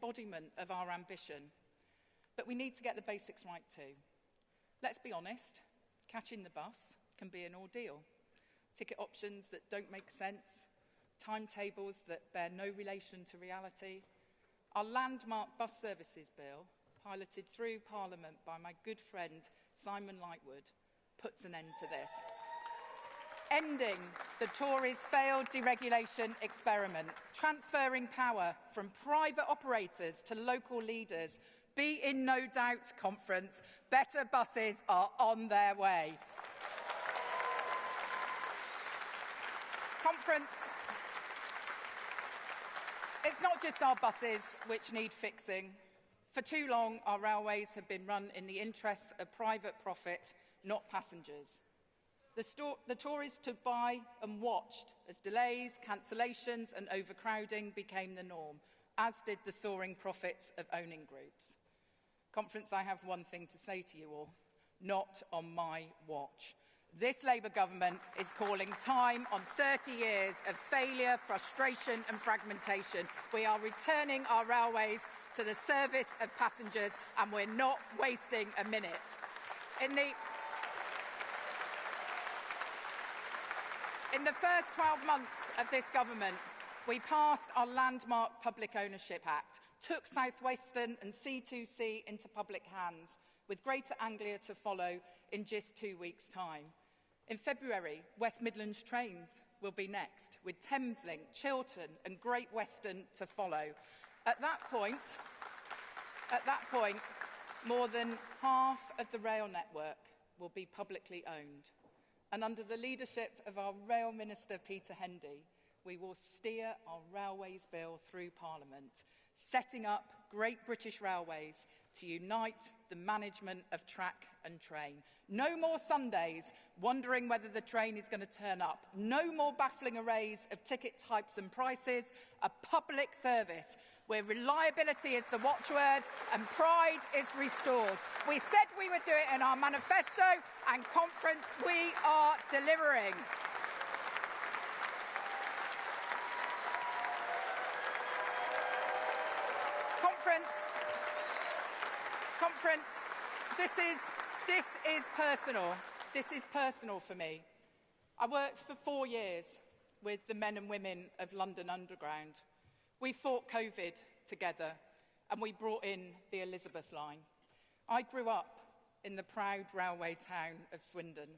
embodiment of our ambition. But we need to get the basics right too. Let's be honest, catching the bus can be an ordeal. Ticket options that don't make sense, timetables that bear no relation to reality. Our landmark bus services bill, piloted through Parliament by my good friend Simon Lightwood, puts an end to this. Ending the Tories' failed deregulation experiment, transferring power from private operators to local leaders. Be in no doubt, Conference, better buses are on their way. Conference, it's not just our buses which need fixing. For too long, our railways have been run in the interests of private profit, not passengers. The Tories stood by and watched as delays, cancellations and overcrowding became the norm, as did the soaring profits of owning groups. Conference, I have one thing to say to you all. Not on my watch. This Labour government is calling time on 30 years of failure, frustration and fragmentation. We are returning our railways to the service of passengers and we're not wasting a minute. In the first 12 months of this government, we passed our landmark Public Ownership Act, took South Western and C2C into public hands, with Greater Anglia to follow in just 2 weeks' time. In February, West Midlands trains will be next, with Thameslink, Chiltern and Great Western to follow. At that point, more than half of the rail network will be publicly owned. And under the leadership of our Rail Minister, Peter Hendy, we will steer our Railways Bill through Parliament, setting up Great British Railways to unite the management of track and train. No more Sundays wondering whether the train is going to turn up. No more baffling arrays of ticket types and prices. A public service where reliability is the watchword and pride is restored. We said we would do it in our manifesto, and Conference, we are delivering. Conference, this is personal. This is personal for me. I worked for 4 years with the men and women of London Underground. We fought COVID together and we brought in the Elizabeth line. I grew up in the proud railway town of Swindon,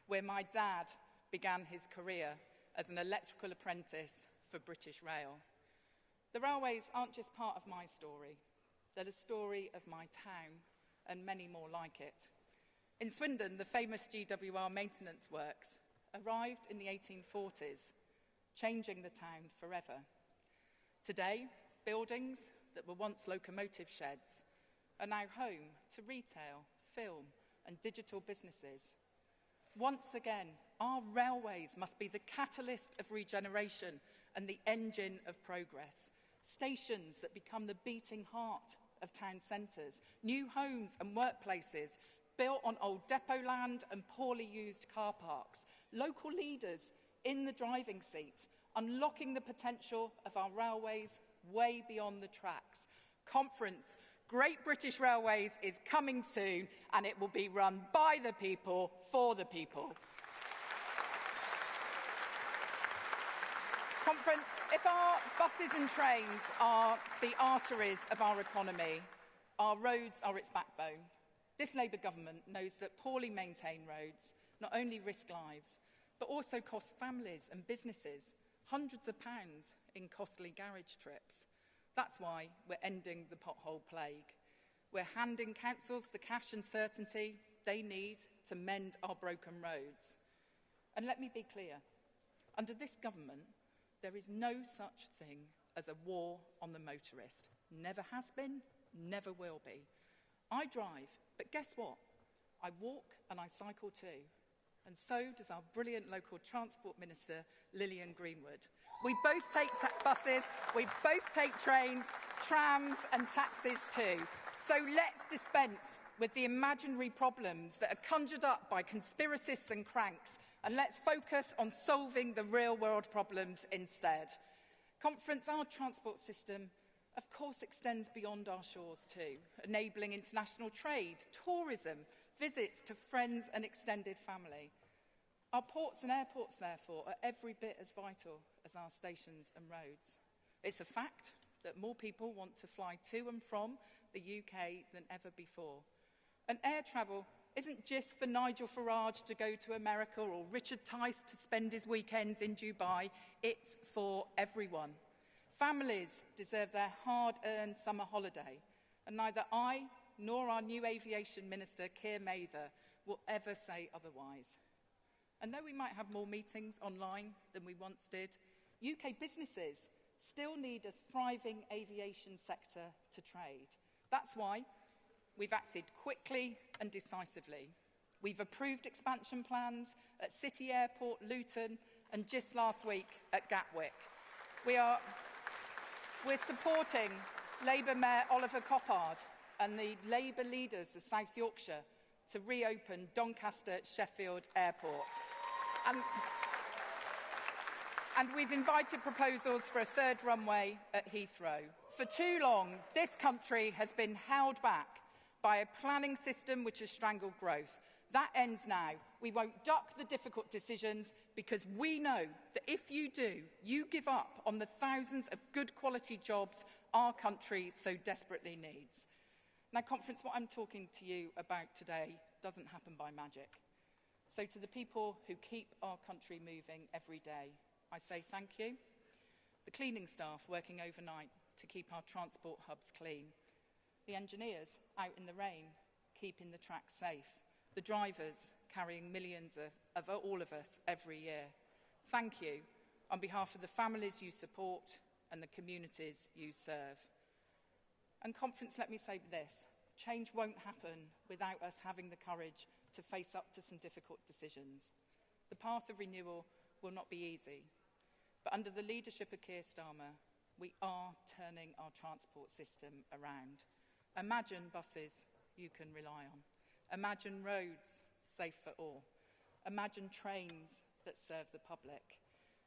where my dad began his career as an electrical apprentice for British Rail. The railways aren't just part of my story. They're the story of my town and many more like it. In Swindon, the famous GWR maintenance works arrived in the 1840s, changing the town forever. Today, buildings that were once locomotive sheds are now home to retail, film and digital businesses. Once again, our railways must be the catalyst of regeneration and the engine of progress. Stations that become the beating heart of town centres, new homes and workplaces built on old depot land and poorly used car parks, local leaders in the driving seat, unlocking the potential of our railways way beyond the tracks. Conference, Great British Railways is coming soon and it will be run by the people, for the people. Conference, if our buses and trains are the arteries of our economy, our roads are its backbone. This Labour government knows that poorly maintained roads not only risk lives, but also cost families and businesses hundreds of pounds in costly garage trips. That's why we're ending the pothole plague. We're handing councils the cash and certainty they need to mend our broken roads. And let me be clear, under this government, there is no such thing as a war on the motorist. Never has been, never will be. I drive, but guess what? I walk and I cycle too. And so does our brilliant local Transport Minister, Lillian Greenwood. We both take buses, we both take trains, trams and taxis too. So let's dispense with the imaginary problems that are conjured up by conspiracists and cranks, and let's focus on solving the real-world problems instead. Conference, our transport system of course, extends beyond our shores too, enabling international trade, tourism, visits to friends and extended family. Our ports and airports, therefore, are every bit as vital as our stations and roads. It's a fact that more people want to fly to and from the UK than ever before. And air travel isn't just for Nigel Farage to go to America or Richard Tice to spend his weekends in Dubai. It's for everyone. Families deserve their hard-earned summer holiday, and neither I nor our new aviation minister, Keir Mather, will ever say otherwise. And though we might have more meetings online than we once did, UK businesses still need a thriving aviation sector to trade. That's why we've acted quickly and decisively. We've approved expansion plans at City Airport, Luton, and just last week at Gatwick. We're supporting Labour Mayor Oliver Coppard and the Labour leaders of South Yorkshire to reopen Doncaster Sheffield Airport. And we've invited proposals for a third runway at Heathrow. For too long, this country has been held back by a planning system which has strangled growth. That ends now. We won't duck the difficult decisions because we know that if you do, you give up on the thousands of good quality jobs our country so desperately needs. Now, conference, what I'm talking to you about today doesn't happen by magic. So to the people who keep our country moving every day, I say thank you. The cleaning staff working overnight to keep our transport hubs clean. The engineers out in the rain, keeping the tracks safe. The drivers carrying millions of all of us every year. Thank you on behalf of the families you support and the communities you serve. And conference, let me say this. Change won't happen without us having the courage to face up to some difficult decisions. The path of renewal will not be easy, but under the leadership of Keir Starmer, we are turning our transport system around. Imagine buses you can rely on. Imagine roads safe for all. Imagine trains that serve the public.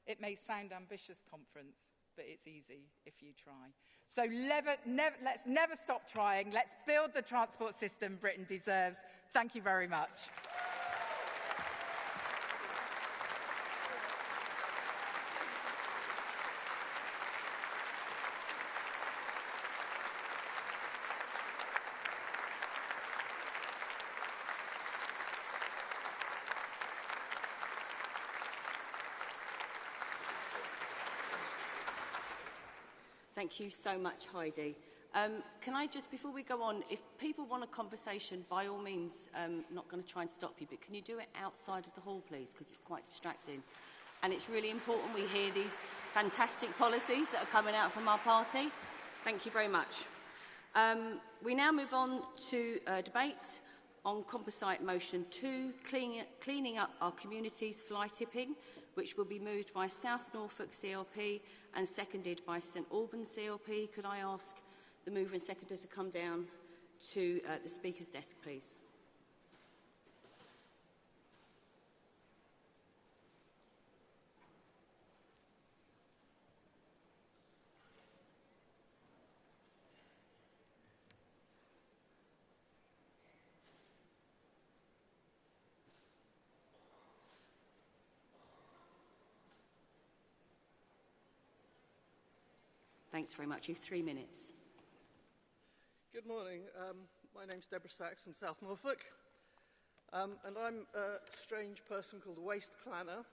It may sound ambitious, conference, but it's easy if you try. So let's never stop trying. Let's build the transport system Britain deserves. Thank you very much. Thank you so much, Heidi. Can I just, before we go on, if people want a conversation, by all means, not going to try and stop you, but can you do it outside of the hall, please, because it's quite distracting. And it's really important we hear these fantastic policies that are coming out from our party. Thank you very much. We now move on to debates on Composite Motion 2, cleaning up our communities fly tipping, which will be moved by South Norfolk CLP and seconded by St Albans CLP. Could I ask the mover and seconder to come down to the Speaker's desk, please? Thanks very much. You have 3 minutes. Good morning. My name's Deborah Sachs from South Norfolk, and I'm a strange person called a waste planner.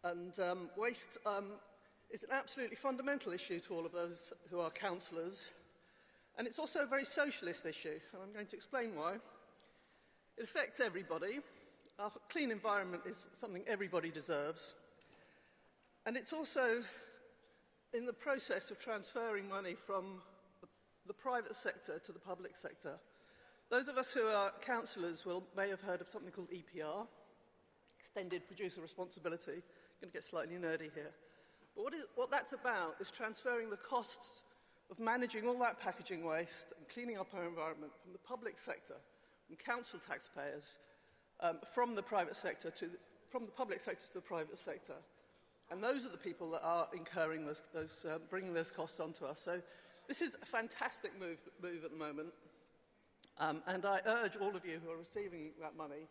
And waste is an absolutely fundamental issue to all of us who are councillors, and it's also a very socialist issue, and I'm going to explain why. It affects everybody. A clean environment is something everybody deserves, and it's also in the process of transferring money from the private sector to the public sector. Those of us who are councillors may have heard of something called EPR, Extended Producer Responsibility. I'm going to get slightly nerdy here. But what that's about is transferring the costs of managing all that packaging waste and cleaning up our environment from the public sector, from council taxpayers, from the public sector to the private sector, And those are the people that are incurring bringing those costs onto us. So this is a fantastic move at the moment. And I urge all of you who are receiving that money,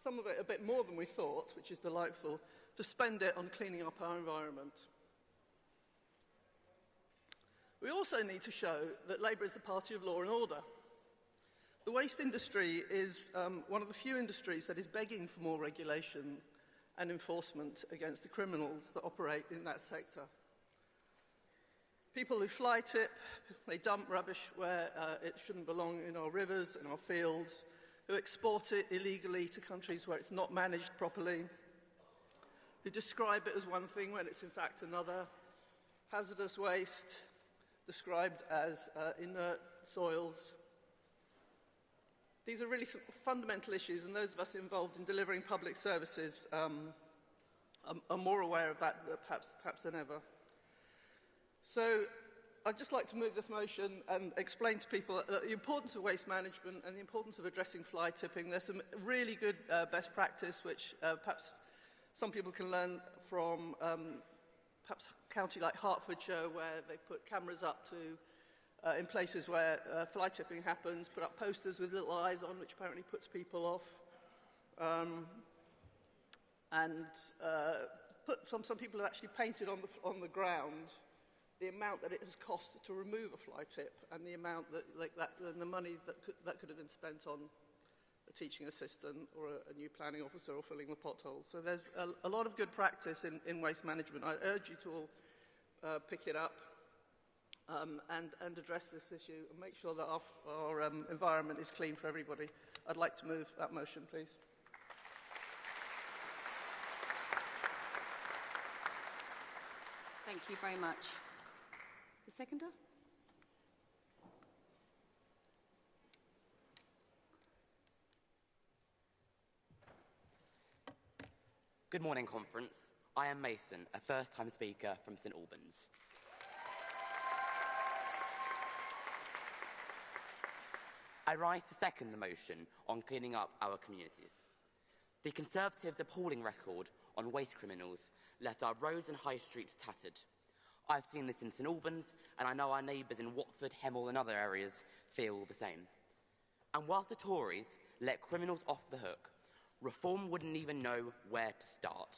some of it a bit more than we thought, which is delightful, to spend it on cleaning up our environment. We also need to show that Labour is the party of law and order. The waste industry is one of the few industries that is begging for more regulation and enforcement against the criminals that operate in that sector. People who fly tip, they dump rubbish where it shouldn't belong in our rivers and our fields, who export it illegally to countries where it's not managed properly, who describe it as one thing when it's in fact another, hazardous waste, described as inert soils. These are really some fundamental issues, and those of us involved in delivering public services are more aware of that perhaps than ever. So I'd just like to move this motion and explain to people the importance of waste management and the importance of addressing fly tipping. There's some really good best practice which perhaps some people can learn from perhaps a county like Hertfordshire, where they put cameras up to in places where fly tipping happens, put up posters with little eyes on, which apparently puts people off. Some people have actually painted on the ground the amount that it has cost to remove a fly tip, and the amount and the money that could have been spent on a teaching assistant or a new planning officer or filling the potholes. So there's a lot of good practice in waste management. I urge you to all pick it up and address this issue and make sure that our environment is clean for everybody. I'd like to move that motion, please. Thank you very much. The seconder? Good morning, Conference. I am Mason, a first-time speaker from St Albans. I rise to second the motion on cleaning up our communities. The Conservatives' appalling record on waste criminals left our roads and high streets tattered. I've seen this in St Albans, and I know our neighbours in Watford, Hemel and other areas feel the same. And whilst the Tories let criminals off the hook, Reform wouldn't even know where to start.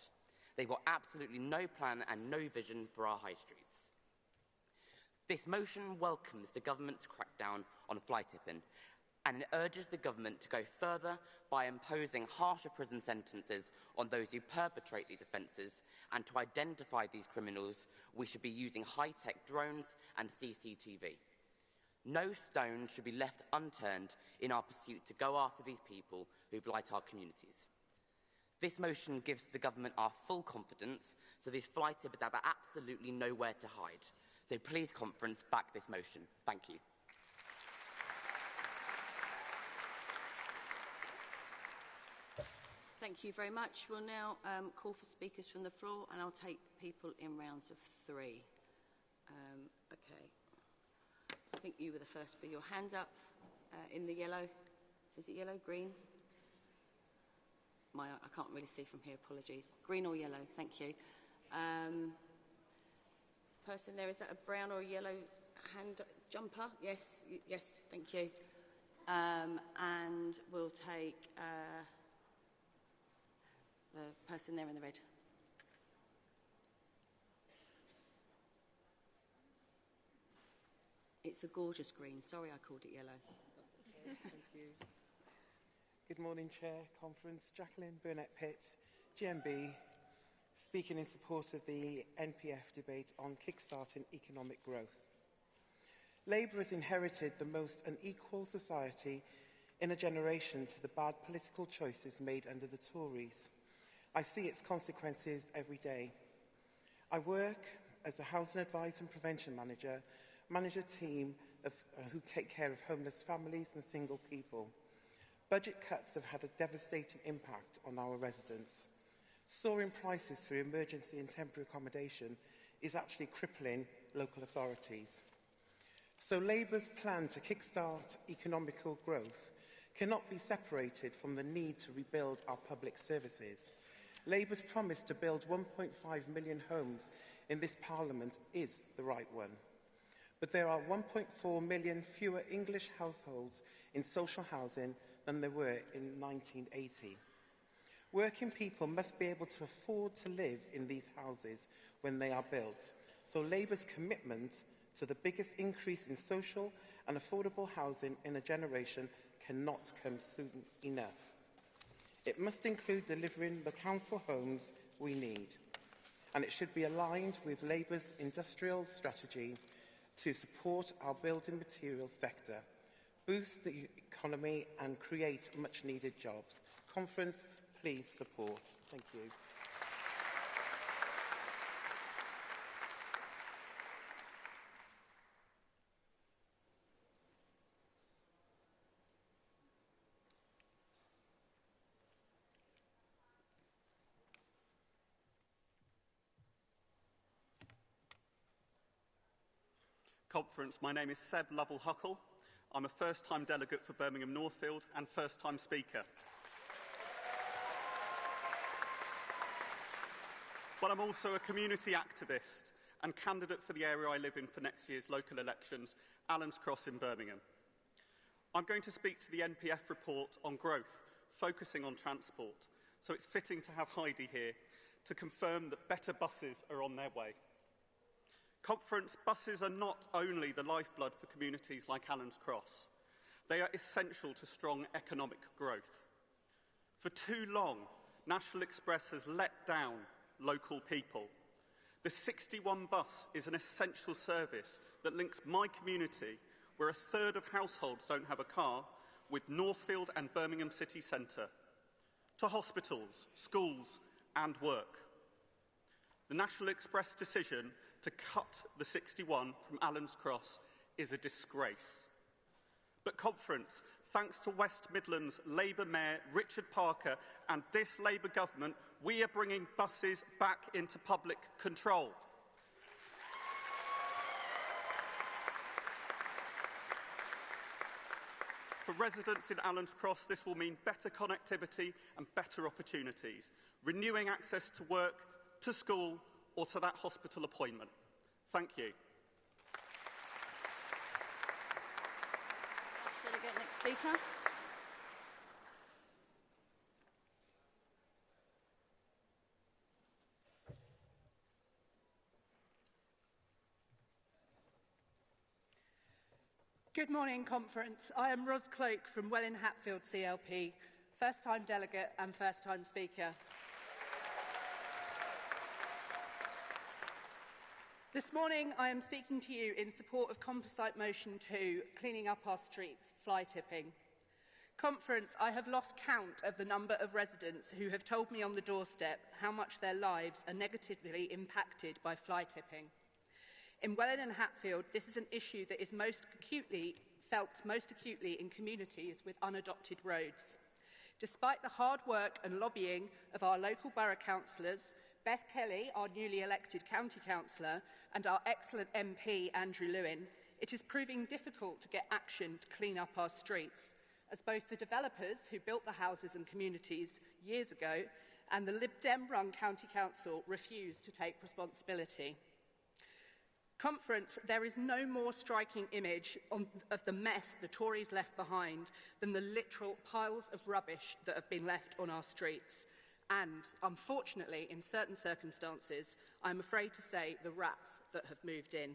They've got absolutely no plan and no vision for our high streets. This motion welcomes the government's crackdown on fly tipping, and it urges the government to go further by imposing harsher prison sentences on those who perpetrate these offences, and to identify these criminals, we should be using high-tech drones and CCTV. No stone should be left unturned in our pursuit to go after these people who blight our communities. This motion gives the government our full confidence, so these fly tippers have absolutely nowhere to hide. So please, Conference, back this motion. Thank you. Thank you very much. We'll now call for speakers from the floor, and I'll take people in rounds of 3. Okay. I think you were the first with your hands up in the yellow. Is it yellow, green? I can't really see from here, apologies. Green or yellow, thank you. Person there, is that a brown or yellow hand jumper? Yes, yes, thank you. And we'll take the person there in the red. It's a gorgeous green. Sorry I called it yellow. Okay, thank you. Good morning, Chair, Conference. Jacqueline Burnett-Pitt, GMB, speaking in support of the NPF debate on kickstarting economic growth. Labour has inherited the most unequal society in a generation to the bad political choices made under the Tories. I see its consequences every day. I work as a housing advisor and prevention manager, manage a team who take care of homeless families and single people. Budget cuts have had a devastating impact on our residents. Soaring prices for emergency and temporary accommodation is actually crippling local authorities. So Labour's plan to kickstart economical growth cannot be separated from the need to rebuild our public services Labour's promise to build 1.5 million homes in this Parliament is the right one. But there are 1.4 million fewer English households in social housing than there were in 1980. Working people must be able to afford to live in these houses when they are built, so Labour's commitment to the biggest increase in social and affordable housing in a generation cannot come soon enough. It must include delivering the council homes we need, and it should be aligned with Labour's industrial strategy to support our building materials sector, boost the economy and create much-needed jobs. Conference, please support. Thank you. Conference. My name is Seb Lovell-Huckle. I'm a first-time delegate for Birmingham Northfield and first-time speaker. But I'm also a community activist and candidate for the area I live in for next year's local elections, Allens Cross in Birmingham. I'm going to speak to the NPF report on growth, focusing on transport, so it's fitting to have Heidi here to confirm that better buses are on their way. Conference, buses are not only the lifeblood for communities like Allens Cross. They are essential to strong economic growth. For too long, National Express has let down local people. The 61 bus is an essential service that links my community, where a third of households don't have a car, with Northfield and Birmingham city centre, to hospitals, schools and work. The National Express decision to cut the 61 from Allens Cross is a disgrace. But Conference, thanks to West Midlands Labour Mayor Richard Parker and this Labour government, we are bringing buses back into public control. For residents in Allens Cross, this will mean better connectivity and better opportunities, renewing access to work, to school, or to that hospital appointment. Thank you. Delegate, next speaker. Good morning, Conference. I am Ros Cloak from Welwyn Hatfield CLP, first-time delegate and first-time speaker. This morning, I am speaking to you in support of Composite Motion 2, Cleaning Up Our Streets, Fly Tipping. Conference, I have lost count of the number of residents who have told me on the doorstep how much their lives are negatively impacted by fly tipping. In Welwyn and Hatfield, this is an issue that is felt most acutely in communities with unadopted roads. Despite the hard work and lobbying of our local borough councillors, Beth Kelly, our newly elected county councillor, and our excellent MP, Andrew Lewin, it is proving difficult to get action to clean up our streets, as both the developers who built the houses and communities years ago and the Lib Dem-run county council refuse to take responsibility. Conference, there is no more striking image of the mess the Tories left behind than the literal piles of rubbish that have been left on our streets. And, unfortunately, in certain circumstances, I'm afraid to say the rats that have moved in.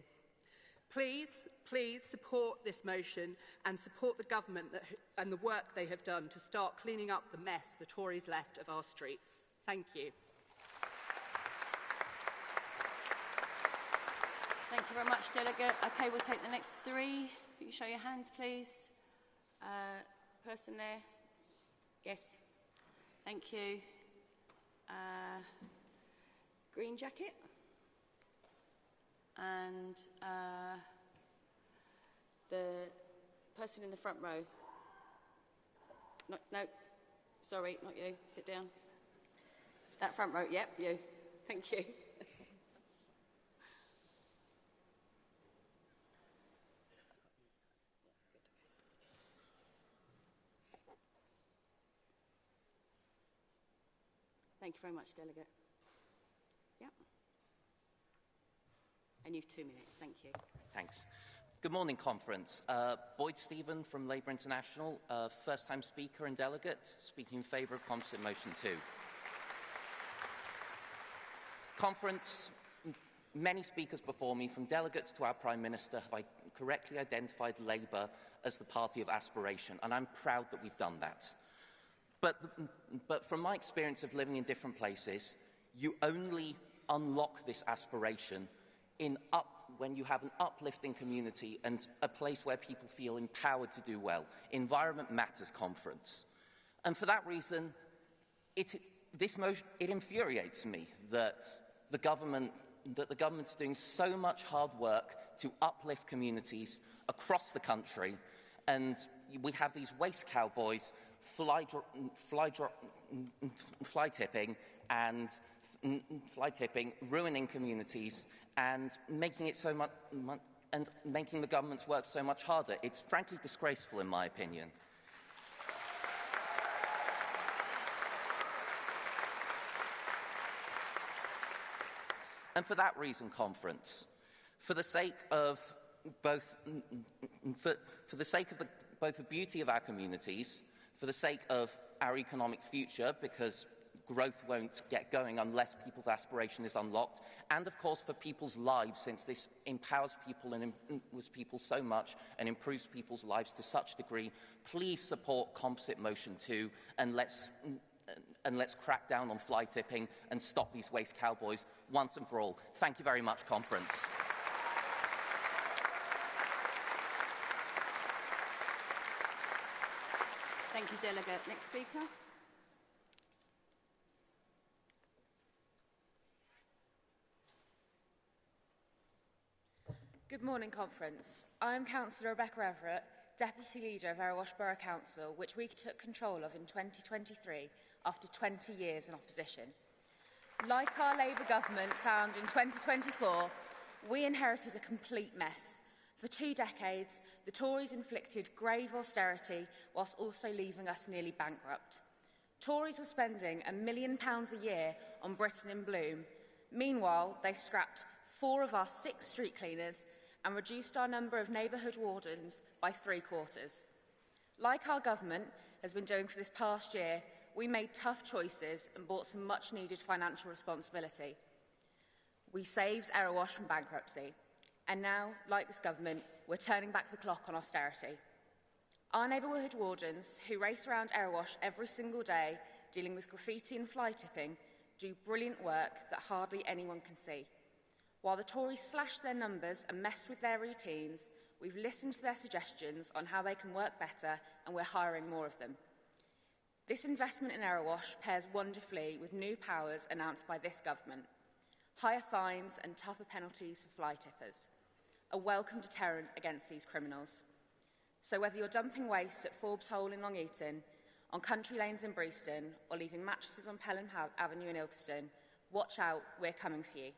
Please, please support this motion and support the government and the work they have done to start cleaning up the mess the Tories left of our streets. Thank you. Thank you very much, Delegate. Okay, we'll take the next three. If you can show your hands, please. Person there. Yes. Thank you. Green jacket. And the person in the front row. No, sorry, not you. Sit down. That front row, yep, you. Thank you. Thank you very much, Delegate. Yeah. And you've 2 minutes. Thank you. Thanks. Good morning, Conference. Boyd Stephen from Labour International, first-time speaker and delegate, speaking in favour of Composite Motion 2. Conference, many speakers before me, from delegates to our Prime Minister, have correctly identified Labour as the party of aspiration, and I'm proud that we've done that. But from my experience of living in different places, you only unlock this aspiration when you have an uplifting community and a place where people feel empowered to do well. Environment Matters Conference. And for that reason, it infuriates me that the government's doing so much hard work to uplift communities across the country, and we have these waste cowboys fly tipping, ruining communities, and making it so much, and making the government's work so much harder. It's frankly disgraceful, in my opinion. And for that reason, Conference, for the sake of both the beauty of our communities, for the sake of our economic future, because growth won't get going unless people's aspiration is unlocked, and of course for people's lives, since this empowers people and empowers people so much and improves people's lives to such a degree, please support Composite Motion 2 and let's crack down on fly tipping and stop these waste cowboys once and for all. Thank you very much, Conference. Thank you, Delegate. Next speaker. Good morning, Conference. I am Councillor Rebecca Everett, Deputy Leader of Erewash Borough Council, which we took control of in 2023 after 20 years in opposition. Like our Labour government found in 2024, we inherited a complete mess. For 2 decades, the Tories inflicted grave austerity whilst also leaving us nearly bankrupt. Tories were spending £1 million a year on Britain in Bloom. Meanwhile, they scrapped 4 of our 6 street cleaners and reduced our number of neighbourhood wardens by 3/4. Like our government has been doing for this past year, we made tough choices and brought some much-needed financial responsibility. We saved Erewash from bankruptcy. And now, like this government, we're turning back the clock on austerity. Our neighbourhood wardens, who race around Erewash every single day dealing with graffiti and fly tipping, do brilliant work that hardly anyone can see. While the Tories slashed their numbers and messed with their routines, we've listened to their suggestions on how they can work better, and we're hiring more of them. This investment in Erewash pairs wonderfully with new powers announced by this government: higher fines and tougher penalties for fly tippers, a welcome deterrent against these criminals. So whether you're dumping waste at Forbes Hole in Long Eaton, on country lanes in Breaston, or leaving mattresses on Pelham Avenue in Ilkeston, watch out, we're coming for you.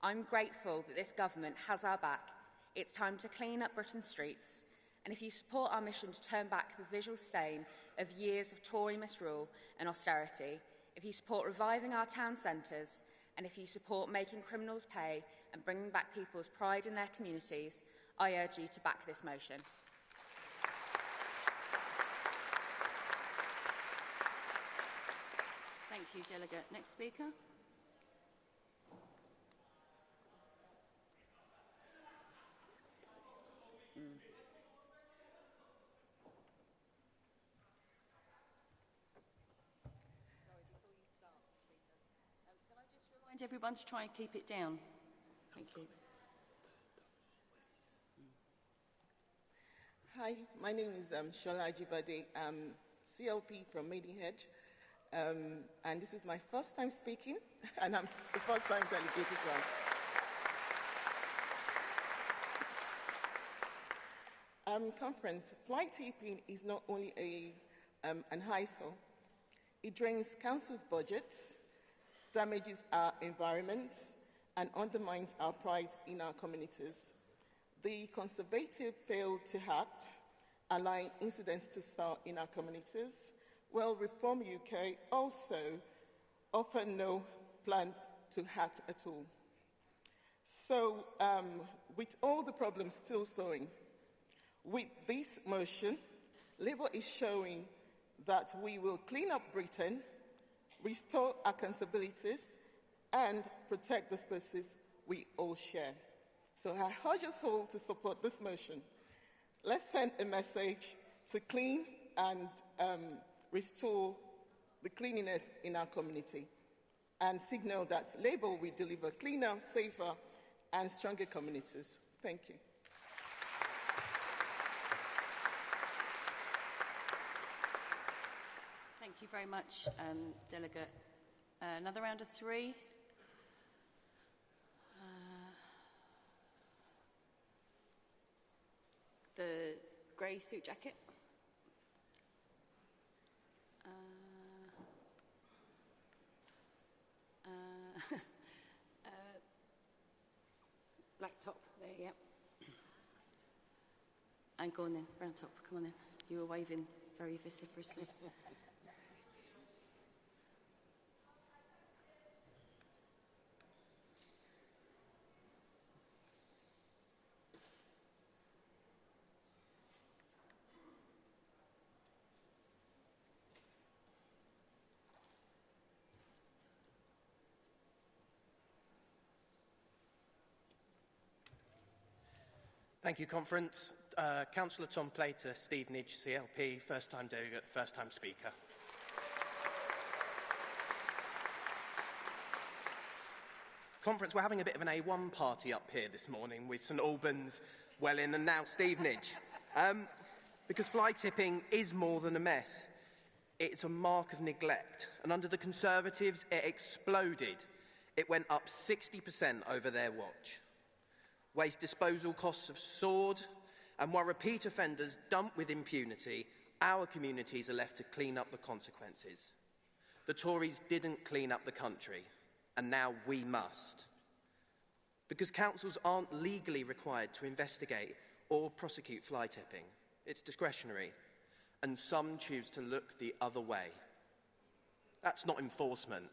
I'm grateful that this government has our back. It's time to clean up Britain's streets. And if you support our mission to turn back the visual stain of years of Tory misrule and austerity, if you support reviving our town centres, and if you support making criminals pay and bringing back people's pride in their communities, I urge you to back this motion. Thank you, Delegate. Next speaker. Can I just remind everyone to try and keep it down? Thank you. Hi, my name is Shola Ajibade. I'm CLP from Maidenhead, and this is my first time speaking, and I'm the first time delegate as well. Conference, fly tipping is not only an eyesore. It drains council's budgets, damages our environment, and undermines our pride in our communities. The Conservative failed to act, allowing incidents to soar in our communities, while Reform UK also often no plan to act at all. So, with all the problems still sowing, with this motion, Labour is showing that we will clean up Britain, restore accountabilities, and protect the spaces we all share. So I urge us all to support this motion. Let's send a message to clean and restore the cleanliness in our community, and signal that Labour will deliver cleaner, safer, and stronger communities. Thank you. Thank you very much, Delegate. Another round of three. The grey suit jacket. Black top, there, yeah. And go on then, brown top, come on then. You were waving very vociferously. Thank you, Conference. Councillor Tom Plater, Stevenage, CLP, first-time delegate, first-time speaker. Conference, we're having a bit of an A1 party up here this morning with St Albans, Welwyn and now Stevenage. Because fly tipping is more than a mess. It's a mark of neglect. And under the Conservatives, it exploded. It went up 60% over their watch. Waste disposal costs have soared, and while repeat offenders dump with impunity, our communities are left to clean up the consequences. The Tories didn't clean up the country, and now we must. Because councils aren't legally required to investigate or prosecute fly tipping. It's discretionary, and some choose to look the other way. That's not enforcement,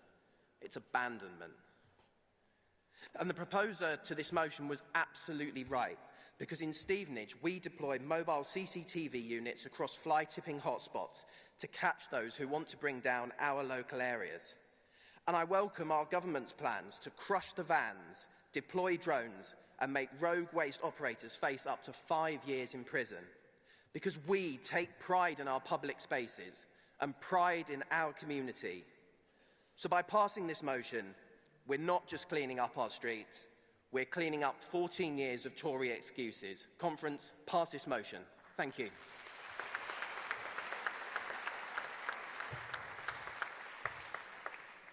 it's abandonment. And the proposer to this motion was absolutely right, because in Stevenage we deploy mobile CCTV units across fly-tipping hotspots to catch those who want to bring down our local areas. And I welcome our government's plans to crush the vans, deploy drones and make rogue waste operators face up to 5 years in prison, because we take pride in our public spaces and pride in our community. So by passing this motion, we're not just cleaning up our streets, we're cleaning up 14 years of Tory excuses. Conference, pass this motion. Thank you.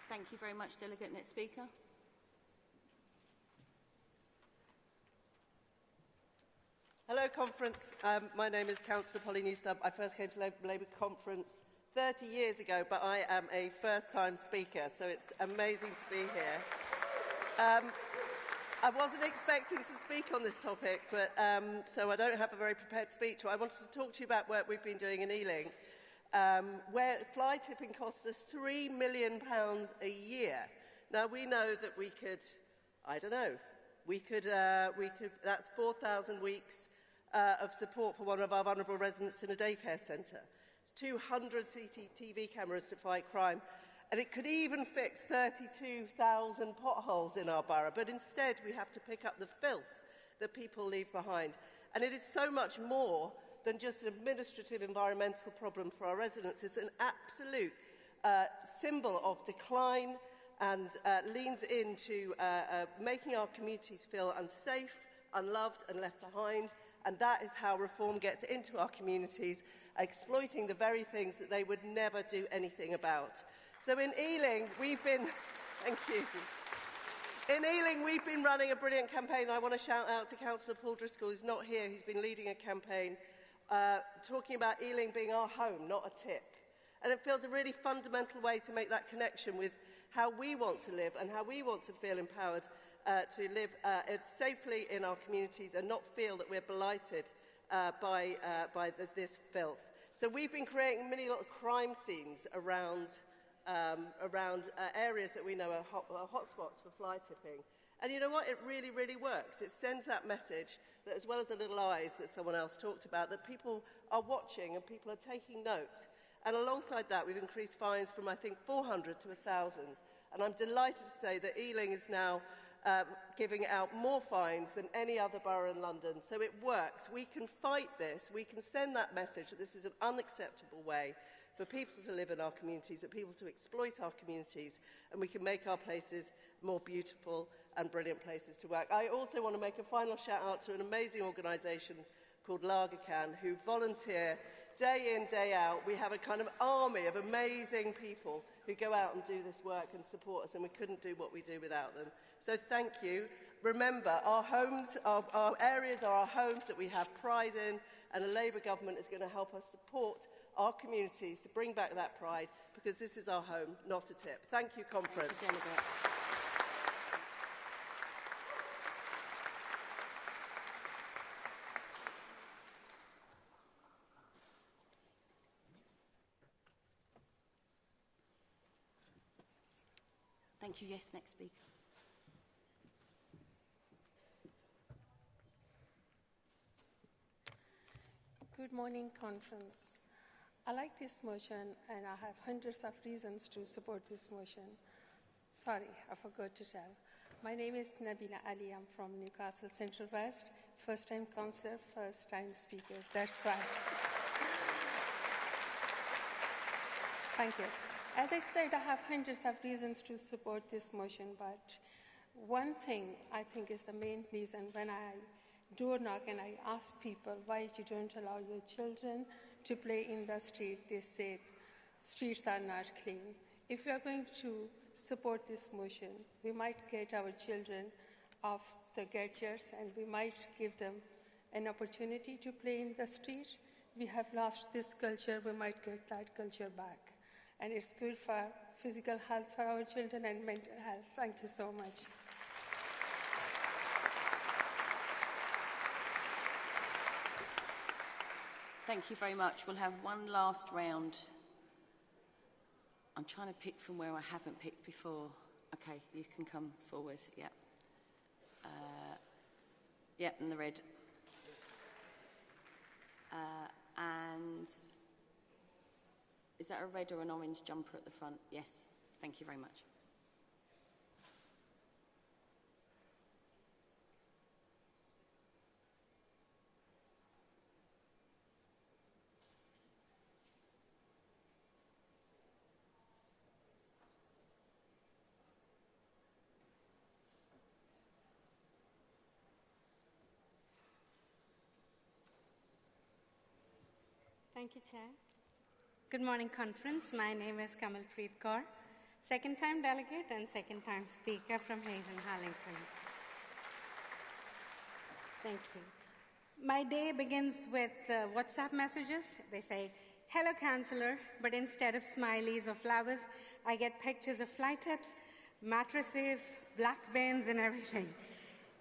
Thank you very much, Delegate. Next speaker. Hello, Conference. My name is Councillor Polly Newstub. I first came to Labour Conference 30 years ago, but I am a first-time speaker, so it's amazing to be here. I wasn't expecting to speak on this topic, but so I don't have a very prepared speech. I wanted to talk to you about work we've been doing in Ealing, where fly tipping costs us £3 million a year. Now, we know that we could, I don't know, that's 4,000 weeks of support for one of our vulnerable residents in a daycare centre. 200 CCTV cameras to fight crime, and it could even fix 32,000 potholes in our borough, but instead we have to pick up the filth that people leave behind. And it is so much more than just an administrative environmental problem for our residents. It's an absolute symbol of decline and leans into making our communities feel unsafe, unloved and left behind. And that is how reform gets into our communities, exploiting the very things that they would never do anything about. So in Ealing, we've been... Thank you. In Ealing, we've been running a brilliant campaign. I want to shout out to Councillor Paul Driscoll, who's not here, who's been leading a campaign talking about Ealing being our home, not a tip. And it feels a really fundamental way to make that connection with how we want to live and how we want to feel empowered to live safely in our communities and not feel that we're blighted by this filth. So we've been creating many little crime scenes around around areas that we know are hotspots for fly tipping. And you know what? It really, really works. It sends that message that, as well as the little eyes that someone else talked about, that people are watching and people are taking note. And alongside that, we've increased fines from, I think, 400 to 1,000. And I'm delighted to say that Ealing is now giving out more fines than any other borough in London. So it works. We can fight this. We can send that message that this is an unacceptable way for people to live in our communities, for people to exploit our communities, and we can make our places more beautiful and brilliant places to work. I also want to make a final shout out to an amazing organisation called Lagercan, who volunteer day in, day out. We have a kind of army of amazing people who go out and do this work and support us, and we couldn't do what we do without them. So thank you. Remember, our homes, our areas are our homes that we have pride in, and a Labour government is going to help us support our communities to bring back that pride, because this is our home, not a tip. Thank you, Conference. Thank you, Delegate. Thank you. Yes, next speaker. Good morning, Conference. I like this motion, and I have hundreds of reasons to support this motion. Sorry, I forgot to tell. My name is Nabila Ali. I'm from Newcastle Central West. First-time councillor, first-time speaker. That's why. Thank you. As I said, I have hundreds of reasons to support this motion, but one thing I think is the main reason when I door knock and I ask people why you don't allow your children to play in the street, they say streets are not clean. If we are going to support this motion, we might get our children off the gadgets and we might give them an opportunity to play in the street. We have lost this culture, we might get that culture back. And it's good for physical health for our children and mental health. Thank you so much. Thank you very much. We'll have one last round. I'm trying to pick from where I haven't picked before. Okay, you can come forward. Yeah. Yeah, in the red. And is that a red or an orange jumper at the front? Yes. Thank you very much. Thank you, Chair. Good morning, Conference. My name is Kamalpreet Kaur, second-time delegate and second-time speaker from Hayes and Harlington. Thank you. My day begins with WhatsApp messages. They say, "Hello, Councillor," but instead of smileys or flowers, I get pictures of fly tips, mattresses, black bins, and everything.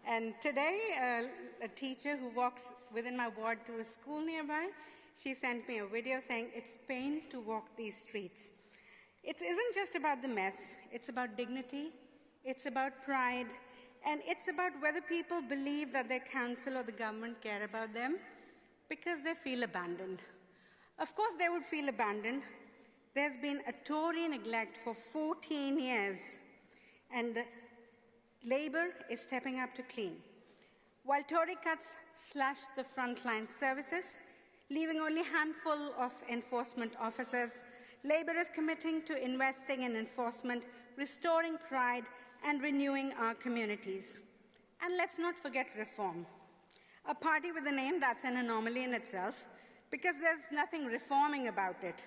And today, a teacher who walks within my ward to a school nearby, she sent me a video saying it's pain to walk these streets. It isn't just about the mess, it's about dignity, it's about pride, and it's about whether people believe that their council or the government care about them because they feel abandoned. Of course they would feel abandoned. There's been a Tory neglect for 14 years, and Labour is stepping up to clean. While Tory cuts slashed the frontline services, leaving only a handful of enforcement officers, Labour is committing to investing in enforcement, restoring pride, and renewing our communities. And let's not forget reform. A party with a name that's an anomaly in itself, because there's nothing reforming about it.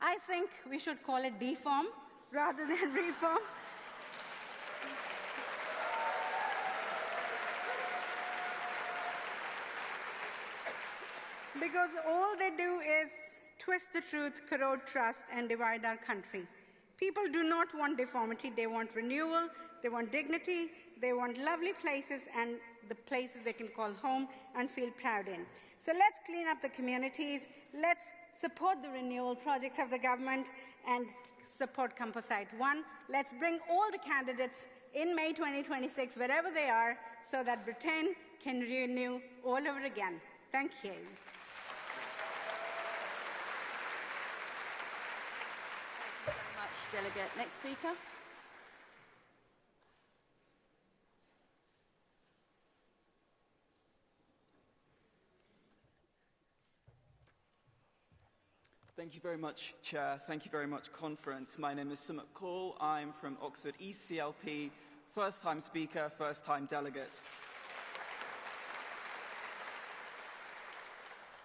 I think we should call it deform rather than reform. Because all they do is twist the truth, corrode trust, and divide our country. People do not want deformity. They want renewal, they want dignity, they want lovely places and the places they can call home and feel proud in. So let's clean up the communities, let's support the renewal project of the government, and support Composite 1. Let's bring all the candidates in May 2026, wherever they are, so that Britain can renew all over again. Thank you. Thank you very much, Delegate. Next speaker. Thank you very much, Chair. Thank you very much, Conference. My name is Sumit Kaul. I'm from Oxford East CLP, first-time speaker, first-time delegate.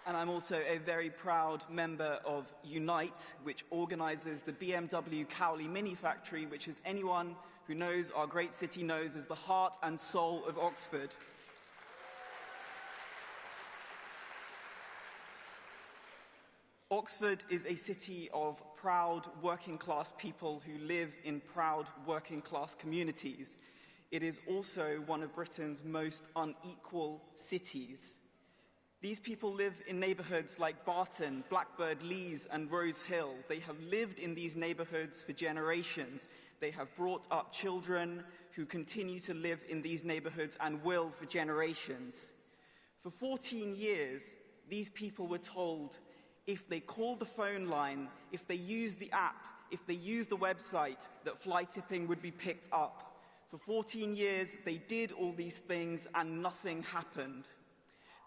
And I'm also a very proud member of Unite, which organises the BMW Cowley Mini Factory, which, as anyone who knows our great city knows, is the heart and soul of Oxford. Oxford is a city of proud working-class people who live in proud working-class communities. It is also one of Britain's most unequal cities. These people live in neighbourhoods like Barton, Blackbird, Lees and Rose Hill. They have lived in these neighbourhoods for generations. They have brought up children who continue to live in these neighbourhoods and will for generations. For 14 years, these people were told if they called the phone line, if they used the app, if they used the website, that fly tipping would be picked up. For 14 years, they did all these things and nothing happened.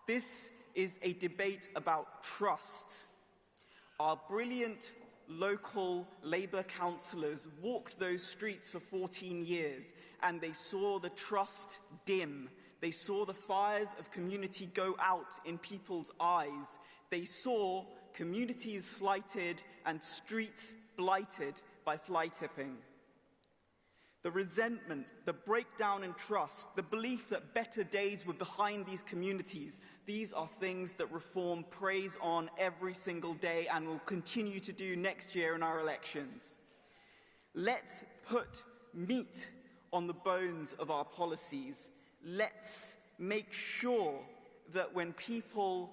This is a debate about trust. Our brilliant local Labour councillors walked those streets for 14 years and they saw the trust dim. They saw the fires of community go out in people's eyes. They saw communities slighted and streets blighted by fly tipping. The resentment, the breakdown in trust, the belief that better days were behind these communities, these are things that Reform preys on every single day and will continue to do next year in our elections. Let's put meat on the bones of our policies. Let's make sure that when people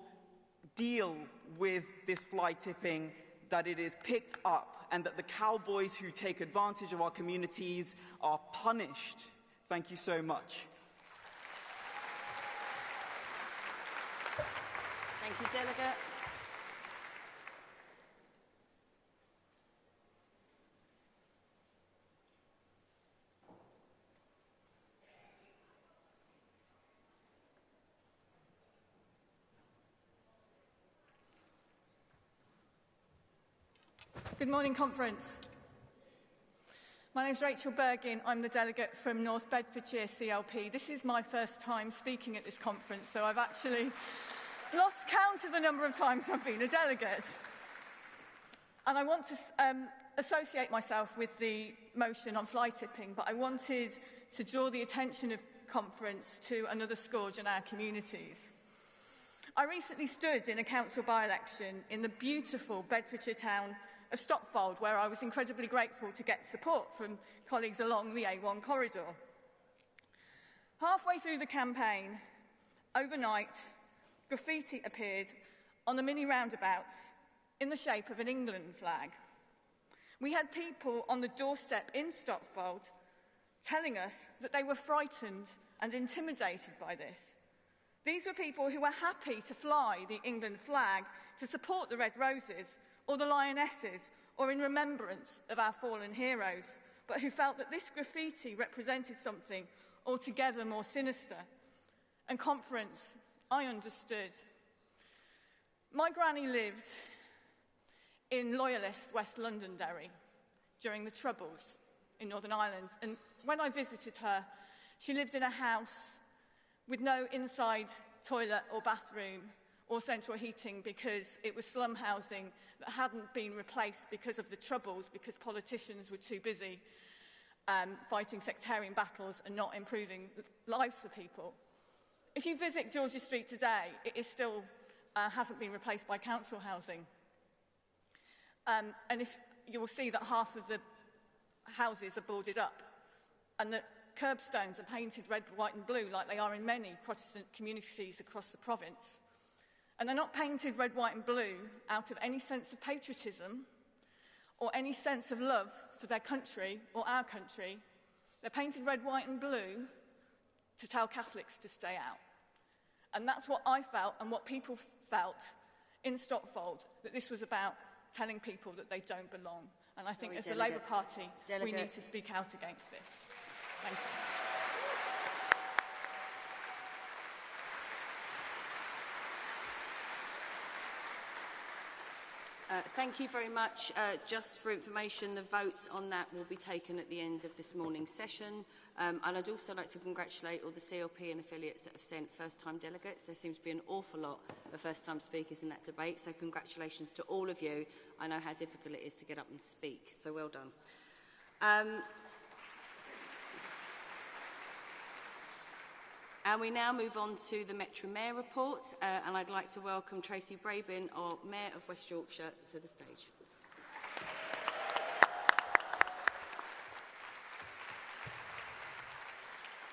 deal with this fly tipping, that it is picked up and that the cowboys who take advantage of our communities are punished. Thank you so much. Thank you, Delegate. Good morning, Conference. My name is Rachel Bergin. I'm the delegate from North Bedfordshire CLP. This is my first time speaking at this conference, so I've actually lost count of the number of times I've been a delegate. And I want to associate myself with the motion on fly tipping, but I wanted to draw the attention of Conference to another scourge in our communities. I recently stood in a council by-election in the beautiful Bedfordshire town of Stopfold, where I was incredibly grateful to get support from colleagues along the A1 corridor. Halfway through the campaign, overnight, graffiti appeared on the mini roundabouts in the shape of an England flag. We had people on the doorstep in Stopfold telling us that they were frightened and intimidated by this. These were people who were happy to fly the England flag to support the Red Roses or the Lionesses, or in remembrance of our fallen heroes, but who felt that this graffiti represented something altogether more sinister. And Conference, I understood. My granny lived in loyalist West Londonderry during the Troubles in Northern Ireland, and when I visited her, she lived in a house with no inside toilet or bathroom or central heating because it was slum housing that hadn't been replaced because of the Troubles, because politicians were too busy fighting sectarian battles and not improving lives for people. If you visit George's Street today, it is still hasn't been replaced by council housing. And if you will see that half of the houses are boarded up and that curbstones are painted red, white and blue like they are in many Protestant communities across the province. And they're not painted red, white and blue out of any sense of patriotism or any sense of love for their country or our country. They're painted red, white and blue to tell Catholics to stay out. And that's what I felt and what people felt in Stopfold, that this was about telling people that they don't belong. And I think as the Labour Party, we need to speak out against this. Thank you. Thank you very much. Just for information, the votes on that will be taken at the end of this morning's session. And I'd also like to congratulate all the CLP and affiliates that have sent first-time delegates. There seems to be an awful lot of first-time speakers in that debate, so congratulations to all of you. I know how difficult it is to get up and speak, so well done. And we now move on to the Metro Mayor report, and I'd like to welcome Tracy Brabin, our Mayor of West Yorkshire, to the stage.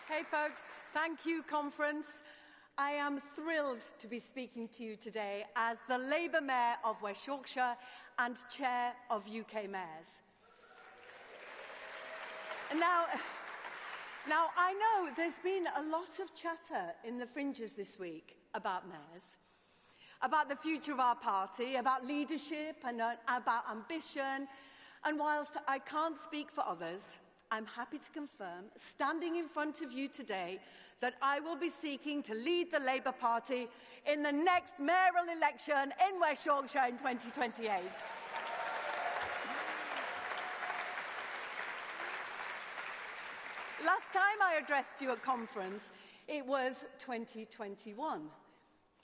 Hey folks, thank you, Conference. I am thrilled to be speaking to you today as the Labour Mayor of West Yorkshire and Chair of UK Mayors. Now, I know there's been a lot of chatter in the fringes this week about mayors, about the future of our party, about leadership and about ambition. And whilst I can't speak for others, I'm happy to confirm, standing in front of you today, that I will be seeking to lead the Labour Party in the next mayoral election in West Yorkshire in 2028. Last time I addressed you at conference, it was 2021.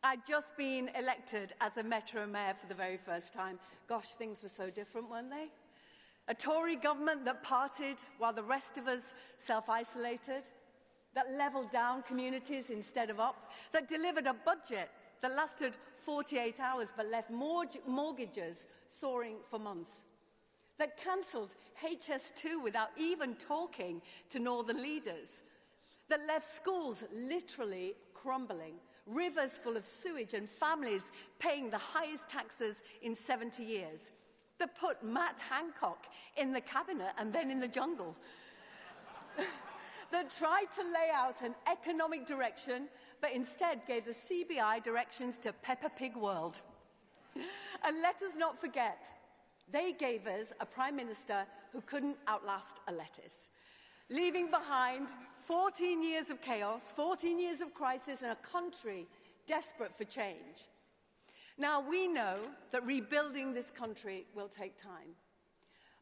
I'd just been elected as a Metro Mayor for the very first time. Gosh, things were so different, weren't they? A Tory government that parted while the rest of us self-isolated, that levelled down communities instead of up, that delivered a budget that lasted 48 hours but left mortgages soaring for months, that cancelled HS2 without even talking to northern leaders, that left schools literally crumbling, rivers full of sewage and families paying the highest taxes in 70 years, that put Matt Hancock in the cabinet and then in the jungle, that tried to lay out an economic direction but instead gave the CBI directions to Peppa Pig World. And let us not forget, they gave us a Prime Minister who couldn't outlast a lettuce, leaving behind 14 years of chaos, 14 years of crisis, and a country desperate for change. Now, we know that rebuilding this country will take time.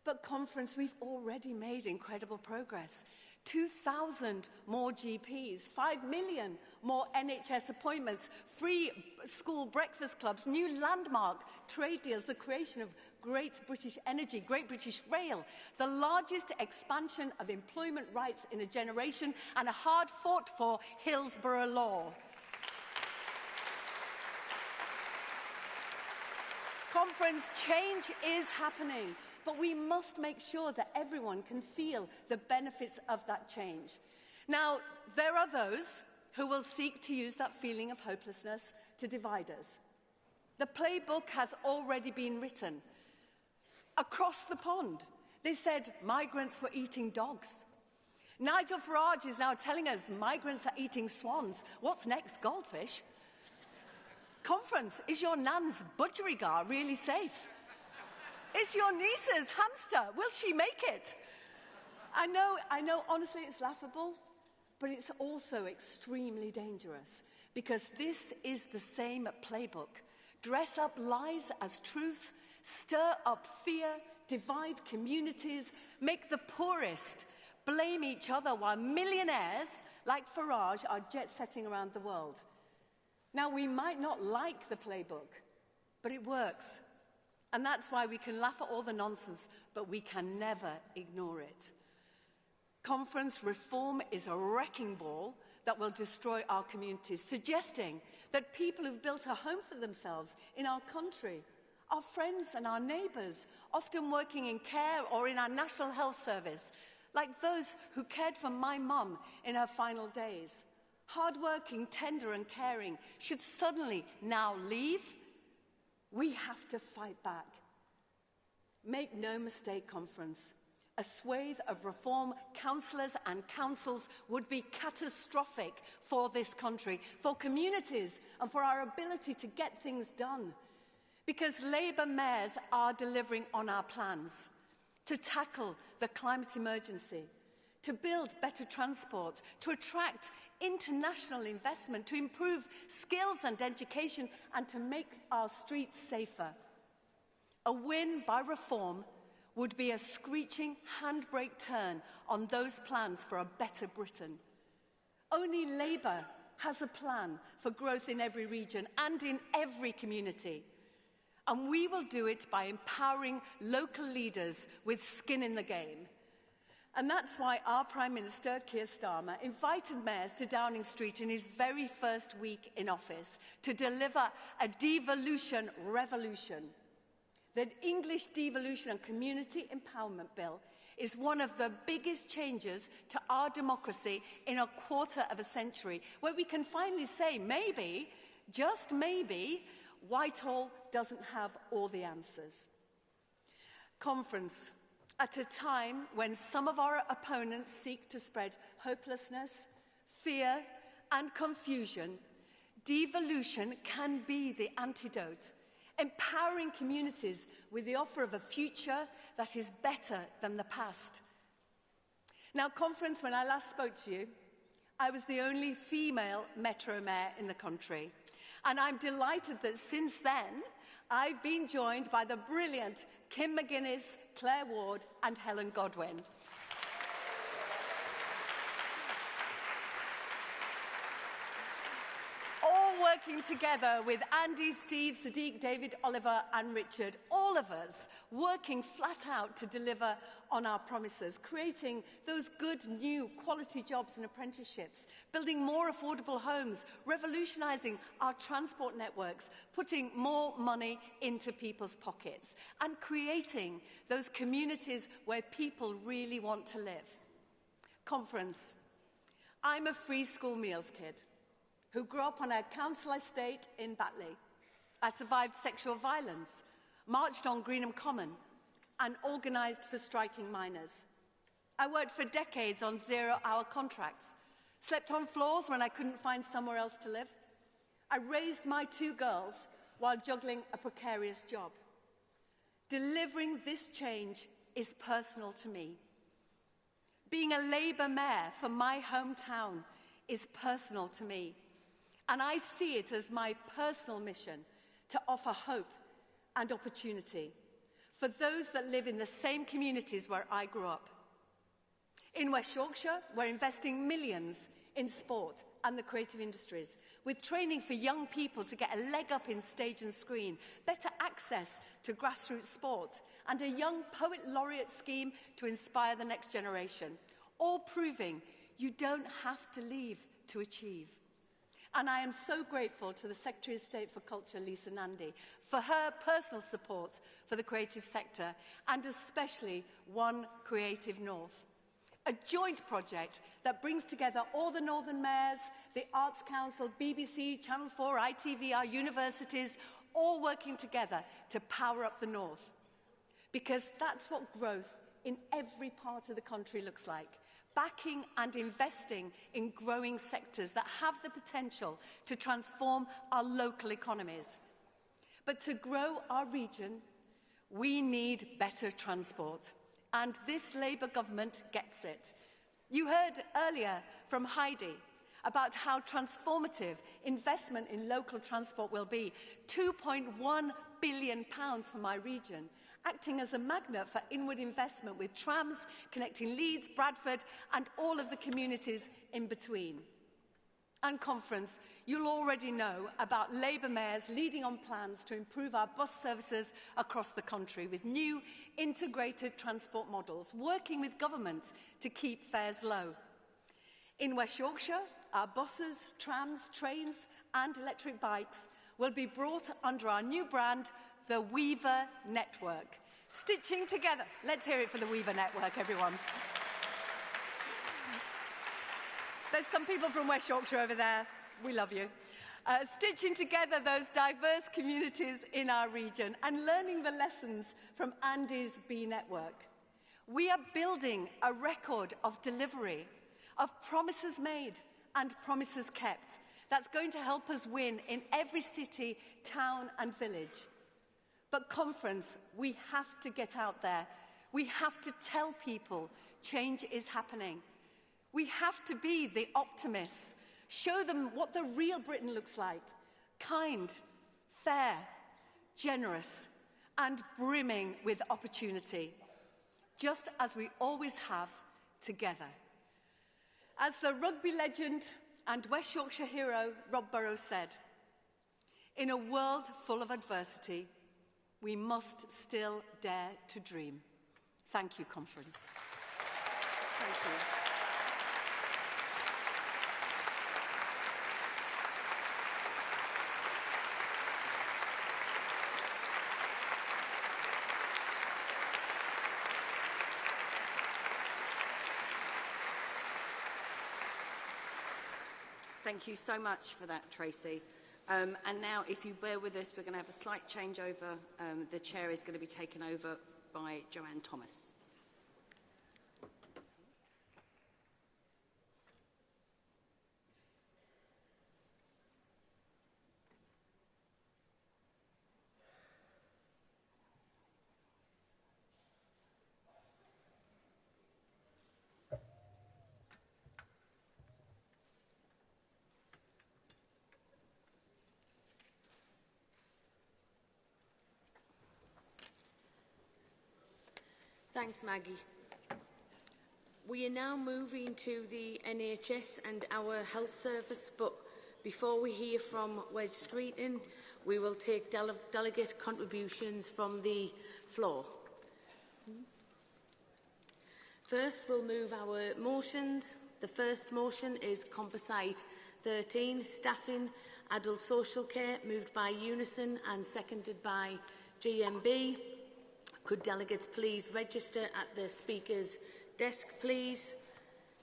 But, Conference, we've already made incredible progress. 2,000 more GPs, 5 million more NHS appointments, free school breakfast clubs, new landmark trade deals, the creation of Great British Energy, Great British Rail, the largest expansion of employment rights in a generation, and a hard-fought-for Hillsborough law. Conference, change is happening, but we must make sure that everyone can feel the benefits of that change. Now, there are those who will seek to use that feeling of hopelessness to divide us. The playbook has already been written. Across the pond, they said migrants were eating dogs. Nigel Farage is now telling us migrants are eating swans. What's next, goldfish? Conference, is your nan's budgerigar really safe? Is your niece's hamster, will she make it? I know, honestly, it's laughable, but it's also extremely dangerous, because this is the same playbook. Dress up lies as truth, stir up fear, divide communities, make the poorest blame each other while millionaires like Farage are jet-setting around the world. Now, we might not like the playbook, but it works. And that's why we can laugh at all the nonsense, but we can never ignore it. Conference reform is a wrecking ball that will destroy our communities, suggesting that people who've built a home for themselves in our country, our friends and our neighbours, often working in care or in our National Health Service, like those who cared for my mum in her final days, hardworking, tender and caring, should suddenly now leave. We have to fight back. Make no mistake, Conference, a swathe of reform councillors and councils would be catastrophic for this country, for communities, and for our ability to get things done. Because Labour mayors are delivering on our plans to tackle the climate emergency, to build better transport, to attract international investment, to improve skills and education, and to make our streets safer. A win by reform would be a screeching handbrake turn on those plans for a better Britain. Only Labour has a plan for growth in every region and in every community. And we will do it by empowering local leaders with skin in the game. And that's why our Prime Minister, Keir Starmer, invited mayors to Downing Street in his very first week in office to deliver a devolution revolution. The English Devolution and Community Empowerment Bill is one of the biggest changes to our democracy in a quarter of a century, where we can finally say, maybe, just maybe, Whitehall doesn't have all the answers. Conference, at a time when some of our opponents seek to spread hopelessness, fear, and confusion, devolution can be the antidote, empowering communities with the offer of a future that is better than the past. Now, Conference, when I last spoke to you, I was the only female Metro Mayor in the country. And I'm delighted that since then, I've been joined by the brilliant Kim McGuinness, Claire Ward, and Helen Godwin. All working together with Andy, Steve, Sadiq, David, Oliver, and Richard, all of us working flat out to deliver on our promises, creating those good new quality jobs and apprenticeships, building more affordable homes, revolutionising our transport networks, putting more money into people's pockets, and creating those communities where people really want to live. Conference, I'm a free school meals kid who grew up on a council estate in Batley. I survived sexual violence, marched on Greenham Common, and organised for striking miners. I worked for decades on zero-hour contracts, slept on floors when I couldn't find somewhere else to live. I raised my 2 girls while juggling a precarious job. Delivering this change is personal to me. Being a Labour mayor for my hometown is personal to me. And I see it as my personal mission to offer hope and opportunity for those that live in the same communities where I grew up. In West Yorkshire, we're investing millions in sport and the creative industries, with training for young people to get a leg up in stage and screen, better access to grassroots sport, and a young poet laureate scheme to inspire the next generation, all proving you don't have to leave to achieve. And I am so grateful to the Secretary of State for Culture, Lisa Nandy, for her personal support for the creative sector, and especially One Creative North, a joint project that brings together all the Northern mayors, the Arts Council, BBC, Channel 4, ITV, our universities, all working together to power up the North. Because that's what growth in every part of the country looks like. Backing and investing in growing sectors that have the potential to transform our local economies. But to grow our region, we need better transport. And this Labour government gets it. You heard earlier from Heidi about how transformative investment in local transport will be. £2.1 billion for my region, acting as a magnet for inward investment with trams connecting Leeds, Bradford, and all of the communities in between. And Conference, you'll already know about Labour mayors leading on plans to improve our bus services across the country with new integrated transport models, working with government to keep fares low. In West Yorkshire, our buses, trams, trains, and electric bikes will be brought under our new brand, the Weaver Network. Stitching together. Let's hear it for the Weaver Network, everyone. There's some people from West Yorkshire over there. We love you. stitching together those diverse communities in our region and learning the lessons from Andy's B Network. We are building a record of delivery, of promises made and promises kept. That's going to help us win in every city, town and village. But conference, we have to get out there. We have to tell people change is happening. We have to be the optimists, show them what the real Britain looks like. Kind, fair, generous, and brimming with opportunity, just as we always have together. As the rugby legend and West Yorkshire hero Rob Burrows said, in a world full of adversity, we must still dare to dream. Thank you, conference. Thank you. Thank you so much for that, Tracy. And now, if you bear with us, we're going to have a slight changeover. The chair is going to be taken over by Joanne Thomas. Thanks, Maggie. We are now moving to the NHS and our health service, but before we hear from Wes Streeton, we will take delegate contributions from the floor. First, we'll move our motions. The first motion is Composite 13, Staffing Adult Social Care, moved by Unison and seconded by GMB. Could delegates please register at the Speaker's desk, please?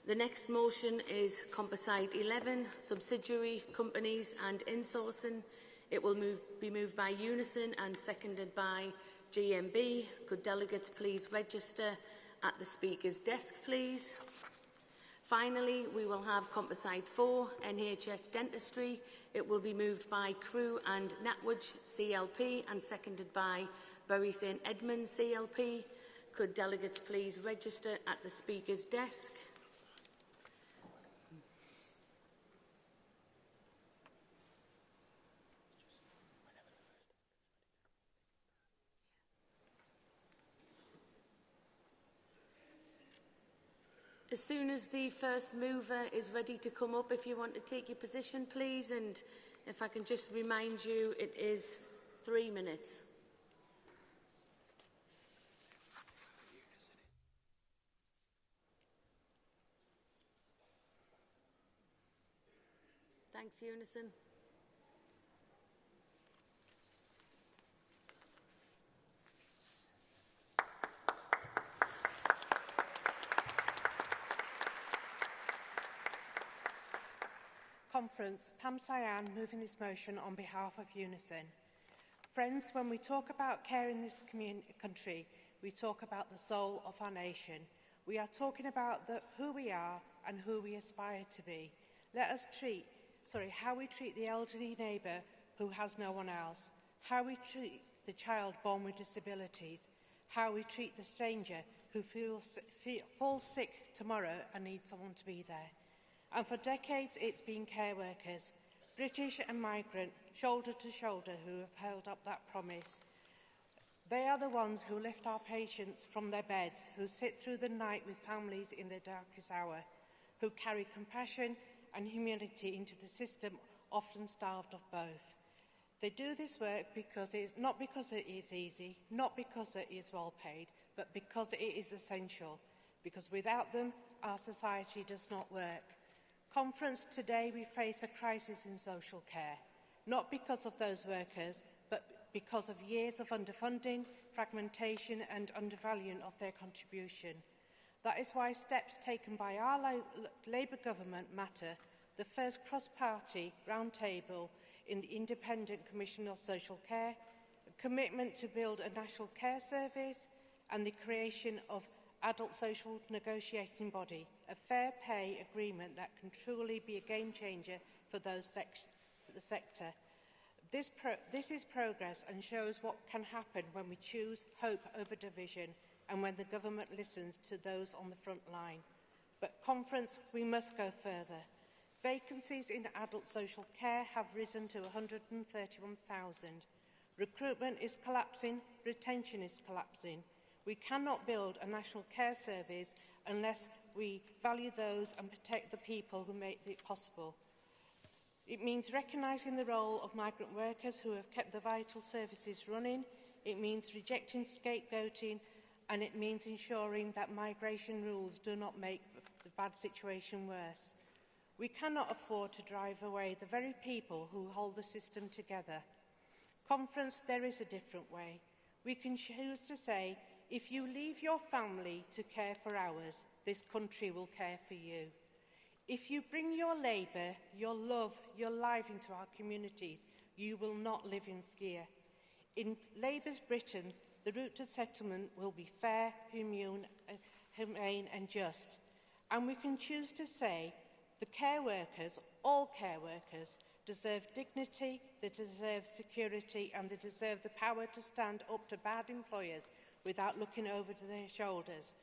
The next motion is Composite 11, Subsidiary Companies and Insourcing. It will be moved by Unison and seconded by GMB. Could delegates please register at the Speaker's desk, please? Finally, we will have Composite 4, NHS Dentistry. It will be moved by Crewe and Natwich CLP and seconded by Bury St Edmunds CLP. Could delegates please register at the Speaker's desk? As soon as the first mover is ready to come up, if you want to take your position, please, and if I can just remind you, it is 3 minutes. Thanks, Unison. Conference, Pam Cyan, moving this motion on behalf of Unison. Friends, when we talk about care in this country, we talk about the soul of our nation. We are talking about who we are and who we aspire to be. Let us how we treat the elderly neighbour who has no one else, how we treat the child born with disabilities, how we treat the stranger who falls sick tomorrow and needs someone to be there. And for decades, it's been care workers, British and migrant, shoulder to shoulder, who have held up that promise. They are the ones who lift our patients from their beds, who sit through the night with families in their darkest hour, who carry compassion and humanity into the system, often starved of both. They do this work not because it is easy, not because it is well paid, but because it is essential, because without them, our society does not work. Conference, today we face a crisis in social care, not because of those workers, but because of years of underfunding, fragmentation and undervaluing of their contribution. That is why steps taken by our Labour government matter. The first cross-party roundtable in the Independent Commission on Social Care, a commitment to build a national care service, and the creation of adult social negotiating body, a fair pay agreement that can truly be a game changer for the sector. This is progress and shows what can happen when we choose hope over division and when the government listens to those on the front line. But conference, we must go further. Vacancies in adult social care have risen to 131,000. Recruitment is collapsing, retention is collapsing. We cannot build a national care service unless we value those and protect the people who make it possible. It means recognising the role of migrant workers who have kept the vital services running. It means rejecting scapegoating, and it means ensuring that migration rules do not make the bad situation worse. We cannot afford to drive away the very people who hold the system together. Conference, there is a different way. We can choose to say, if you leave your family to care for ours, this country will care for you. If you bring your labour, your love, your life into our communities, you will not live in fear. In Labour's Britain, the route to settlement will be fair, humane and just. And we can choose to say the care workers, all care workers, deserve dignity, they deserve security, and they deserve the power to stand up to bad employers without looking over their shoulders.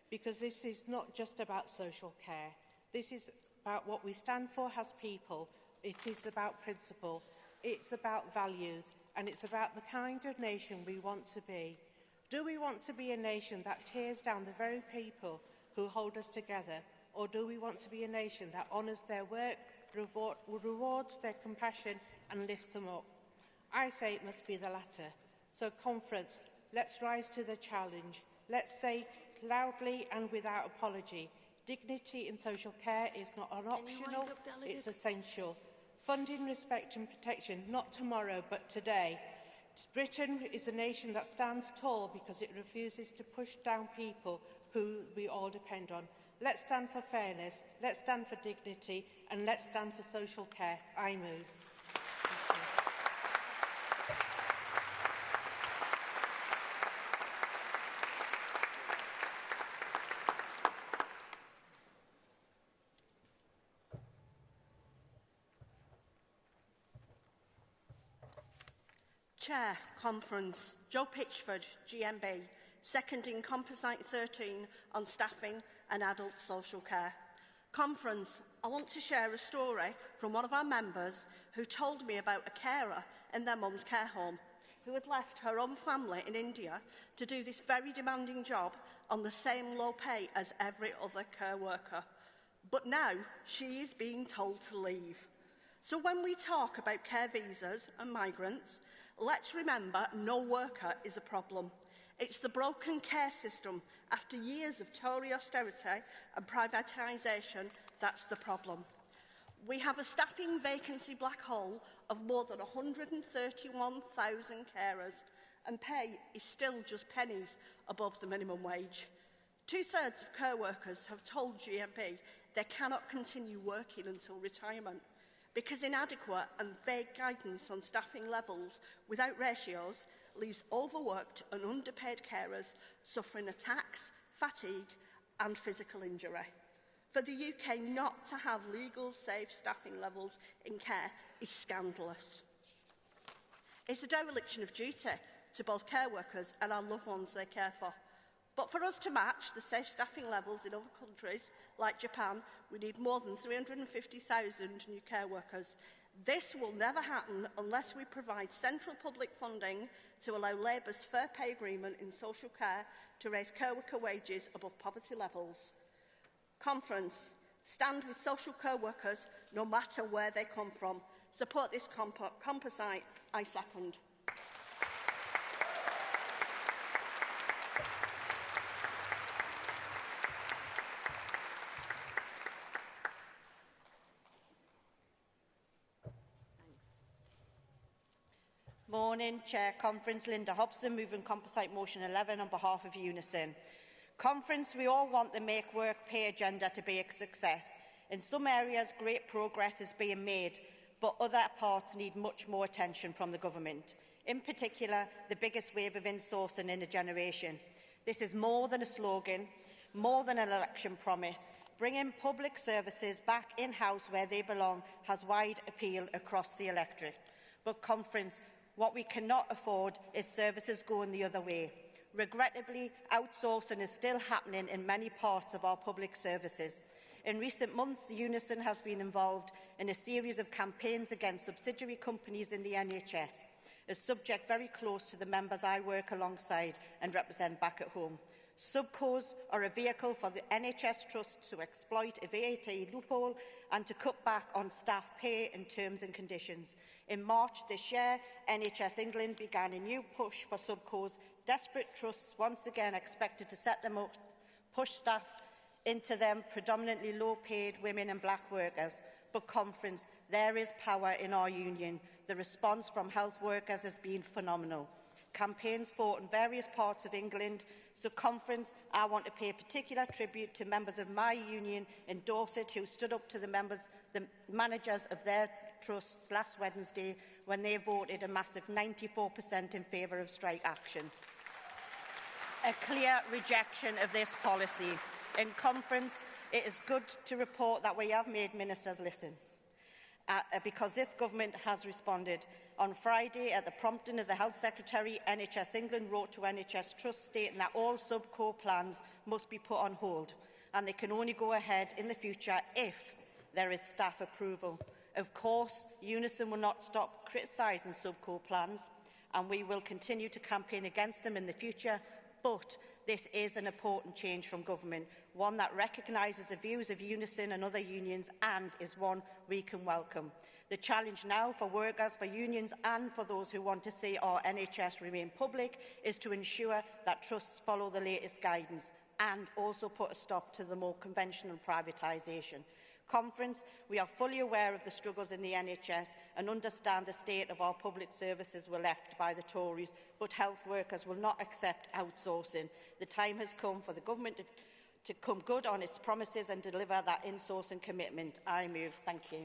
Because this is not just about social care. This is about what we stand for as people. It is about principle. It's about values. And it's about the kind of nation we want to be. Do we want to be a nation that tears down the very people who hold us together? Or do we want to be a nation that honours their work, rewards their compassion and lifts them up? I say it must be the latter. So, conference, let's rise to the challenge. Let's say loudly and without apology, dignity in social care is not an optional, it's essential. Funding, respect and protection, not tomorrow but today. Britain is a nation that stands tall because it refuses to push down people who we all depend on. Let's stand for fairness, let's stand for dignity, and let's stand for social care. I move. Chair, Conference, Joe Pitchford, GMB, seconding Composite 13 on staffing and adult social care. Conference, I want to share a story from one of our members who told me about a carer in their mum's care home who had left her own family in India to do this very demanding job on the same low pay as every other care worker. But now she is being told to leave. So when we talk about care visas and migrants, let's remember no worker is a problem. It's the broken care system after years of Tory austerity and privatisation that's the problem. We have a staffing vacancy black hole of more than 131,000 carers, and pay is still just pennies above the minimum wage. 2/3 of care workers have told GMP they cannot continue working until retirement because inadequate and vague guidance on staffing levels without ratios leaves overworked and underpaid carers suffering attacks, fatigue and physical injury. For the UK not to have legal, safe staffing levels in care is scandalous. It's a dereliction of duty to both care workers and our loved ones they care for. But for us to match the safe staffing levels in other countries, like Japan, we need more than 350,000 new care workers. This will never happen unless we provide central public funding to allow Labour's fair pay agreement in social care to raise care worker wages above poverty levels. Conference, stand with social care workers no matter where they come from. Support this composite. I second. Morning, Chair. Conference, Linda Hobson, moving Composite Motion 11 on behalf of Unison. Conference, we all want the Make Work Pay agenda to be a success. In some areas, great progress is being made, but other parts need much more attention from the government. In particular, the biggest wave of insourcing in a generation. This is more than a slogan, more than an election promise. Bringing public services back in-house where they belong has wide appeal across the electorate. But, Conference, what we cannot afford is services going the other way. Regrettably, outsourcing is still happening in many parts of our public services. In recent months, Unison has been involved in a series of campaigns against subsidiary companies in the NHS, a subject very close to the members I work alongside and represent back at home. Subcos are a vehicle for the NHS Trust to exploit a VAT loophole and to cut back on staff pay and terms and conditions. In March this year, NHS England began a new push for subcos. Desperate trusts once again expected to set them up, push staff into them, predominantly low-paid women and black workers. But, Conference, there is power in our union. The response from health workers has been phenomenal. Campaigns fought in various parts of England. So, Conference, I want to pay particular tribute to members of my union in Dorset who stood up to the managers of their trusts last Wednesday when they voted a massive 94% in favour of strike action. A clear rejection of this policy. In Conference, it is good to report that we have made ministers listen, because this government has responded. On Friday, at the prompting of the Health Secretary, NHS England wrote to NHS Trust stating that all subco plans must be put on hold and they can only go ahead in the future if there is staff approval. Of course, Unison will not stop criticising subco plans and we will continue to campaign against them in the future, but this is an important change from government, one that recognises the views of Unison and other unions and is one we can welcome. The challenge now for workers, for unions and for those who want to see our NHS remain public is to ensure that trusts follow the latest guidance and also put a stop to the more conventional privatisation. Conference, we are fully aware of the struggles in the NHS and understand the state of our public services were left by the Tories, but health workers will not accept outsourcing. The time has come for the government to come good on its promises and deliver that insourcing commitment. I move. Thank you.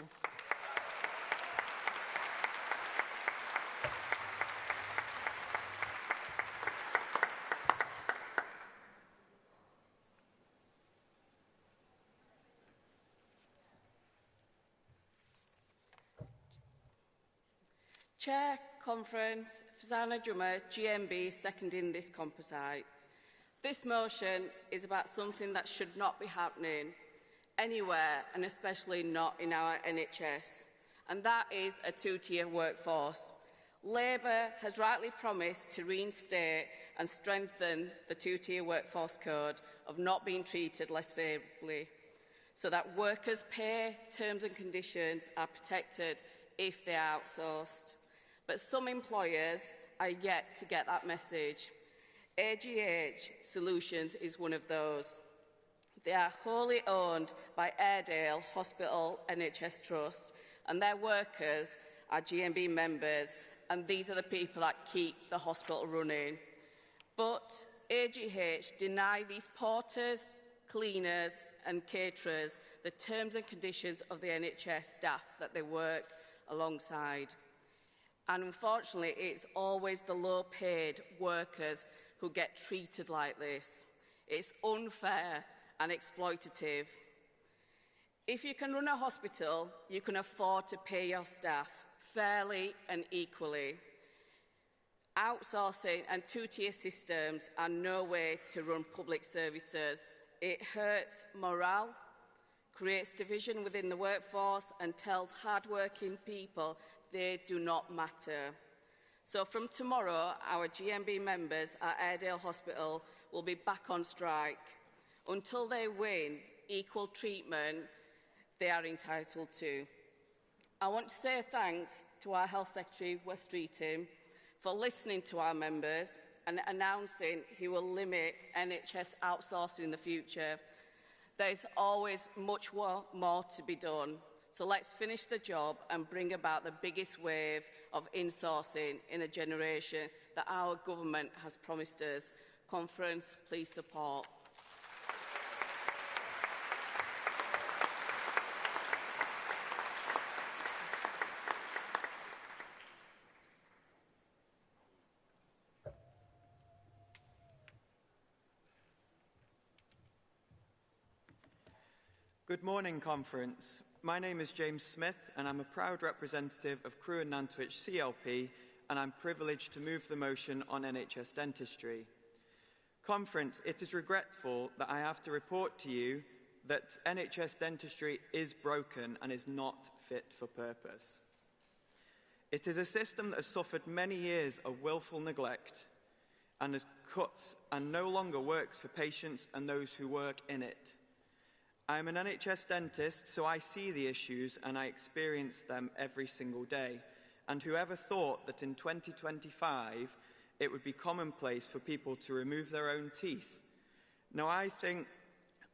Chair, Conference, Fazana Jummer, GMB, seconding this composite. This motion is about something that should not be happening anywhere, and especially not in our NHS, and that is a two-tier workforce. Labour has rightly promised to reinstate and strengthen the two-tier workforce code of not being treated less favourably, so that workers' pay, terms and conditions are protected if they are outsourced. But some employers are yet to get that message. AGH Solutions is one of those. They are wholly owned by Airedale Hospital NHS Trust, and their workers are GMB members, and these are the people that keep the hospital running. But AGH deny these porters, cleaners and caterers the terms and conditions of the NHS staff that they work alongside. And unfortunately, it's always the low-paid workers who get treated like this. It's unfair and exploitative. If you can run a hospital, you can afford to pay your staff fairly and equally. Outsourcing and two-tier systems are no way to run public services. It hurts morale, creates division within the workforce and tells hard-working people they do not matter. So from tomorrow, our GMB members at Airedale Hospital will be back on strike until they win equal treatment they are entitled to. I want to say thanks to our Health Secretary, Wes Streeting, for listening to our members and announcing he will limit NHS outsourcing in the future. There is always much more to be done. So let's finish the job and bring about the biggest wave of insourcing in a generation that our government has promised us. Conference, please support. Good morning, Conference. My name is James Smith, and I'm a proud representative of Crewe and Nantwich CLP, and I'm privileged to move the motion on NHS dentistry. Conference, it is regretful that I have to report to you that NHS dentistry is broken and is not fit for purpose. It is a system that has suffered many years of willful neglect and has cuts and no longer works for patients and those who work in it. I am an NHS dentist, so I see the issues and I experience them every single day. And whoever thought that in 2025 it would be commonplace for people to remove their own teeth? Now, I think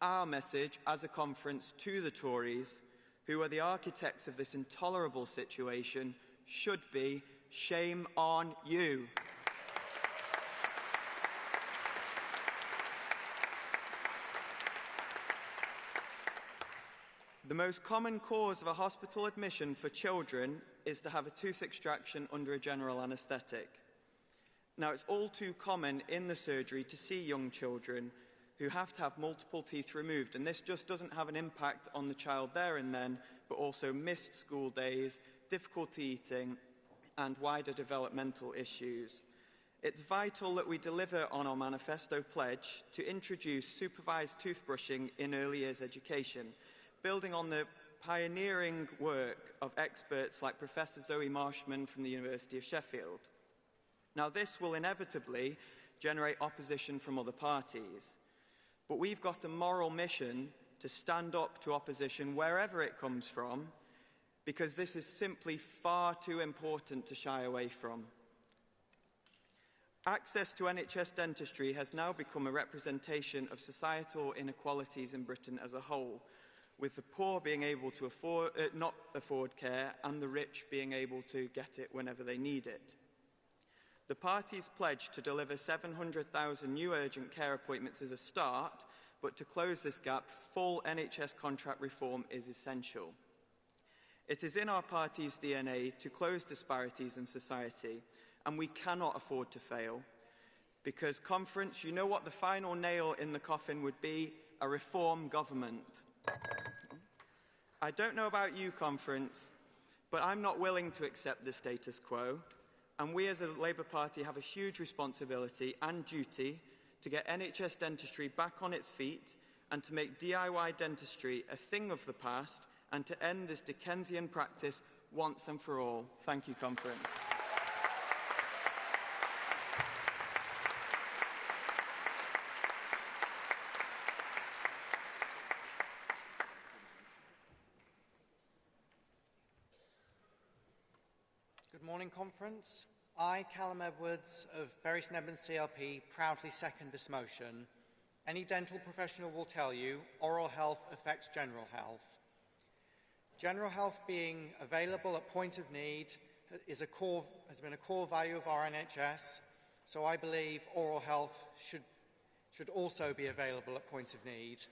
our message as a conference to the Tories, who are the architects of this intolerable situation, should be shame on you. The most common cause of a hospital admission for children is to have a tooth extraction under a general anaesthetic. Now, it's all too common in the surgery to see young children who have to have multiple teeth removed, and this just doesn't have an impact on the child there and then, but also missed school days, difficulty eating, and wider developmental issues. It's vital that we deliver on our manifesto pledge to introduce supervised toothbrushing in early years education, building on the pioneering work of experts like Professor Zoe Marshman from the University of Sheffield. Now, this will inevitably generate opposition from other parties, but we've got a moral mission to stand up to opposition wherever it comes from, because this is simply far too important to shy away from. Access to NHS dentistry has now become a representation of societal inequalities in Britain as a whole, with the poor being able to not afford care and the rich being able to get it whenever they need it. The party's pledge to deliver 700,000 new urgent care appointments is a start, but to close this gap, full NHS contract reform is essential. It is in our party's DNA to close disparities in society, and we cannot afford to fail. Because, Conference, you know what the final nail in the coffin would be? A reform government. I don't know about you, Conference, but I'm not willing to accept the status quo, and we as a Labour Party have a huge responsibility and duty to get NHS dentistry back on its feet and to make DIY dentistry a thing of the past and to end this Dickensian practice once and for all. Thank you, Conference. Good morning, Conference. I, Callum Edwards of Bury St Edmunds CLP, proudly second this motion. Any dental professional will tell you oral health affects general health. General health being available at point of need has been a core value of our NHS, so I believe oral health should also be available at point of need.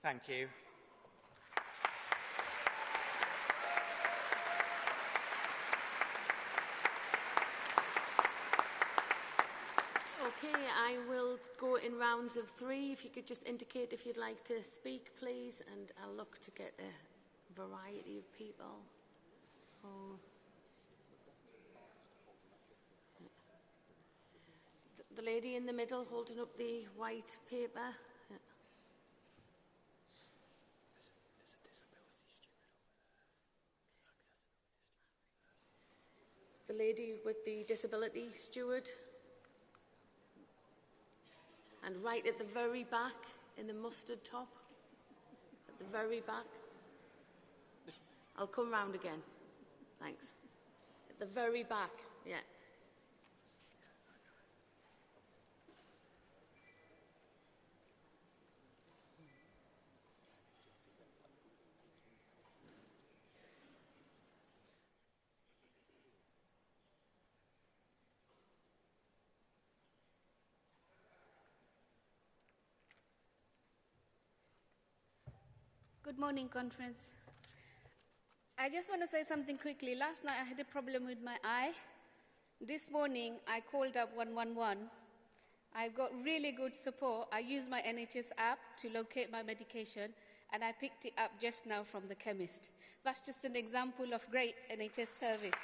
Thank you. Okay, I will go in rounds of 3. If you could just indicate if you'd like to speak, please, and I'll look to get a variety of people. Oh. The lady in the middle holding up the white paper. Yeah. The lady with the disability steward. And right at the very back, in the mustard top, at the very back. I'll come round again. Thanks. At the very back, yeah. Good morning, Conference. I just want to say something quickly. Last night I had a problem with my eye. This morning I called up 111. I've got really good support. I use my NHS app to locate my medication, and I picked it up just now from the chemist. That's just an example of great NHS service.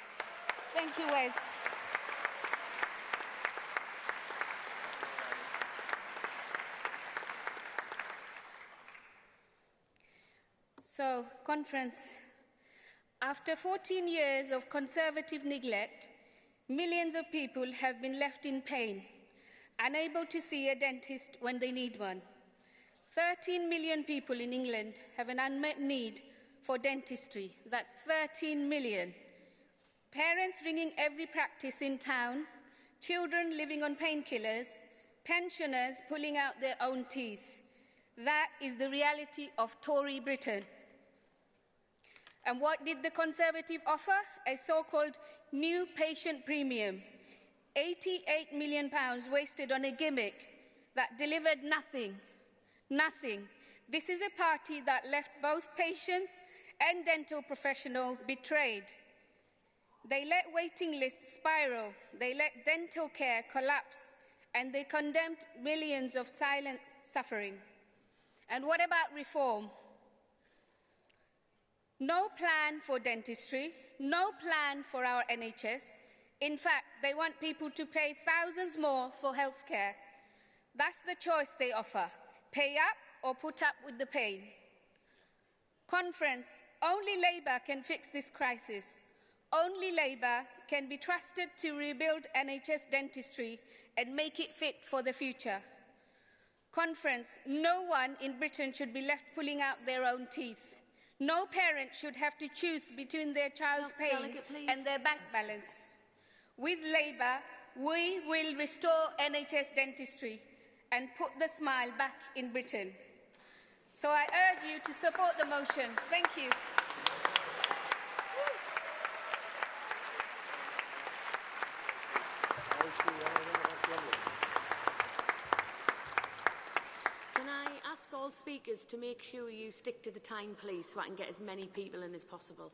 Thank you, Wes. So, conference. After 14 years of Conservative neglect, millions of people have been left in pain, unable to see a dentist when they need one. 13 million people in England have an unmet need for dentistry. That's 13 million. Parents ringing every practice in town, children living on painkillers, pensioners pulling out their own teeth. That is the reality of Tory Britain. And what did the Conservative offer? A so-called new patient premium. £88 million wasted on a gimmick that delivered nothing. Nothing. This is a party that left both patients and dental professionals betrayed. They let waiting lists spiral, they let dental care collapse, and they condemned millions of silent suffering. And what about reform? No plan for dentistry, no plan for our NHS. In fact, they want people to pay thousands more for health care. That's the choice they offer. Pay up or put up with the pain. Conference, only Labour can fix this crisis. Only Labour can be trusted to rebuild NHS dentistry and make it fit for the future. Conference, no one in Britain should be left pulling out their own teeth. No parent should have to choose between their child's pain and their bank balance. With Labour, we will restore NHS dentistry and put the smile back in Britain. So I urge you to support the motion. Thank you. Can I ask all speakers to make sure you stick to the time, please, so I can get as many people in as possible?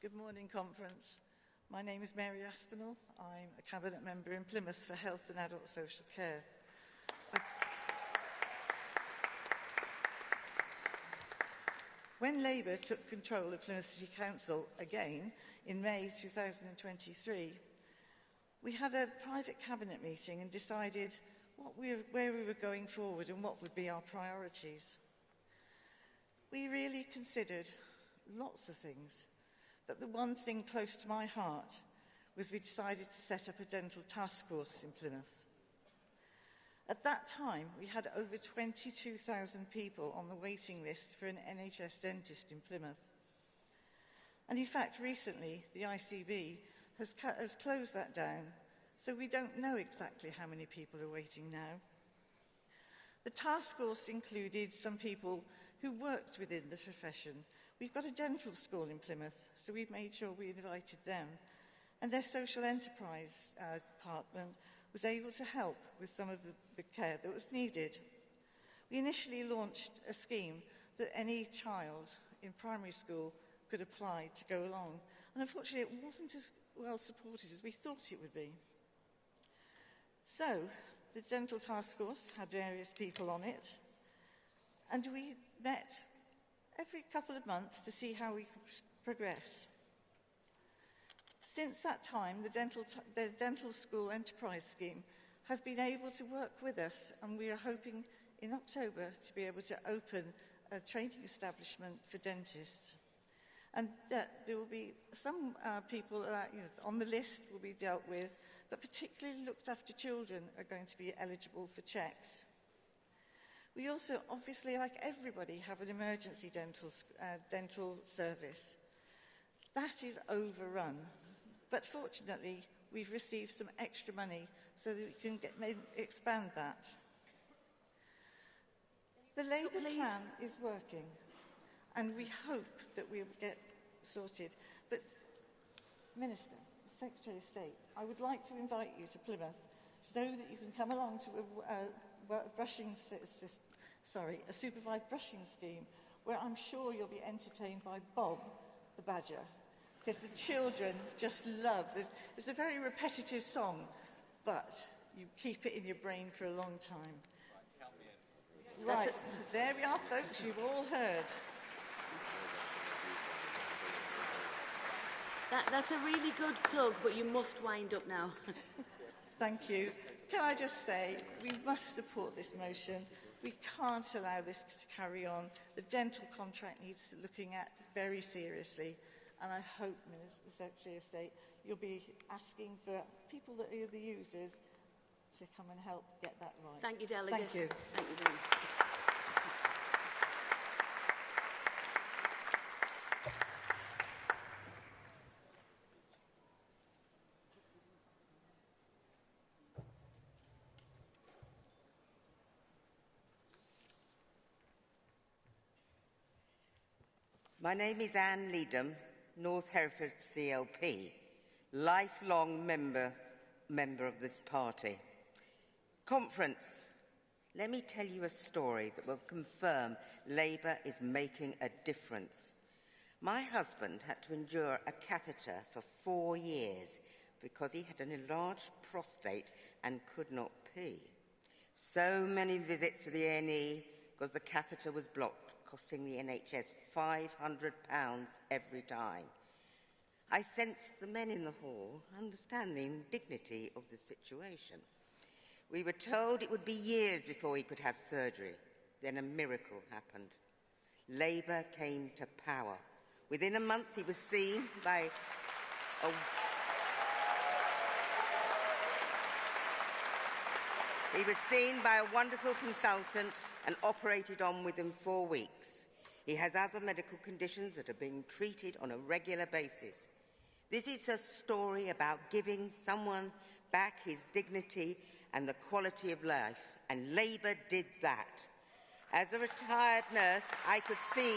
Good morning, Conference. My name is Mary Aspinall. I'm a Cabinet Member in Plymouth for Health and Adult Social Care. When Labour took control of Plymouth City Council again in May 2023, we had a private Cabinet meeting and decided where we were going forward and what would be our priorities. We really considered lots of things. But the one thing close to my heart was we decided to set up a dental task force in Plymouth. At that time, we had over 22,000 people on the waiting list for an NHS dentist in Plymouth. And in fact, recently, the ICB has closed that down, so we don't know exactly how many people are waiting now. The task force included some people who worked within the profession. We've got a dental school in Plymouth, so we've made sure we invited them. And their social enterprise department was able to help with some of the care that was needed. We initially launched a scheme that any child in primary school could apply to go along. And unfortunately, it wasn't as well supported as we thought it would be. So, the dental task force had various people on it, and we met every couple of months to see how we could progress. Since that time, the dental school enterprise scheme has been able to work with us, and we are hoping in October to be able to open a training establishment for dentists. And there will be some people on the list will be dealt with, but particularly looked after children are going to be eligible for checks. We also, obviously, like everybody, have an emergency dental service. That is overrun. But fortunately, we've received some extra money so that we can expand that. The Labour plan is working, and we hope that we'll get sorted. But, Minister, Secretary of State, I would like to invite you to Plymouth so that you can come along to a supervised brushing scheme where I'm sure you'll be entertained by Bob the Badger, because the children just love this. It's a very repetitive song, but you keep it in your brain for a long time. Right, there we are, folks, you've all heard. That's a really good plug, but you must wind up now. Thank you. Can I just say, we must support this motion. We can't allow this to carry on. The dental contract needs looking at very seriously. And I hope, Minister, Secretary of State, you'll be asking for people that are the users to come and help get that right. Thank you, delegates. Thank you. Thank you very much. My name is Anne Leadham, North Hereford CLP, lifelong member of this party. Conference, let me tell you a story that will confirm Labour is making a difference. My husband had to endure a catheter for 4 years because he had an enlarged prostate and could not pee. So many visits to the A&E because the catheter was blocked, costing the NHS £500 every time. I sensed the men in the hall understand the indignity of the situation. We were told it would be years before he could have surgery. Then a miracle happened. Labour came to power. Within a month, he was seen by a wonderful consultant and operated on within 4 weeks. He has other medical conditions that are being treated on a regular basis. This is a story about giving someone back his dignity and the quality of life, and Labour did that. As a retired nurse, I could see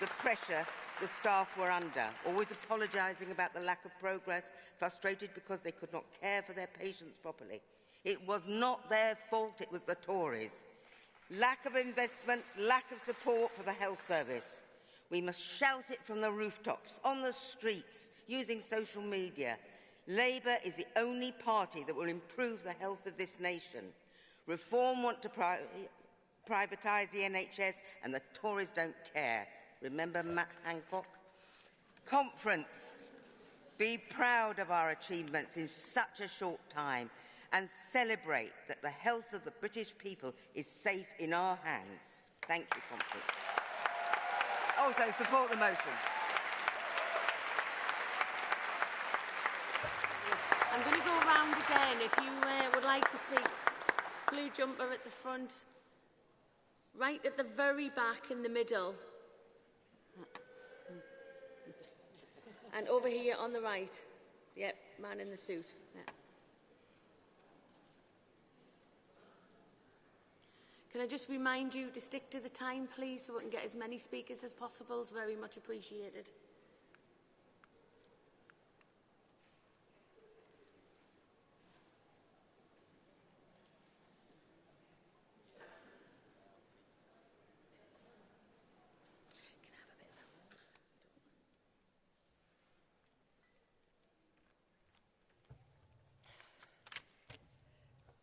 the pressure the staff were under, always apologising about the lack of progress, frustrated because they could not care for their patients properly. It was not their fault, it was the Tories. Lack of investment, lack of support for the health service. We must shout it from the rooftops, on the streets, using social media. Labour is the only party that will improve the health of this nation. Reform want to privatise the NHS, and the Tories don't care. Remember Matt Hancock? Conference, be proud of our achievements in such a short time and celebrate that the health of the British people is safe in our hands. Thank you, Conference. Also, support the motion. I'm going to go around again. If you would like to speak, blue jumper at the front, right at the very back in the middle, and over here on the right. Yep, man in the suit. Yeah. Can I just remind you to stick to the time, please, so we can get as many speakers as possible? It's very much appreciated.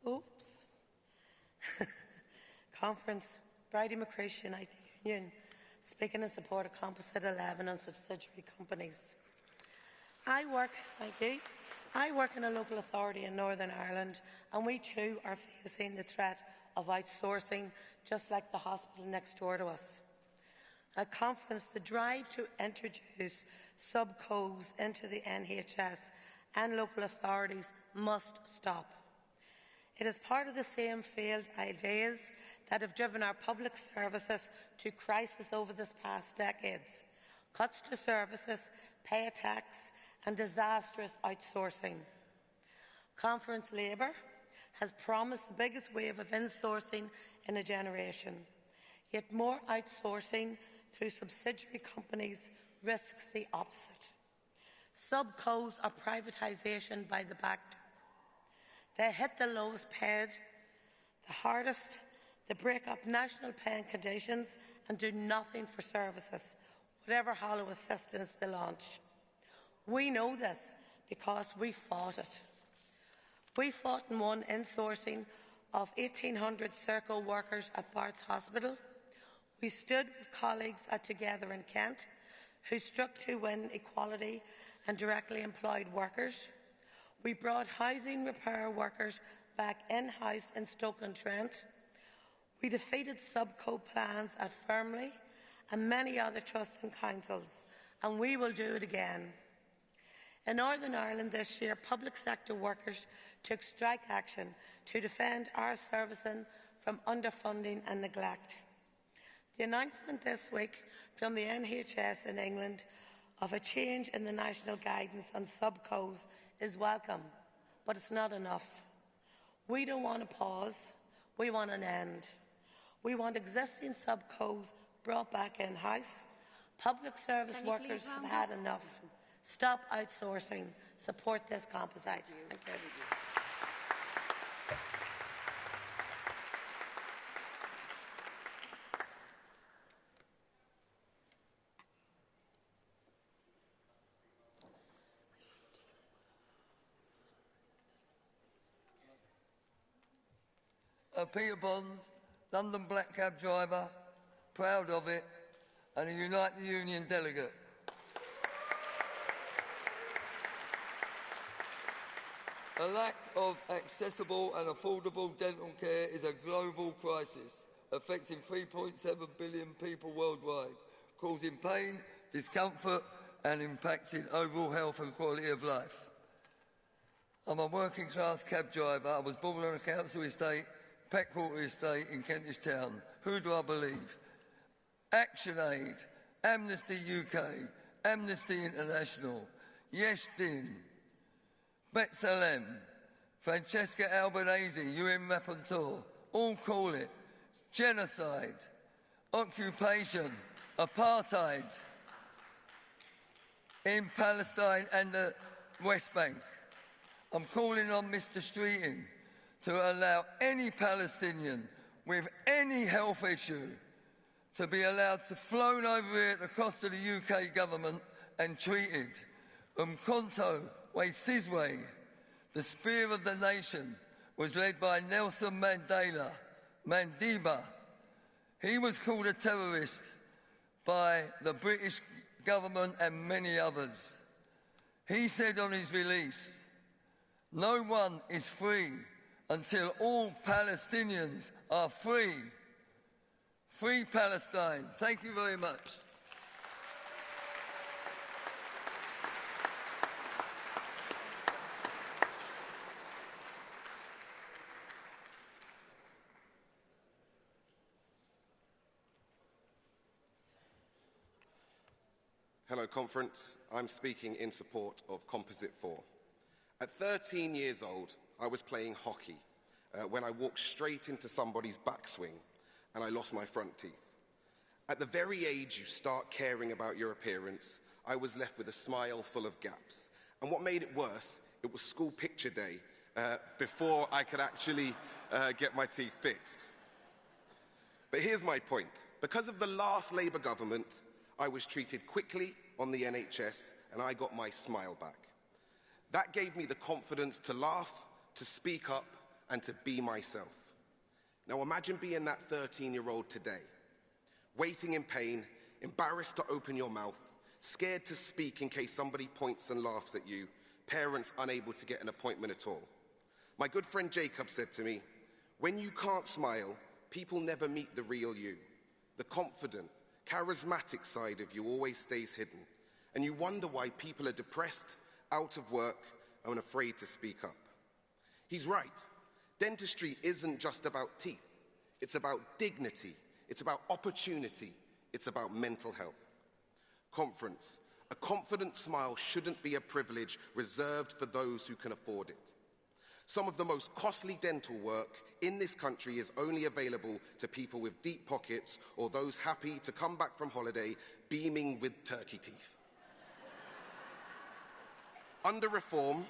Oops. Conference, Bridie McCrish, United Union, speaking in support of Composite 11 and subsidiary companies. I work in a local authority in Northern Ireland, and we too are facing the threat of outsourcing, just like the hospital next door to us. At Conference, the drive to introduce subcos into the NHS and local authorities must stop. It is part of the same failed ideas that have driven our public services to crisis over this past decades. Cuts to services, pay attacks and disastrous outsourcing. Conference Labour has promised the biggest wave of insourcing in a generation. Yet more outsourcing through subsidiary companies risks the opposite. Subcos are privatisation by the back door. They hit the lowest paid the hardest. They break up national paying conditions and do nothing for services, whatever hollow assistance they launch. We know this because we fought it. We fought and won insourcing of 1,800 circle workers at Bart's Hospital. We stood with colleagues at Together in Kent, who struck to win equality and directly employed workers. We brought housing repair workers back in-house in Stoke-on-Trent. We defeated subco plans at Firmly and many other trusts and councils, and we will do it again. In Northern Ireland this year, public sector workers took strike action to defend our servicing from underfunding and neglect. The announcement this week from the NHS in England of a change in the national guidance on subcos is welcome, but it's not enough. We don't want a pause, we want an end. We want existing subcos brought back in-house. Public service workers have had enough. Stop outsourcing. Support this composite. Thank you. Peter Bonds, London black cab driver, proud of it, and a Unite the Union delegate. A lack of accessible and affordable dental care is a global crisis, affecting 3.7 billion people worldwide, causing pain, discomfort and impacting overall health and quality of life. I'm a working class cab driver. I was born on a council estate, Peckwater Estate in Kentish Town. Who do I believe? ActionAid, Amnesty UK, Amnesty International, Yesh Din, B'Tselem, Francesca Albanese, UN Rapporteur, all call it genocide, occupation, apartheid in Palestine and the West Bank. I'm calling on Mr. Streeting to allow any Palestinian with any health issue to be allowed to flown over here at the cost of the UK government and treated. Umkhonto we Sizwe, the spear of the nation, was led by Nelson Mandela, Mandiba. He was called a terrorist by the British government and many others. He said on his release, "No one is free until all Palestinians are free." Free Palestine. Thank you very much. Hello, Conference. I'm speaking in support of Composite 4. At 13 years old, I was playing hockey when I walked straight into somebody's backswing and I lost my front teeth. At the very age you start caring about your appearance, I was left with a smile full of gaps. And what made it worse, it was school picture day before I could actually get my teeth fixed. But here's my point. Because of the last Labour government, I was treated quickly on the NHS and I got my smile back. That gave me the confidence to laugh, to speak up and to be myself. Now imagine being that 13-year-old today, waiting in pain, embarrassed to open your mouth, scared to speak in case somebody points and laughs at you, parents unable to get an appointment at all. My good friend Jacob said to me, "When you can't smile, people never meet the real you. The confident, charismatic side of you always stays hidden, and you wonder why people are depressed, out of work, and afraid to speak up." He's right. Dentistry isn't just about teeth. It's about dignity. It's about opportunity. It's about mental health. Conference, a confident smile shouldn't be a privilege reserved for those who can afford it. Some of the most costly dental work in this country is only available to people with deep pockets or those happy to come back from holiday beaming with turkey teeth. Under reform,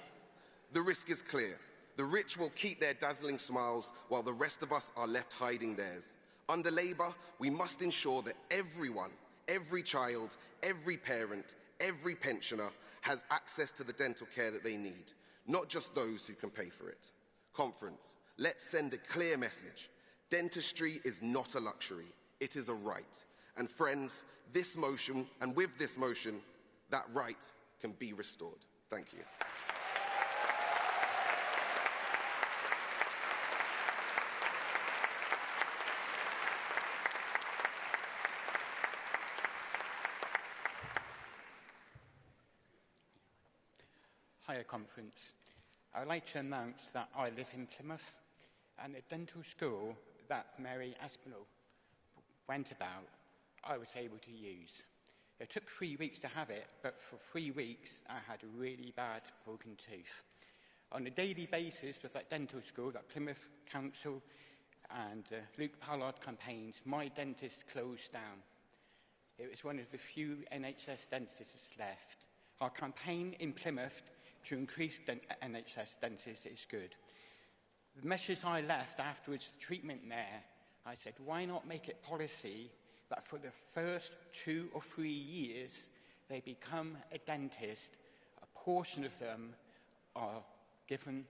the risk is clear. The rich will keep their dazzling smiles while the rest of us are left hiding theirs. Under Labour, we must ensure that everyone, every child, every parent, every pensioner has access to the dental care that they need, not just those who can pay for it. Conference, let's send a clear message. Dentistry is not a luxury, it is a right. And friends, this motion, and with this motion, that right can be restored. Thank you. Hiya Conference. I would like to announce that I live in Plymouth and the dental school that Mary Aspinall went about, I was able to use. It took 3 weeks to have it, but for 3 weeks I had a really bad broken tooth. On a daily basis with that dental school, that Plymouth Council and Luke Pollard campaigns, my dentist closed down. It was one of the few NHS dentists left. Our campaign in Plymouth to increase NHS dentists is good. The message I left afterwards, the treatment there, I said, why not make it policy that for the first 2 or 3 years they become a dentist, a portion of them are given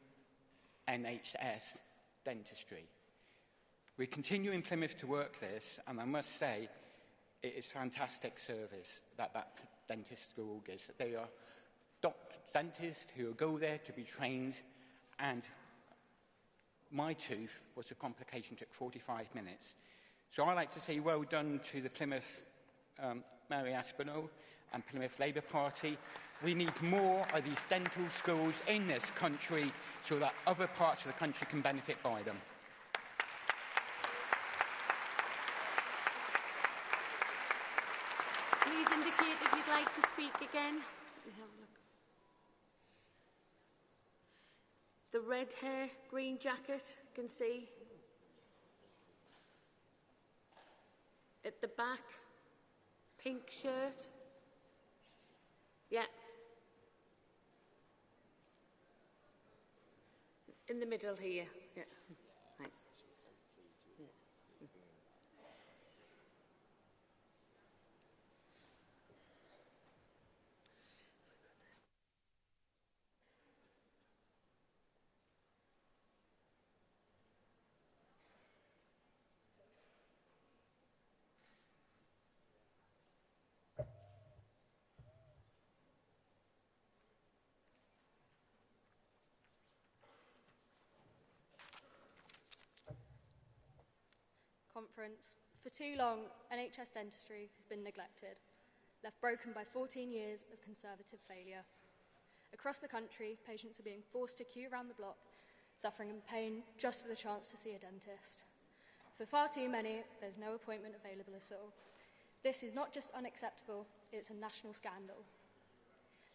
NHS dentistry. We continue in Plymouth to work this, and I must say it is fantastic service that that dentist school gives. They are dentists who go there to be trained, and my tooth was a complication, took 45 minutes. So I like to say well done to the Plymouth Mary Aspinall and Plymouth Labour Party. We need more of these dental schools in this country so that other parts of the country can benefit by them. Please indicate if you'd like to speak again. The red hair, green jacket, I can see. At the back, pink shirt. Yeah. In the middle here. Yeah. Thanks. Yeah. Conference. For too long, NHS dentistry has been neglected, left broken by 14 years of Conservative failure. Across the country, patients are being forced to queue around the block, suffering in pain just for the chance to see a dentist. For far too many, there's no appointment available at all. This is not just unacceptable, it's a national scandal.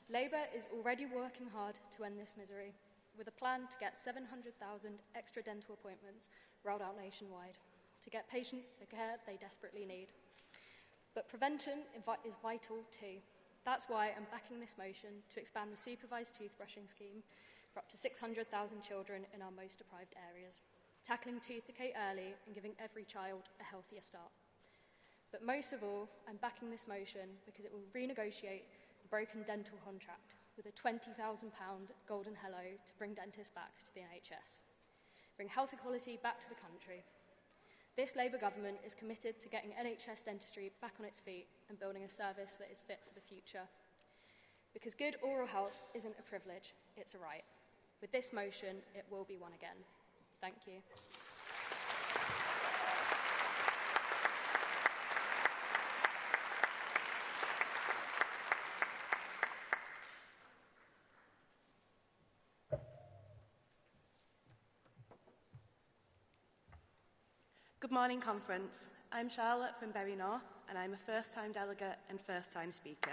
Labour is already working hard to end this misery, with a plan to get 700,000 extra dental appointments rolled out nationwide, to get patients the care they desperately need. But prevention is vital too. That's why I'm backing this motion to expand the supervised toothbrushing scheme for up to 600,000 children in our most deprived areas, tackling tooth decay early and giving every child a healthier start. But most of all, I'm backing this motion because it will renegotiate the broken dental contract with a £20,000 golden hello to bring dentists back to the NHS, bring health equality back to the country. This Labour government is committed to getting NHS dentistry back on its feet and building a service that is fit for the future. Because good oral health isn't a privilege, it's a right. With this motion, it will be one again. Thank you. Good morning, Conference. I'm Charlotte from Bury North, and I'm a first-time delegate and first-time speaker.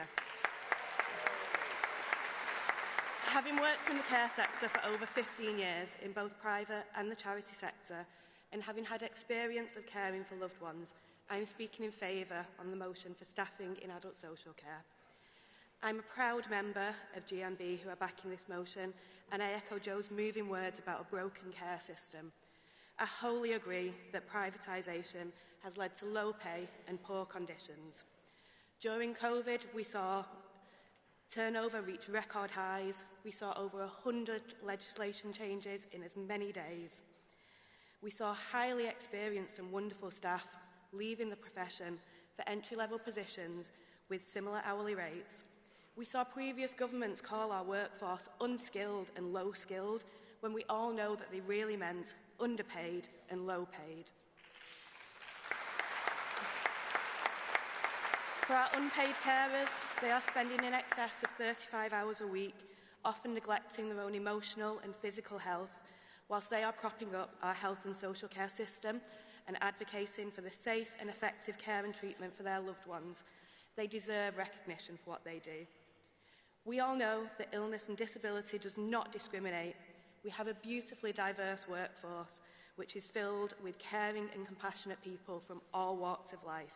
Having worked in the care sector for over 15 years in both private and the charity sector, and having had experience of caring for loved ones, I'm speaking in favour on the motion for staffing in adult social care. I'm a proud member of GMB who are backing this motion, and I echo Joe's moving words about a broken care system. I wholly agree that privatisation has led to low pay and poor conditions. During COVID, we saw turnover reach record highs. We saw over 100 legislation changes in as many days. We saw highly experienced and wonderful staff leaving the profession for entry-level positions with similar hourly rates. We saw previous governments call our workforce unskilled and low-skilled when we all know that they really meant underpaid and low-paid. For our unpaid carers, they are spending in excess of 35 hours a week, often neglecting their own emotional and physical health, whilst they are propping up our health and social care system and advocating for the safe and effective care and treatment for their loved ones. They deserve recognition for what they do. We all know that illness and disability does not discriminate. We have a beautifully diverse workforce, which is filled with caring and compassionate people from all walks of life.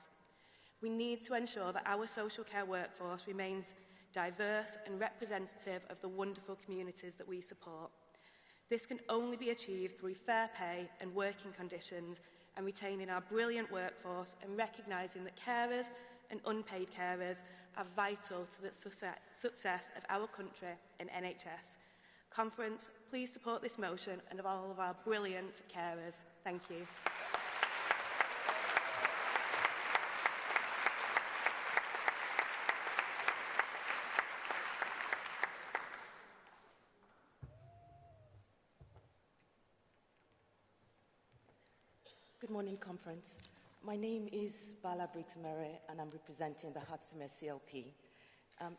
We need to ensure that our social care workforce remains diverse and representative of the wonderful communities that we support. This can only be achieved through fair pay and working conditions, and retaining our brilliant workforce and recognising that carers and unpaid carers are vital to the success of our country and NHS. Conference, please support this motion and of all of our brilliant carers. Thank you. Good morning, Conference. My name is Bala Britamere, and I'm representing the Hillsborough CLP.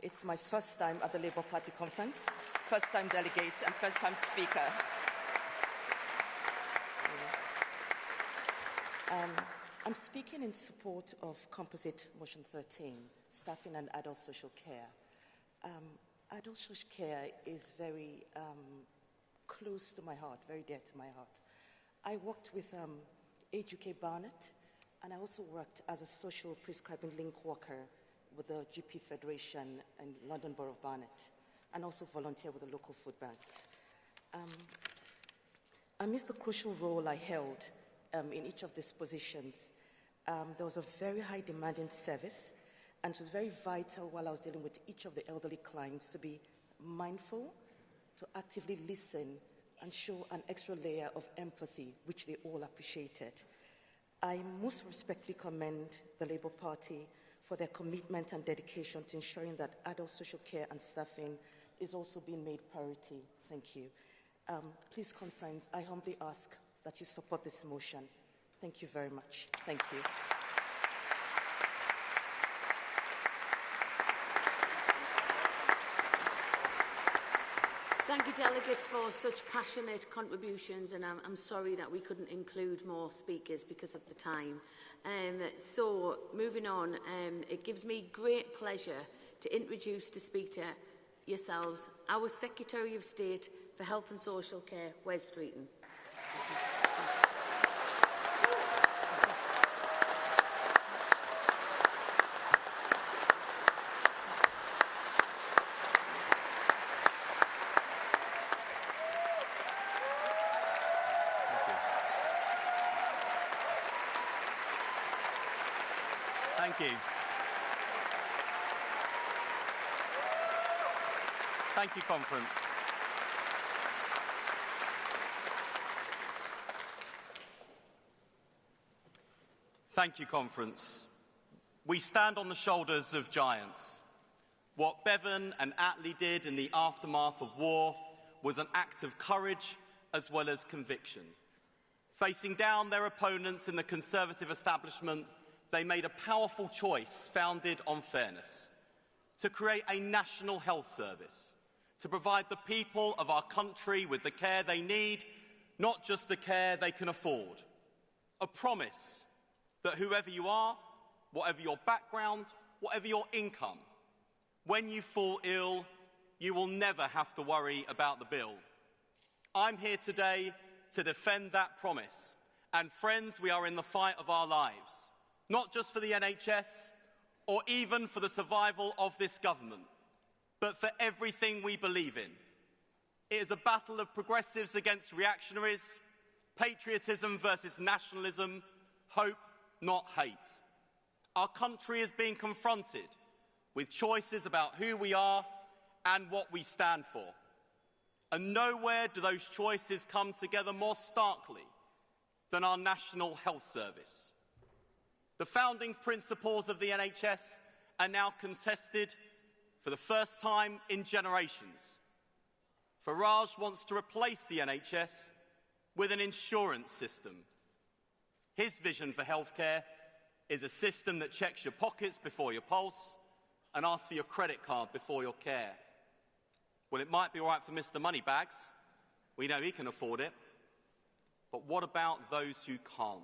It's my first time at the Labour Party conference, first-time delegate and first-time speaker. I'm speaking in support of Composite Motion 13, Staffing and Adult Social Care. Adult social care is very close to my heart, very dear to my heart. I worked with Age UK Barnet, and I also worked as a social prescribing link worker with the GP Federation in London Borough of Barnet, and also volunteer with the local food banks. Amidst the crucial role I held in each of these positions, there was a very high demanding service, and it was very vital while I was dealing with each of the elderly clients to be mindful, to actively listen, and show an extra layer of empathy, which they all appreciated. I most respectfully commend the Labour Party for their commitment and dedication to ensuring that adult social care and staffing is also being made priority. Thank you. Please, Conference, I humbly ask that you support this motion. Thank you very much. Thank you. Thank you, delegates, for such passionate contributions, and I'm sorry that we couldn't include more speakers because of the time. So, moving on, it gives me great pleasure to introduce to speak to yourselves our Secretary of State for Health and Social Care, Wes Streeton. Thank you. Thank you, Conference. Thank you, Conference. We stand on the shoulders of giants. What Bevan and Attlee did in the aftermath of war was an act of courage as well as conviction. Facing down their opponents in the Conservative establishment, they made a powerful choice founded on fairness, to create a national health service, to provide the people of our country with the care they need, not just the care they can afford. A promise that whoever you are, whatever your background, whatever your income, when you fall ill, you will never have to worry about the bill. I'm here today to defend that promise. And friends, we are in the fight of our lives. Not just for the NHS, or even for the survival of this government. but for everything we believe in. It is a battle of progressives against reactionaries, patriotism versus nationalism, hope, not hate. Our country is being confronted with choices about who we are and what we stand for. And nowhere do those choices come together more starkly than our National Health Service. The founding principles of the NHS are now contested for the first time in generations. Farage wants to replace the NHS with an insurance system. His vision for healthcare is a system that checks your pockets before your pulse and asks for your credit card before your care. Well, it might be all right for Mr. Moneybags. We know he can afford it. But what about those who can't?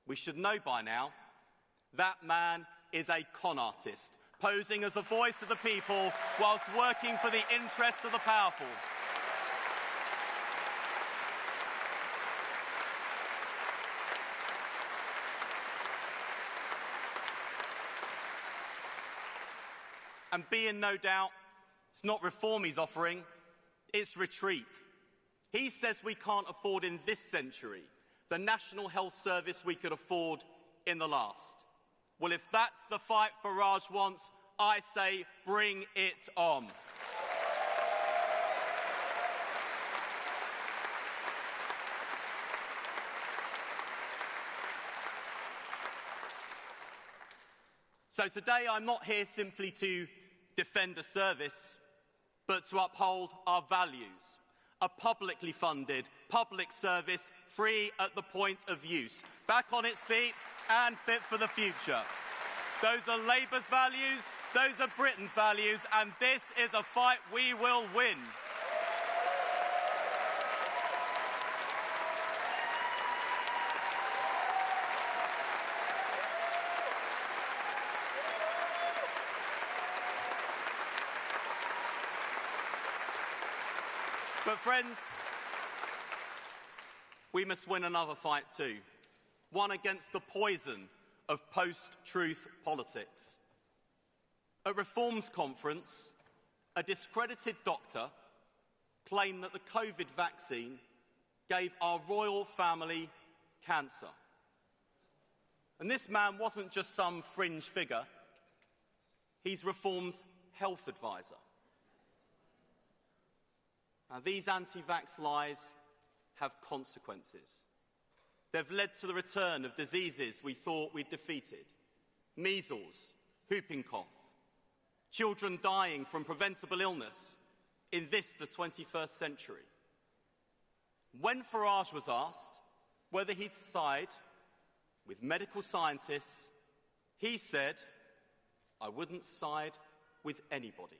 We should know by now that man is a con artist, posing as the voice of the people whilst working for the interests of the powerful. And be in no doubt, it's not reform he's offering, it's retreat. He says we can't afford in this century the National Health Service we could afford in the last. Well, if that's the fight Farage wants, I say bring it on. So today I'm not here simply to defend a service, but to uphold our values. A publicly funded, public service, free at the point of use, back on its feet and fit for the future. Those are Labour's values, those are Britain's values, and this is a fight we will win. But friends, we must win another fight too, one against the poison of post-truth politics. At Reform's conference, a discredited doctor claimed that the COVID vaccine gave our royal family cancer. And this man wasn't just some fringe figure, he's Reform's health advisor. Now, these anti-vax lies have consequences. They've led to the return of diseases we thought we'd defeated. Measles, whooping cough, children dying from preventable illness in this, the 21st century. When Farage was asked whether he'd side with medical scientists, he said, "I wouldn't side with anybody."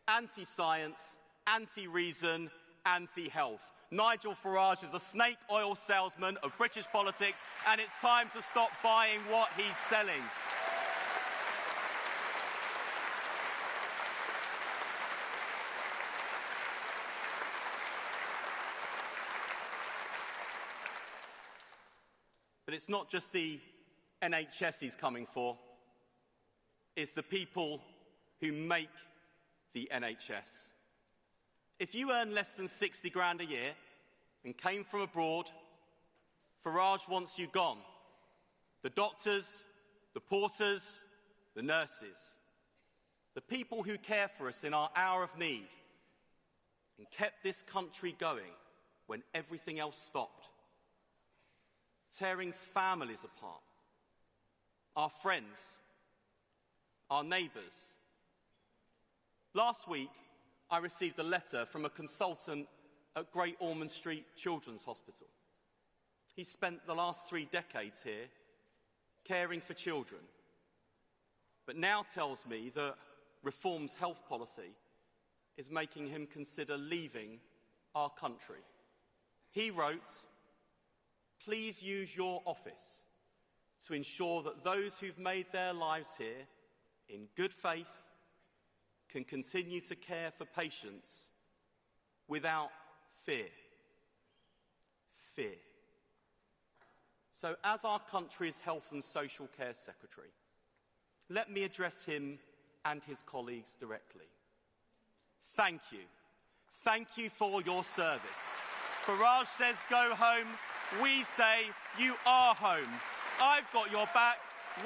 Anti-science, anti-reason, anti-health. Nigel Farage is a snake oil salesman of British politics, and it's time to stop buying what he's selling. But it's not just the NHS he's coming for, it's the people who make the NHS. If you earn less than 60 grand a year and came from abroad, Farage wants you gone. The doctors, the porters, the nurses, the people who care for us in our hour of need and kept this country going when everything else stopped, tearing families apart, our friends, our neighbours. Last week, I received a letter from a consultant at Great Ormond Street Children's Hospital. He spent the last 3 decades here caring for children, but now tells me that Reform's health policy is making him consider leaving our country. He wrote, "Please use your office to ensure that those who've made their lives here in good faith can continue to care for patients without fear." Fear. So as our country's Health and Social Care Secretary, let me address him and his colleagues directly. Thank you. Thank you for your service. Farage says go home. We say you are home. I've got your back.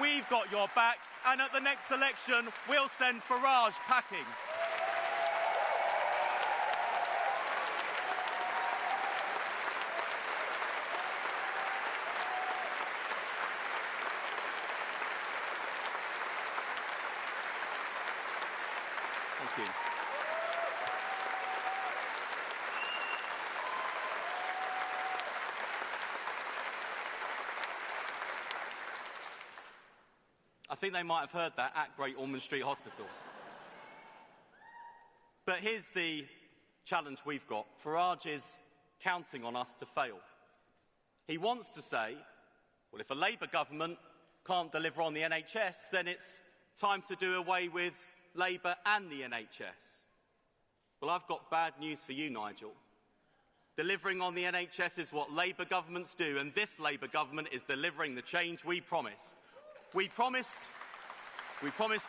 We've got your back. And at the next election, we'll send Farage packing. Thank you. I think they might have heard that at Great Ormond Street Hospital. But here's the challenge we've got. Farage is counting on us to fail. He wants to say, well, if a Labour government can't deliver on the NHS, then it's time to do away with Labour and the NHS. Well, I've got bad news for you, Nigel. Delivering on the NHS is what Labour governments do, and this Labour government is delivering the change we promised. We promised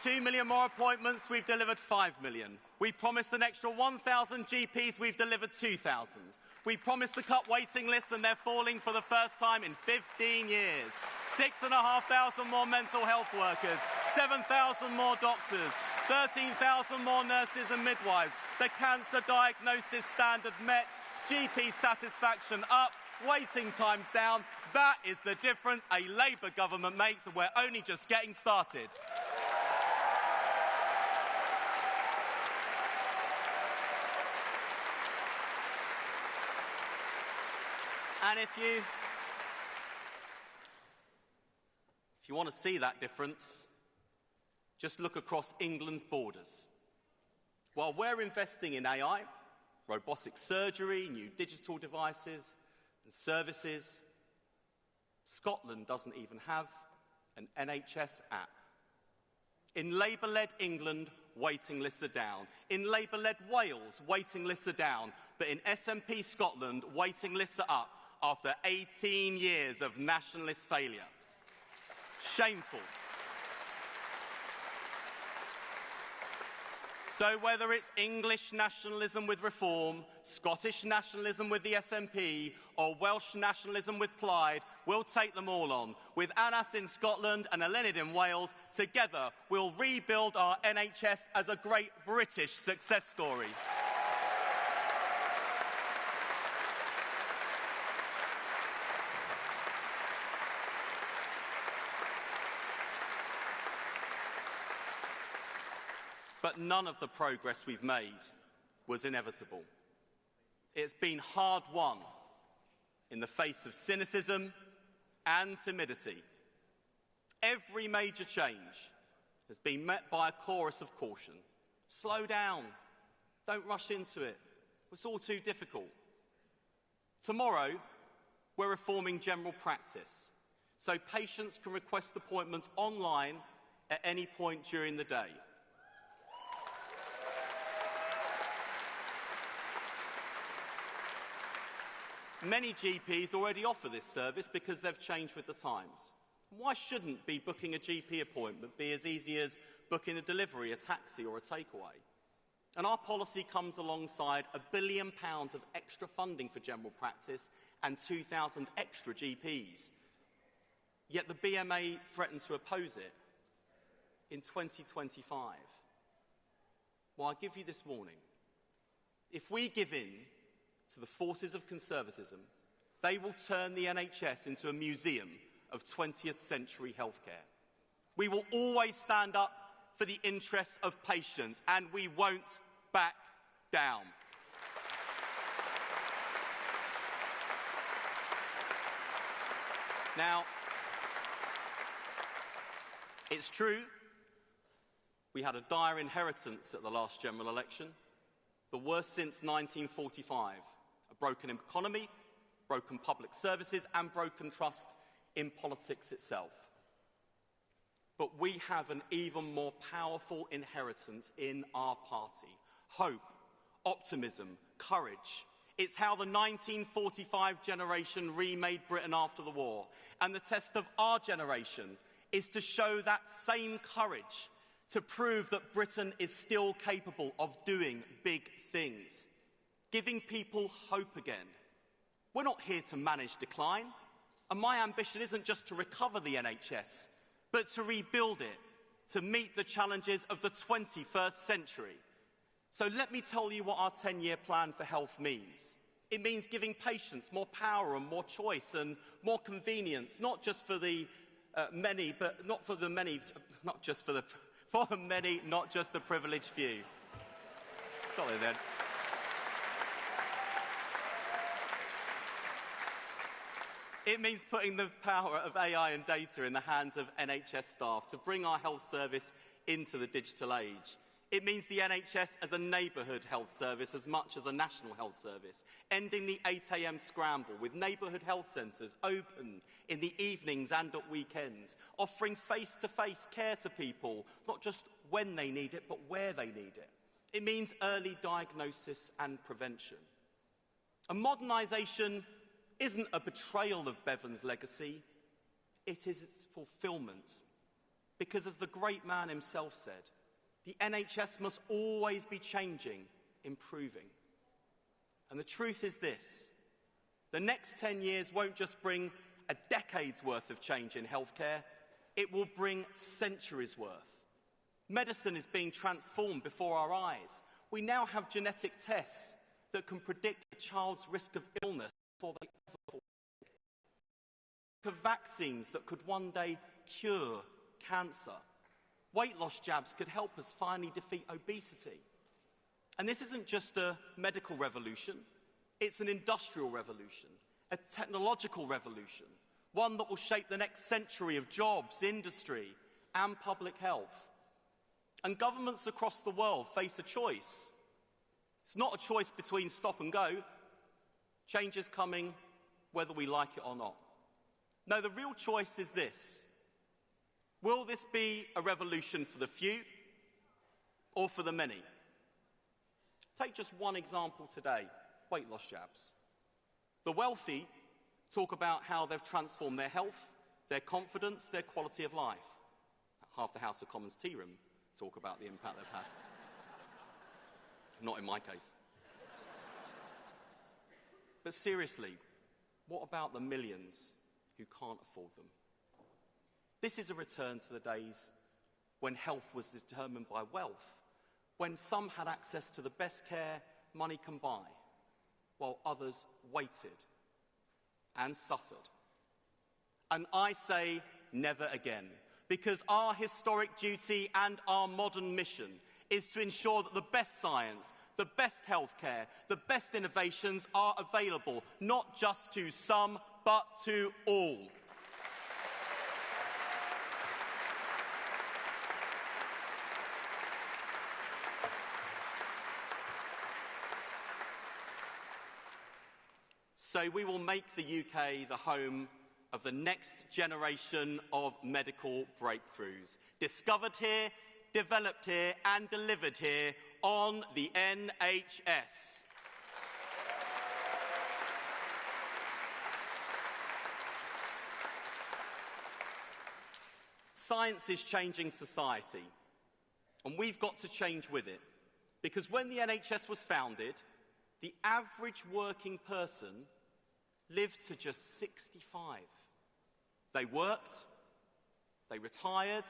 2 million more appointments, we've delivered 5 million. We promised an extra 1,000 GPs, we've delivered 2,000. We promised to cut waiting lists and they're falling for the first time in 15 years. 6,500 more mental health workers, 7,000 more doctors, 13,000 more nurses and midwives. The cancer diagnosis standard met, GP satisfaction up, waiting times down. That is the difference a Labour government makes, and we're only just getting started. And if you want to see that difference, just look across England's borders. While we're investing in AI, robotic surgery, new digital devices and services, Scotland doesn't even have an NHS app. In Labour-led England, waiting lists are down. In Labour-led Wales, waiting lists are down. But in SNP Scotland, waiting lists are up after 18 years of nationalist failure. Shameful. So whether it's English nationalism with Reform, Scottish nationalism with the SNP, or Welsh nationalism with Plaid, we'll take them all on. With Anas in Scotland and Eluned in Wales, together we'll rebuild our NHS as a great British success story. But none of the progress we've made was inevitable. It's been hard-won in the face of cynicism and timidity. Every major change has been met by a chorus of caution. Slow down. Don't rush into it. It's all too difficult. Tomorrow, we're reforming general practice, so patients can request appointments online at any point during the day. Many GPs already offer this service because they've changed with the times. Why shouldn't booking a GP appointment be as easy as booking a delivery, a taxi or a takeaway? And our policy comes alongside £1 billion of extra funding for general practice and 2,000 extra GPs. Yet the BMA threatened to oppose it in 2025. Well, I'll give you this warning. If we give in to the forces of conservatism, they will turn the NHS into a museum of 20th century healthcare. We will always stand up for the interests of patients, and we won't back down. Now, it's true, we had a dire inheritance at the last general election, the worst since 1945. A broken economy, broken public services, and broken trust in politics itself. But we have an even more powerful inheritance in our party. Hope, optimism, courage. It's how the 1945 generation remade Britain after the war. And the test of our generation is to show that same courage, to prove that Britain is still capable of doing big things, giving people hope again. We're not here to manage decline, and my ambition isn't just to recover the NHS, but to rebuild it, to meet the challenges of the 21st century. So let me tell you what our 10-year plan for health means. It means giving patients more power and more choice and more convenience, not just for the many, but not for the many, not just for the many, not just the privileged few. Got it then. It means putting the power of AI and data in the hands of NHS staff to bring our health service into the digital age. It means the NHS as a neighbourhood health service as much as a national health service, ending the 8 a.m. scramble with neighbourhood health centres opened in the evenings and at weekends, offering face-to-face care to people, not just when they need it, but where they need it. It means early diagnosis and prevention. And modernisation isn't a betrayal of Bevan's legacy, it is its fulfilment. Because as the great man himself said, the NHS must always be changing, improving. And the truth is this: the next 10 years won't just bring a decade's worth of change in healthcare, it will bring centuries' worth. Medicine is being transformed before our eyes. We now have genetic tests that can predict a child's risk of illness before they ever fall sick. Of vaccines that could one day cure cancer. Weight loss jabs could help us finally defeat obesity. And this isn't just a medical revolution, it's an industrial revolution, a technological revolution, one that will shape the next century of jobs, industry, and public health. And governments across the world face a choice. It's not a choice between stop and go. Change is coming whether we like it or not. No, the real choice is this. Will this be a revolution for the few or for the many? Take just one example today, weight loss jabs. The wealthy talk about how they've transformed their health, their confidence, their quality of life. Half the House of Commons tea room talk about the impact they've had. Not in my case. But seriously, what about the millions who can't afford them? This is a return to the days when health was determined by wealth, when some had access to the best care money can buy, while others waited and suffered. And I say never again, because our historic duty and our modern mission is to ensure that the best science, the best healthcare, the best innovations are available, not just to some, but to all. So we will make the UK the home of the next generation of medical breakthroughs, discovered here, developed here, and delivered here on the NHS. Science is changing society, and we've got to change with it, because when the NHS was founded, the average working person lived to just 65. They worked, they retired,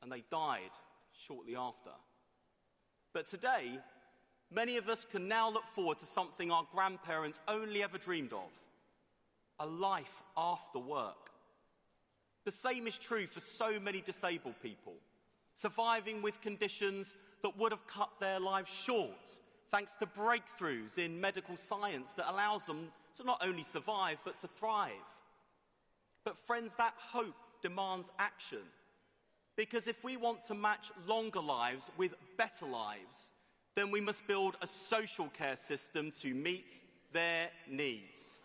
and they died shortly after. But today, many of us can now look forward to something our grandparents only ever dreamed of: a life after work. The same is true for so many disabled people, surviving with conditions that would have cut their lives short, thanks to breakthroughs in medical science that allows them to not only survive, but to thrive. But friends, that hope demands action. Because if we want to match longer lives with better lives, then we must build a social care system to meet their needs.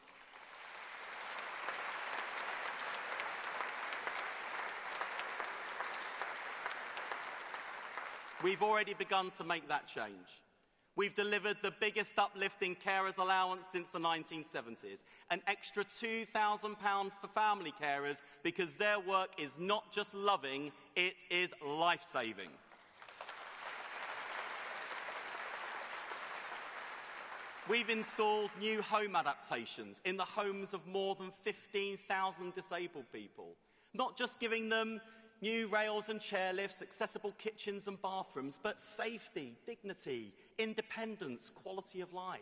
We've already begun to make that change. We've delivered the biggest uplift in carers' allowance since the 1970s, an extra £2,000 for family carers because their work is not just loving, it is life-saving. We've installed new home adaptations in the homes of more than 15,000 disabled people, not just giving them new rails and chairlifts, accessible kitchens and bathrooms, but safety, dignity, independence, quality of life.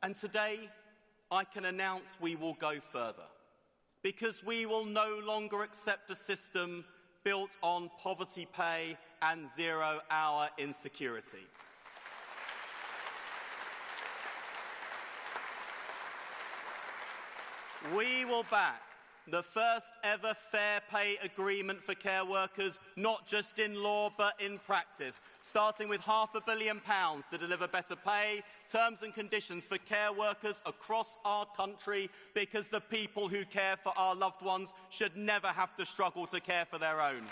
And today, I can announce we will go further, because we will no longer accept a system built on poverty pay and zero-hour insecurity. We will back the first ever fair pay agreement for care workers, not just in law but in practice, starting with £500 million to deliver better pay, terms and conditions for care workers across our country, because the people who care for our loved ones should never have to struggle to care for their own.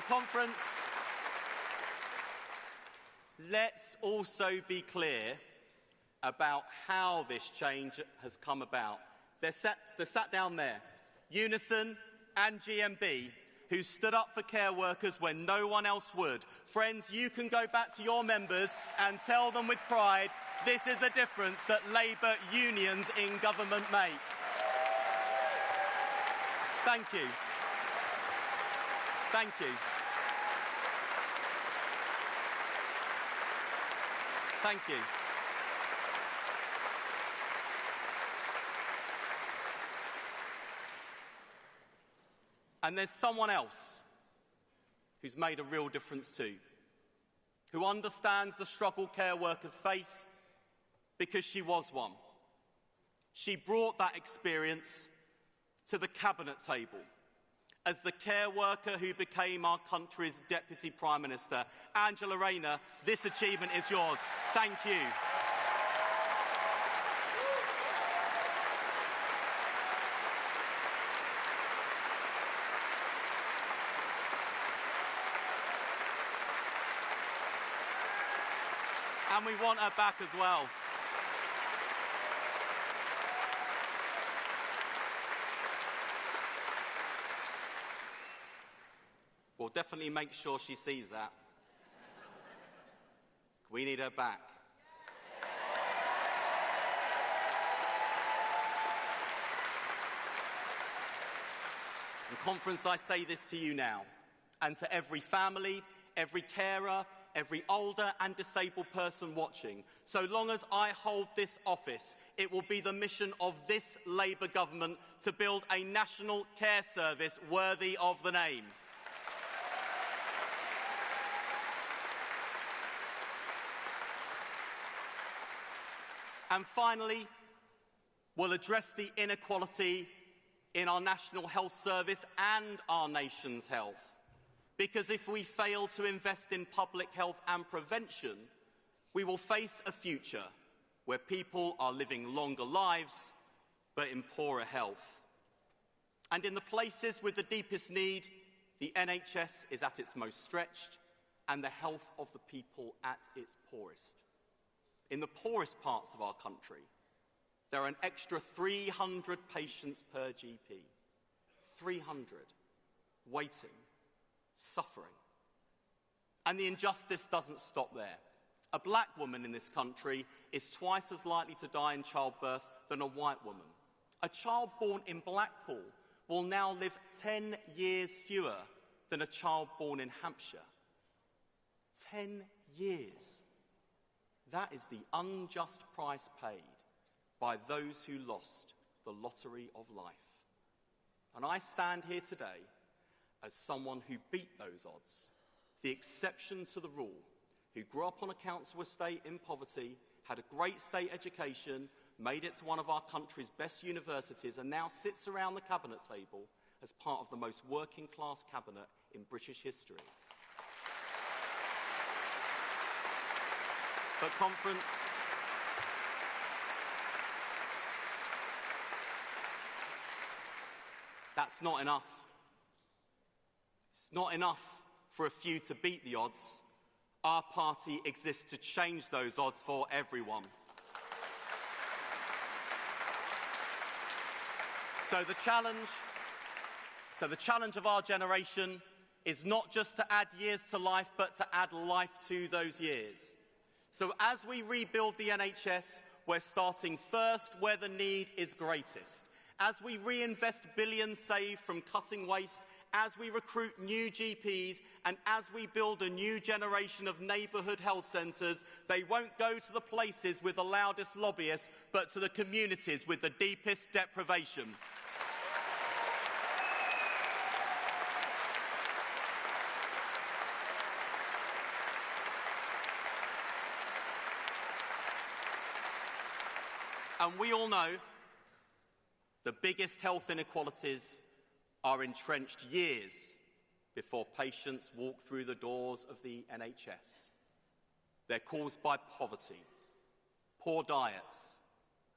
Conference, let's also be clear about how this change has come about. They're sat down there, Unison and GMB, who stood up for care workers when no one else would. Friends, you can go back to your members and tell them with pride, this is a difference that Labour unions in government make. Thank you. Thank you. Thank you. And there's someone else who's made a real difference too, who understands the struggle care workers face because she was one. She brought that experience to the cabinet table as the care worker who became our country's Deputy Prime Minister. Angela Rayner, this achievement is yours. Thank you. And we want her back as well. We'll definitely make sure she sees that. We need her back. In conference, I say this to you now, and to every family, every carer, every older and disabled person watching. So long as I hold this office, it will be the mission of this Labour government to build a national care service worthy of the name. And finally, we'll address the inequality in our National Health Service and our nation's health. Because if we fail to invest in public health and prevention, we will face a future where people are living longer lives, but in poorer health. And in the places with the deepest need, the NHS is at its most stretched, and the health of the people at its poorest. In the poorest parts of our country, there are an extra 300 patients per GP. 300. Waiting. Suffering. And the injustice doesn't stop there. A black woman in this country is twice as likely to die in childbirth than a white woman. A child born in Blackpool will now live 10 years fewer than a child born in Hampshire. 10 years. That is the unjust price paid by those who lost the lottery of life. And I stand here today as someone who beat those odds, the exception to the rule, who grew up on a council estate in poverty, had a great state education, made it to one of our country's best universities, and now sits around the cabinet table as part of the most working-class cabinet in British history. But conference, that's not enough. It's not enough for a few to beat the odds. Our party exists to change those odds for everyone. So the challenge of our generation is not just to add years to life, but to add life to those years. So as we rebuild the NHS, we're starting first where the need is greatest. As we reinvest billions saved from cutting waste, as we recruit new GPs, and as we build a new generation of neighbourhood health centres, they won't go to the places with the loudest lobbyists, but to the communities with the deepest deprivation. And we all know the biggest health inequalities are entrenched years before patients walk through the doors of the NHS. They're caused by poverty, poor diets,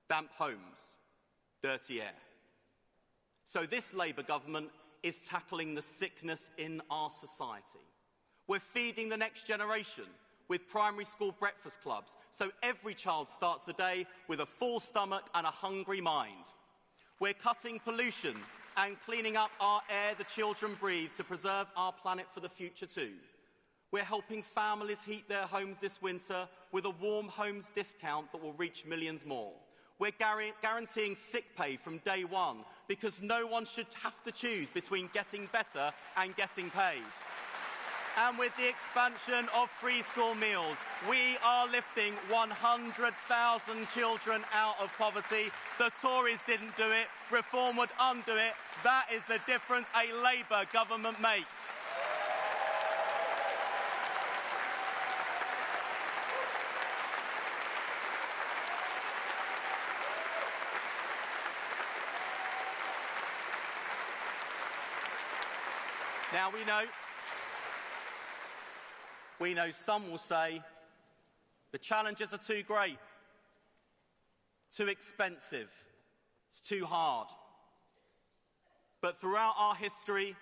damp homes, dirty air. So this Labour government is tackling the sickness in our society. We're feeding the next generation with primary school breakfast clubs, so every child starts the day with a full stomach and a hungry mind. We're cutting pollution and cleaning up our air the children breathe to preserve our planet for the future too. We're helping families heat their homes this winter with a warm homes discount that will reach millions more. We're guaranteeing sick pay from day one because no one should have to choose between getting better and getting paid. And with the expansion of free school meals, we are lifting 100,000 children out of poverty. The Tories didn't do it. Reform would undo it. That is the difference a Labour government makes. Now we know some will say the challenges are too great, too expensive, it's too hard. But throughout our history,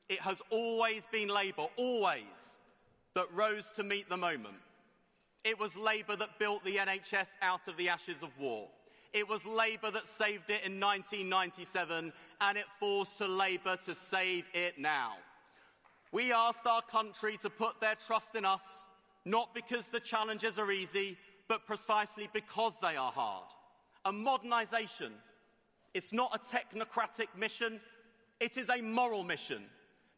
it has always been Labour, always, that rose to meet the moment. It was Labour that built the NHS out of the ashes of war. It was Labour that saved it in 1997, and it falls to Labour to save it now. We asked our country to put their trust in us, not because the challenges are easy, but precisely because they are hard. And modernisation, it's not a technocratic mission, it is a moral mission,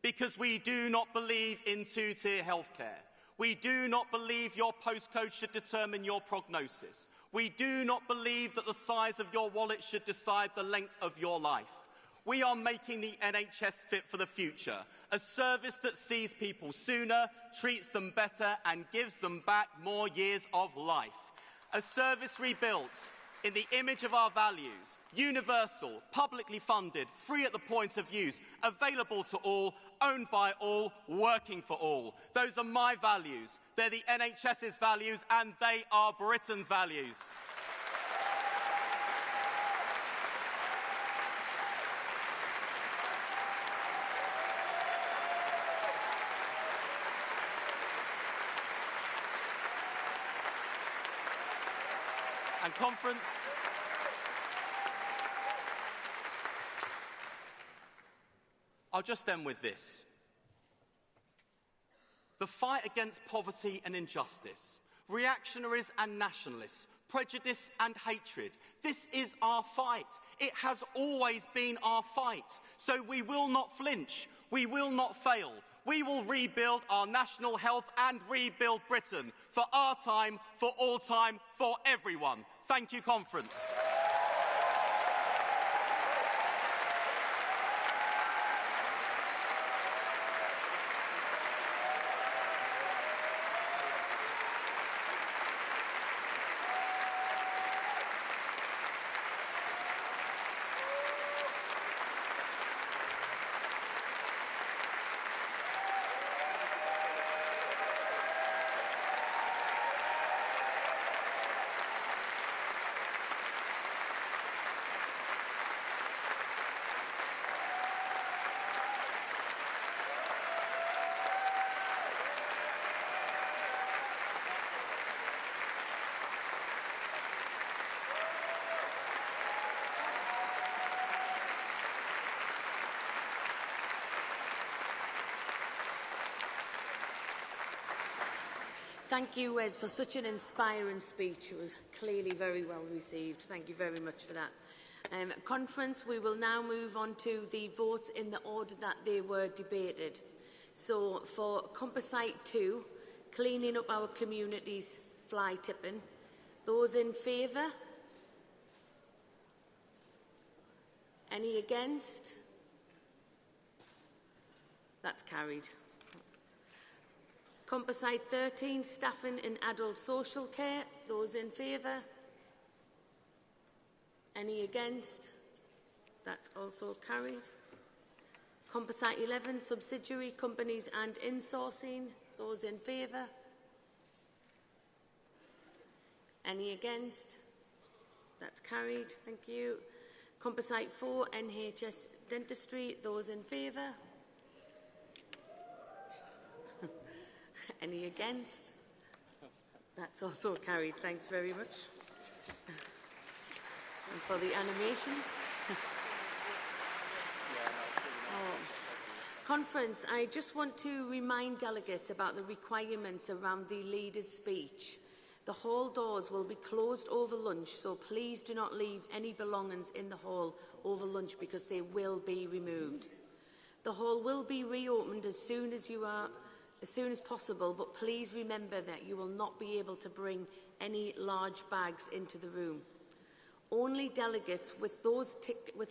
because we do not believe in two-tier healthcare. We do not believe your postcode should determine your prognosis. We do not believe that the size of your wallet should decide the length of your life. We are making the NHS fit for the future, a service that sees people sooner, treats them better and gives them back more years of life. A service rebuilt in the image of our values, universal, publicly funded, free at the point of use, available to all, owned by all, working for all. Those are my values. They're the NHS's values and they are Britain's values. And conference, I'll just end with this. The fight against poverty and injustice, reactionaries and nationalists, prejudice and hatred, this is our fight. It has always been our fight. So we will not flinch. We will not fail. We will rebuild our national health and rebuild Britain for our time, for all time, for everyone. Thank you, conference. Thank you, Wes, for such an inspiring speech. It was clearly very well received. Thank you very much for that. Conference, we will now move on to the votes in the order that they were debated. So, for Composite 2, cleaning up our communities, fly tipping, those in favour? Any against? That's carried. Composite 13, staffing in adult social care. Those in favour? Any against? That's also carried. Composite 11, subsidiary companies and insourcing. Those in favour? Any against? That's carried. Thank you. Composite 4, NHS dentistry. Those in favour? Any against? That's also carried. Thanks very much. And for the animations. Conference, I just want to remind delegates about the requirements around the leader's speech. The hall doors will be closed over lunch, so please do not leave any belongings in the hall over lunch because they will be removed. The hall will be reopened as soon as possible, but please remember that you will not be able to bring any large bags into the room. Only delegates with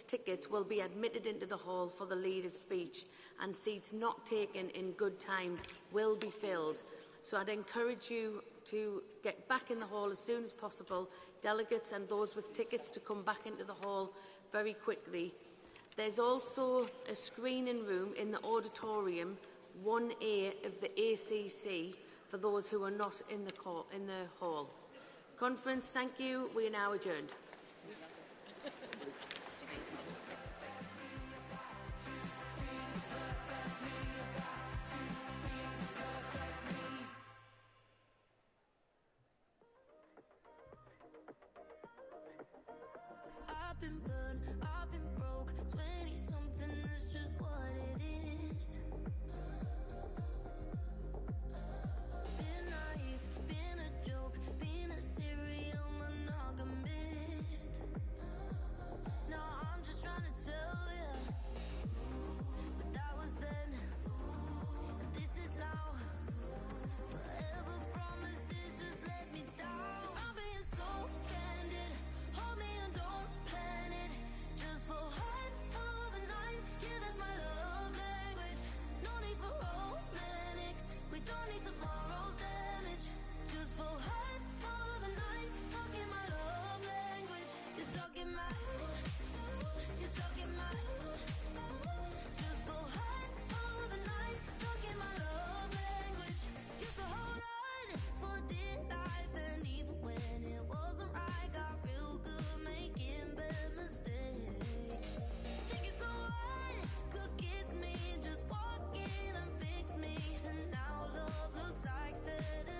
tickets will be admitted into the hall for the leader's speech, and seats not taken in good time will be filled. So I'd encourage you to get back in the hall as soon as possible. Delegates and those with tickets to come back into the hall very quickly. There's also a screening room in the auditorium 1A of the ACC for those who are not in the hall. Conference, thank you. We are now adjourned. I've been burned, I've been broke, 20-something, that's just what it is. Been naive, been a joke, been a serial monogamist. Now I'm just trying to tell ya, but that was then, and this is now. Forever promises just let me down. If I'm being so candid, hold me and don't plan it. Just for hype for the night, yeah, that's my love language. No need for romantics, we don't need tomorrow's damage. Just for hype for the night, talking my love language. You're talking my, you're talking my. Just for hype for the night, talking my love language. Used to hold on for dear life, and even when it wasn't right, got real good making bad mistakes. Thinking someone could kiss me, just walk in and fix me, and now love looks like Saturday.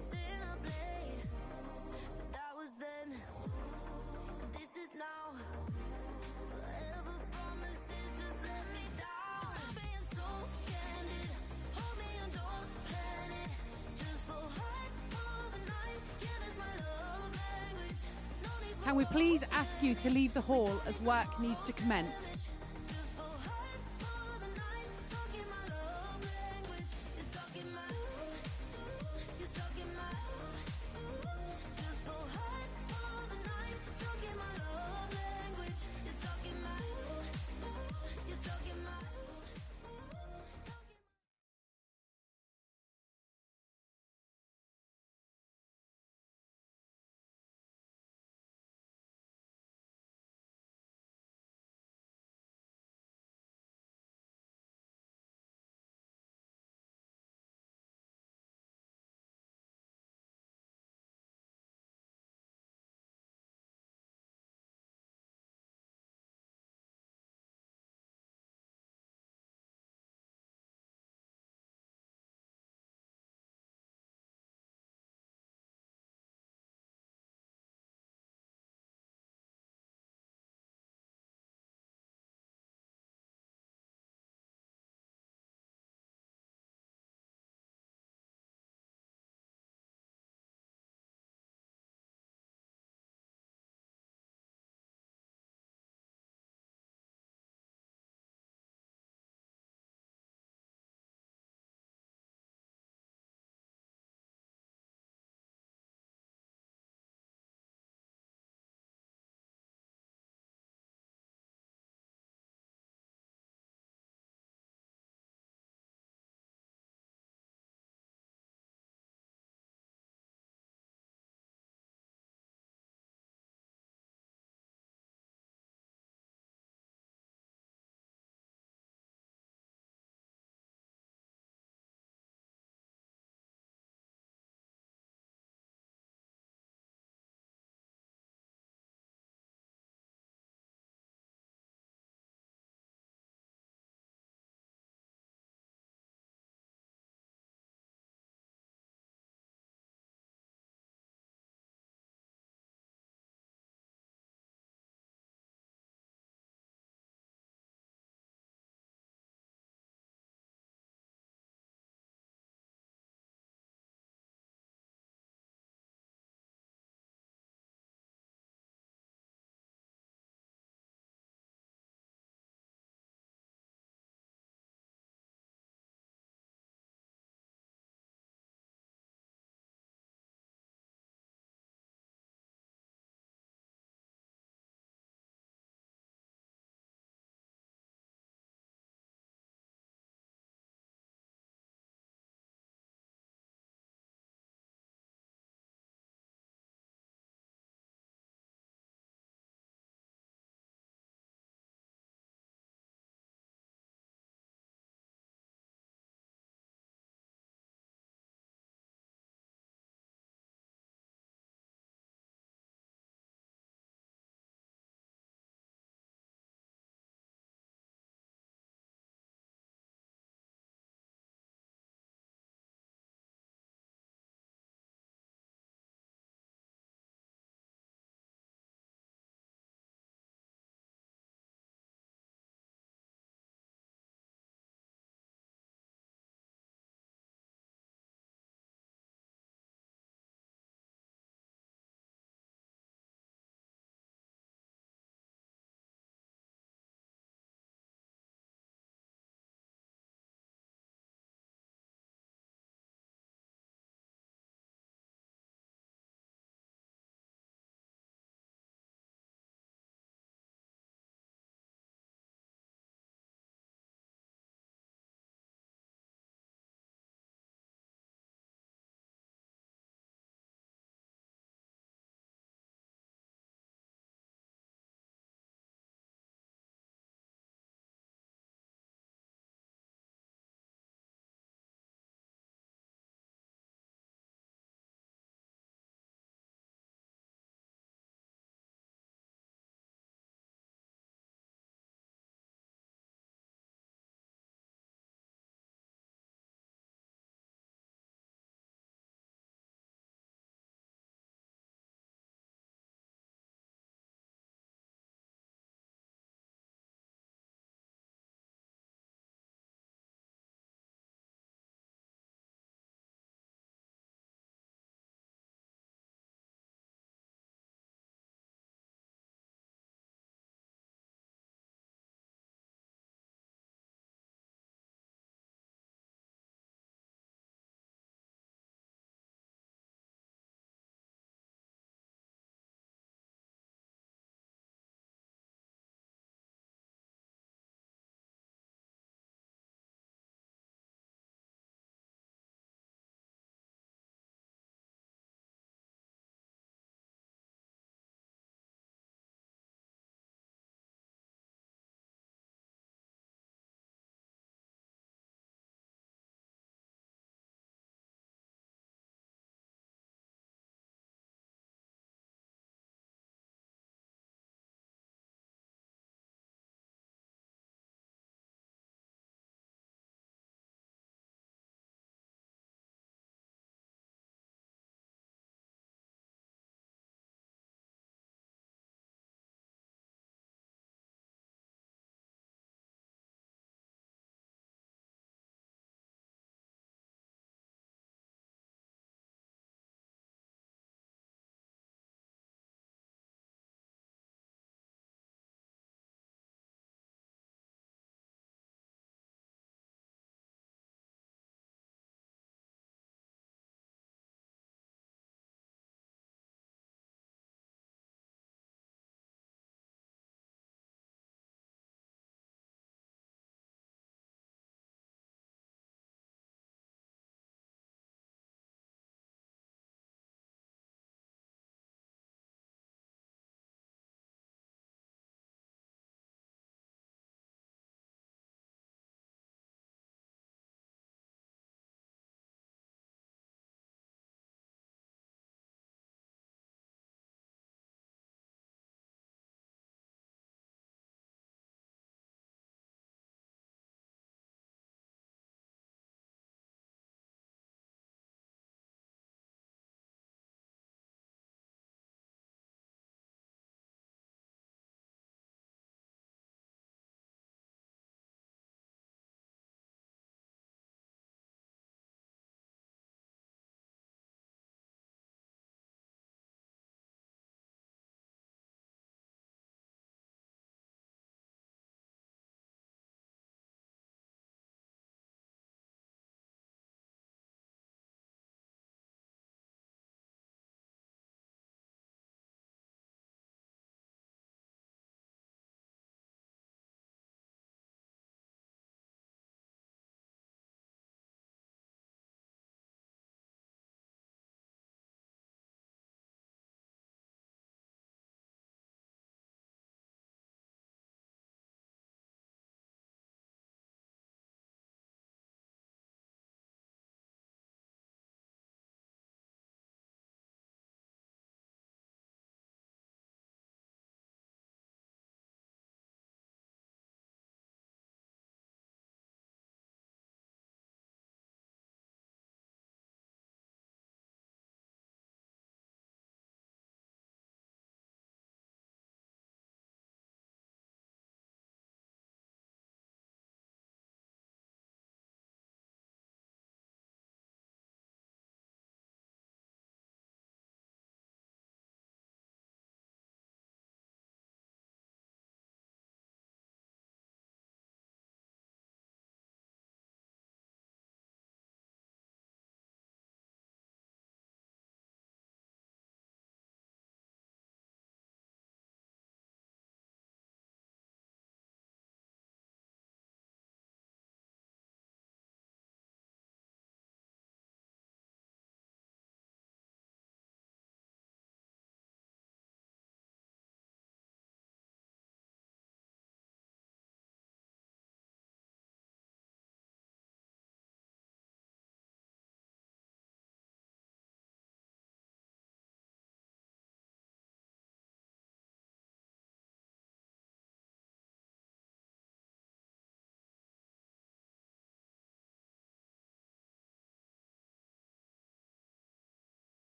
Staying up late, but that was then, and this is now. Forever promises just let me down. I'm being so candid, hold me and don't plan it. Just for hype for the night, yeah, that's my love language. No need for Can we please ask you to leave the hall as work needs to commence?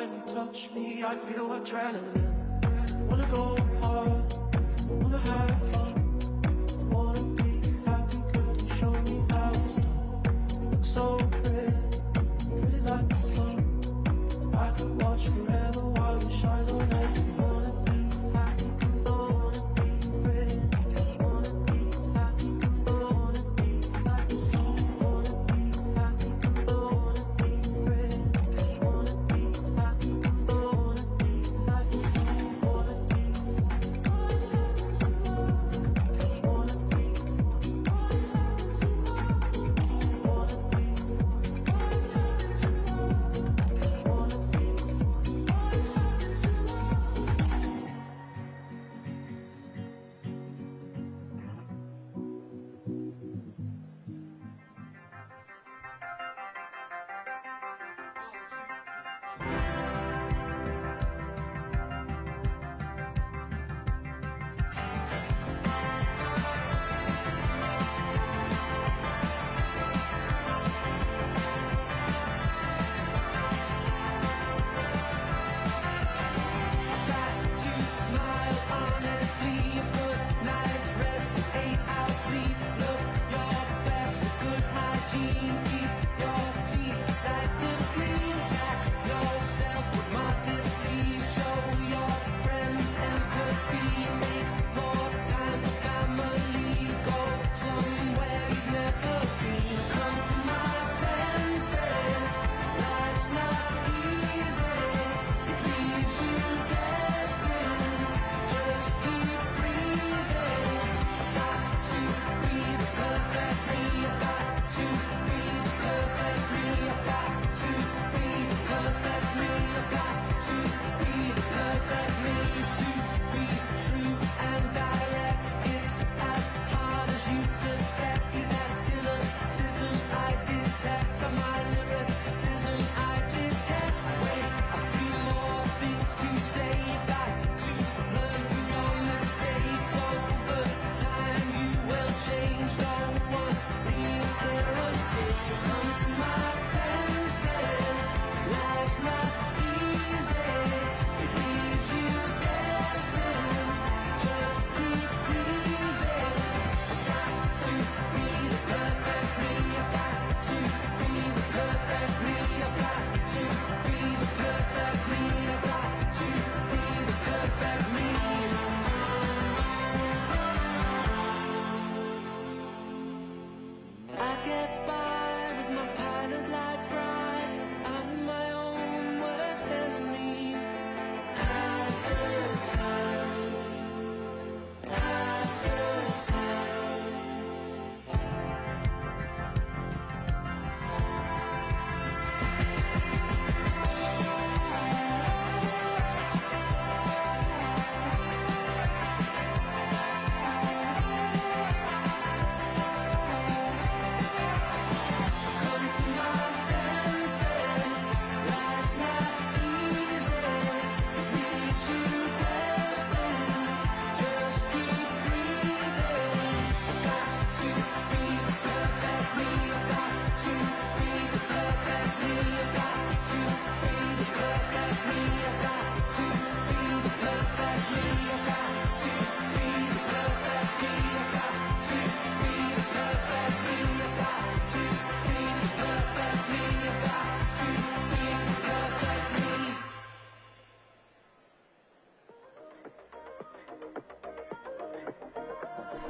When you touch me, I feel adrenaline. Wanna go hard, wanna have fun, wanna be happy, could you show me how it's done? Look so pretty, pretty like the sun. I could watch forever while you shine on it. Wanna be happy, could wanna be pretty, wanna be happy, could wanna be like the sun. Wanna be happy, could wanna be pretty, wanna be happy, could wanna be like the sun. Wanna be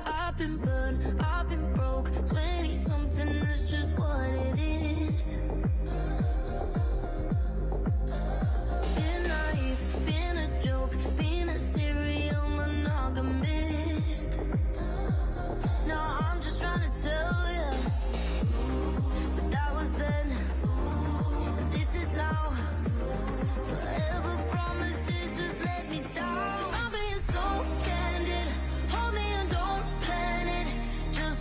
I've been burned, I've been broke, 20-something, that's just what it is. Been naive, been a joke, been a serial monogamist. Now I'm just trying to tell you, but that was then, and this is now. Forever promises just let me down. If I'm being so candid, hold me and don't plan it. Just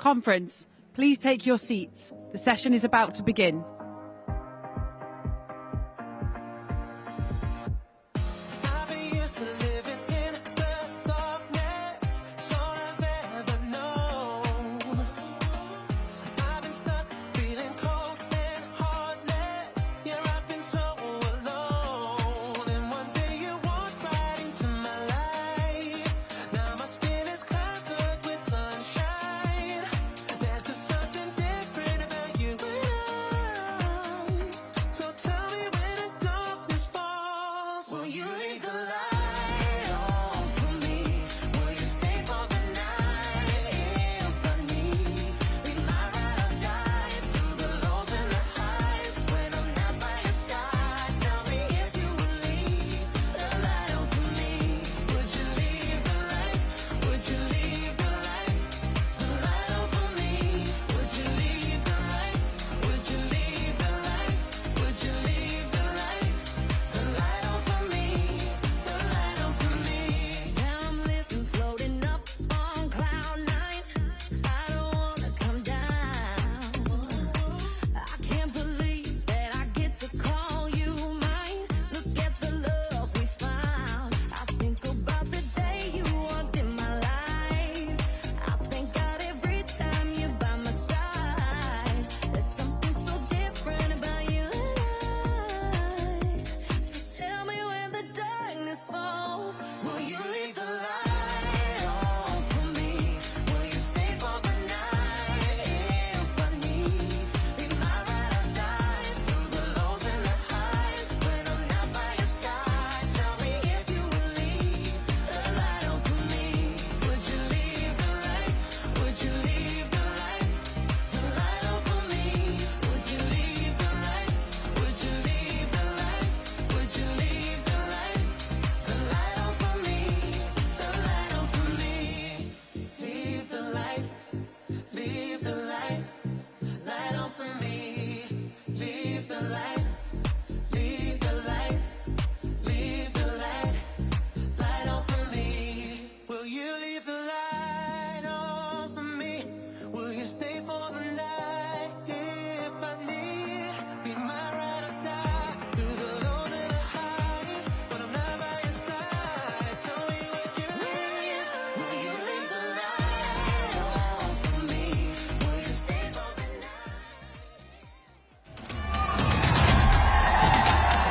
Conference, please take your seats. The session is about to begin.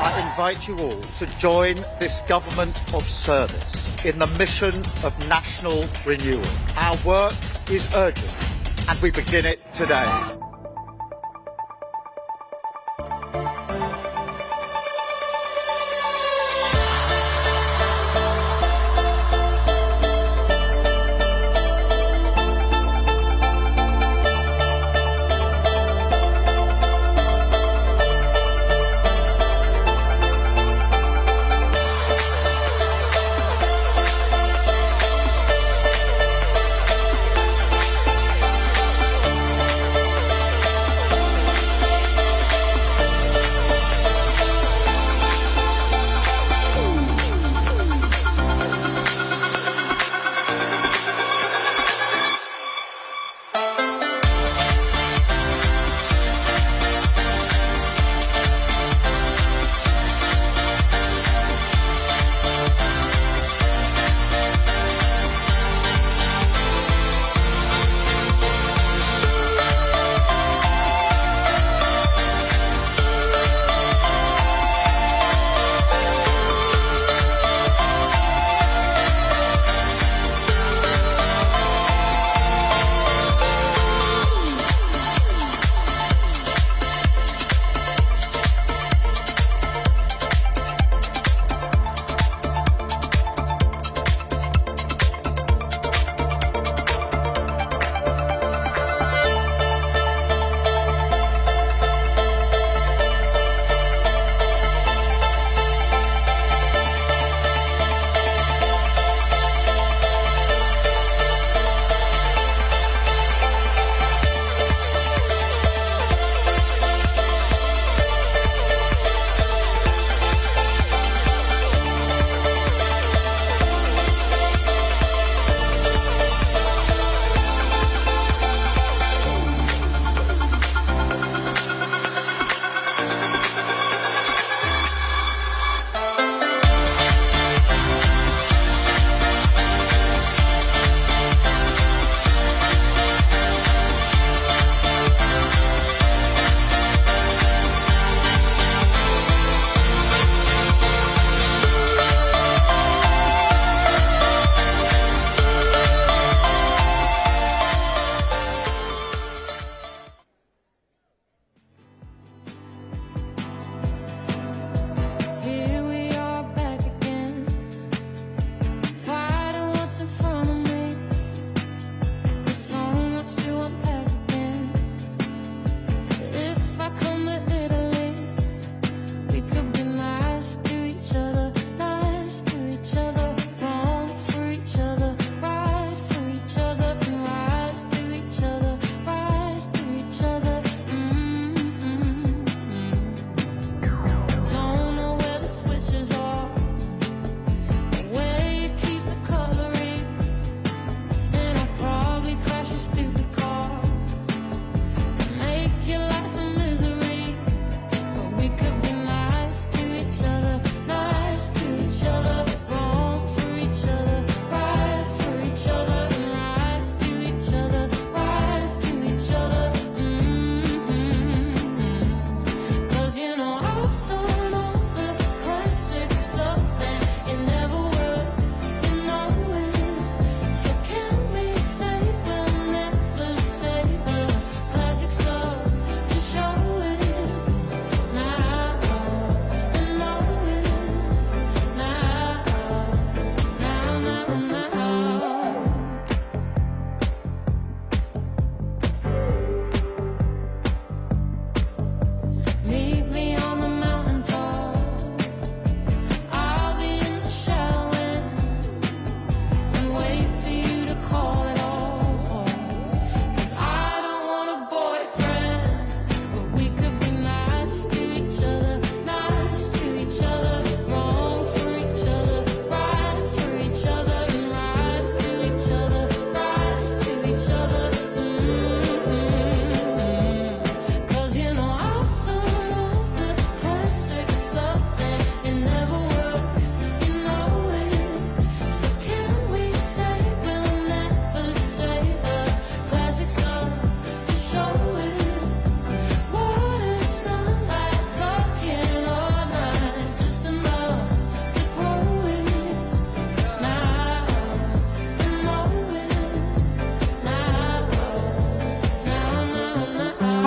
I invite you all to join this government of service in the mission of national renewal. Our work is urgent, and we begin it today.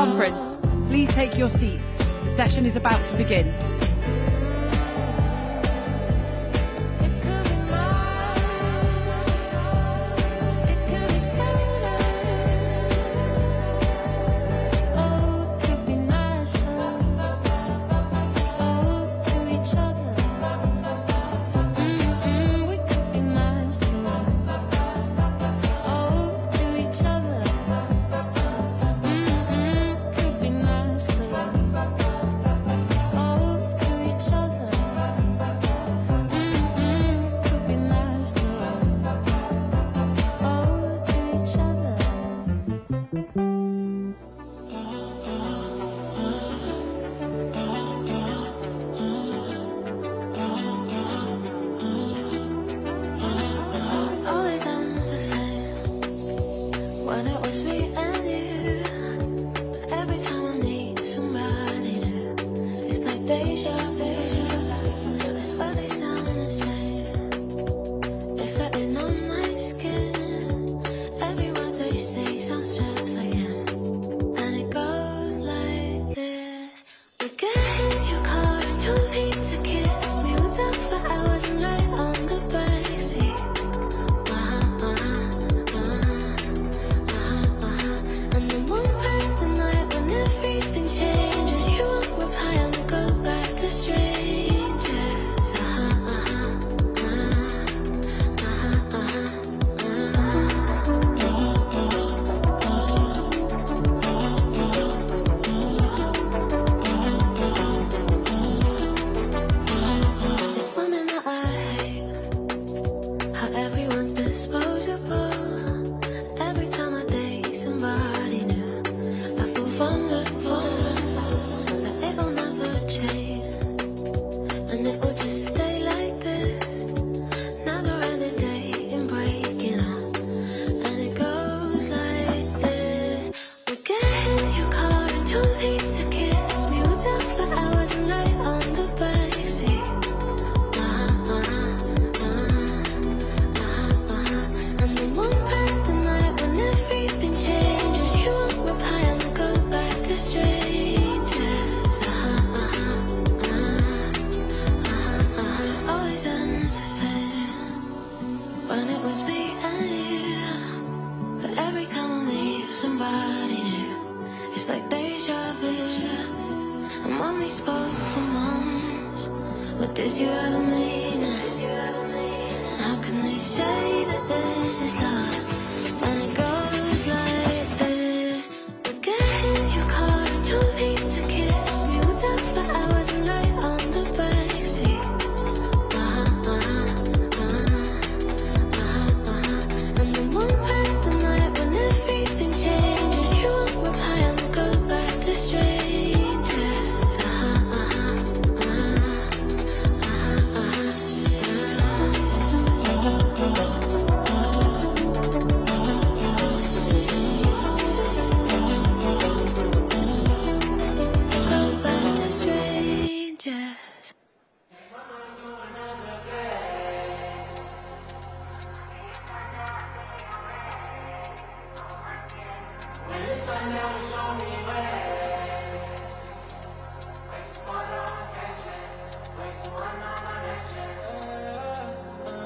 Conference, please take your seats. The session is about to begin.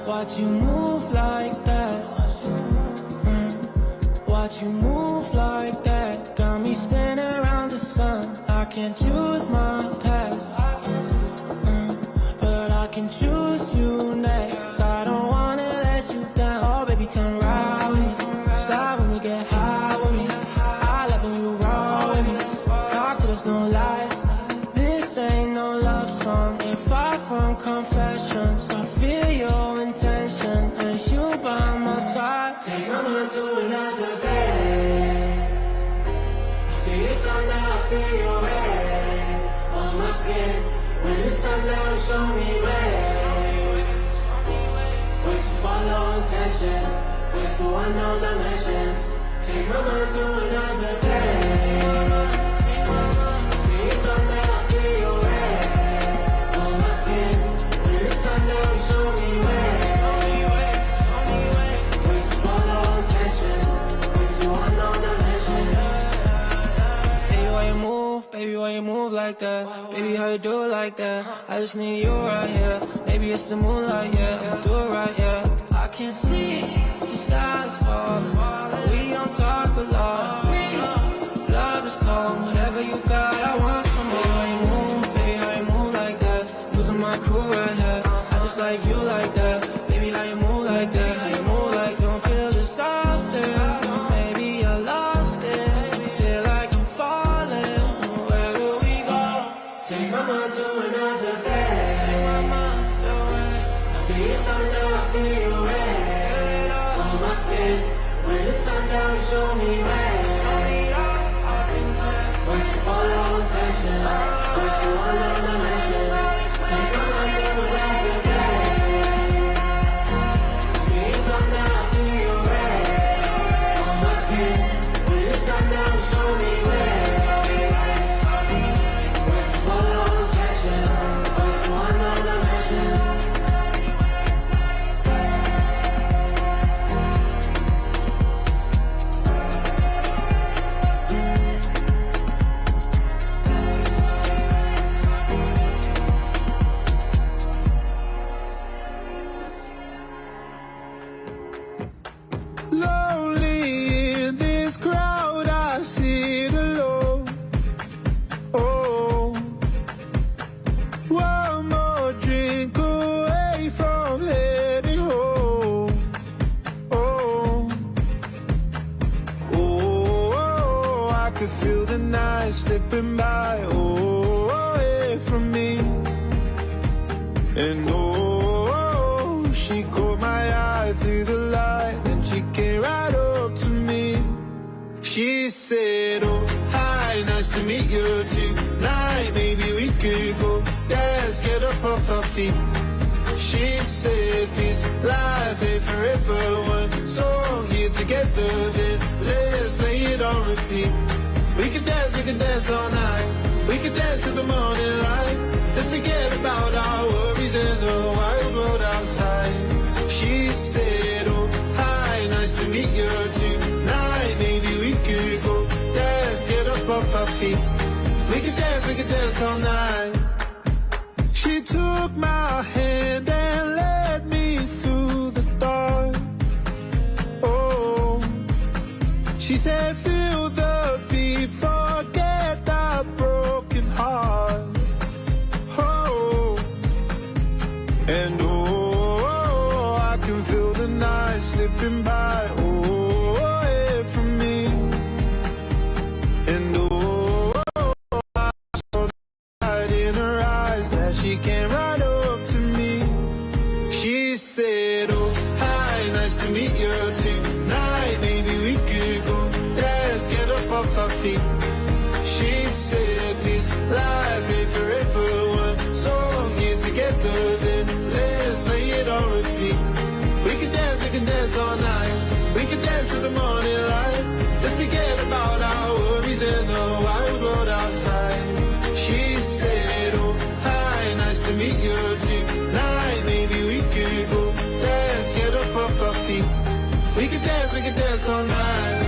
Watch you move like that. Watch you move like that. Got me spinning around the sun. I can't choose my past, but I can choose you next. I don't wanna let you down. Oh baby, come ride with me. Slide when we get high with me. I love when you roll with me. Talk to us, no lies. This ain't no love song. Ain't far from confessions. I feel your intention, and you by my side. Take my mind to another place. I feel you come now, I feel your way on my skin. When the sun down, show me way. Ways to follow intention, ways to unknown dimensions. Take my mind to another place. I feel you come now, I feel your way on my skin. When the sun down, show me way. Ways to follow intention, ways to unknown dimensions. like that? Baby, how you do it like that? I just need you right here. Maybe it's the moonlight, yeah. Do it right, yeah. I can't see the skies falling, but we don't talk a lot. Love is cold, whatever you got, I want some more. How you move, baby, how you move like that? Losing my cool right here. I just like you like that. Baby, how you move like that? How you move like that? Don't feel this often. Maybe I lost it. Feel like I'm falling. Where will we go? Take my mind to another place. Take my mind away. I feel your thunder, I feel your rain on my skin. When the sun down, show me where. Once you follow attention, once you follow dimensions, take my mind to another place. Feel the night, feel your rain on my skin. When the sun down, show me where. Once you follow attention, once you follow dimensions. Lonely in this crowd, I sit alone. Oh, one more drink away from heading home. Oh, oh, I could feel the night slipping by. Oh, away from me. And oh, she caught my eye through the light. She came right up to me. She said, oh, hi, nice to meet you tonight. Maybe we could go dance, get up off our feet. She said, this life ain't forever. One song here together, then let's play it on repeat. We could dance all night. We could dance to the morning light. Let's forget about our worries and the wild world outside. She said, oh, hi, nice to meet you tonight. Maybe we could go dance, get up off our feet. We could dance all night. She took my hand and led me through the dark. Oh, she said, feel the beat, forget that broken heart. Oh, and oh, I can feel the night slipping by. Oh, away from me. And oh, I saw the light in her eyes, that she came right up to me. She said, oh, hi, nice to meet you tonight. Maybe we could go dance, get up off our feet. She said, this life ain't forever. One song here together, then let's play it on repeat. We can dance all night. We can dance to the morning light. Let's forget about our worries and the wild world outside. She said, oh, hi, nice to meet you tonight. Maybe we could go dance, get up off our feet. We can dance all night.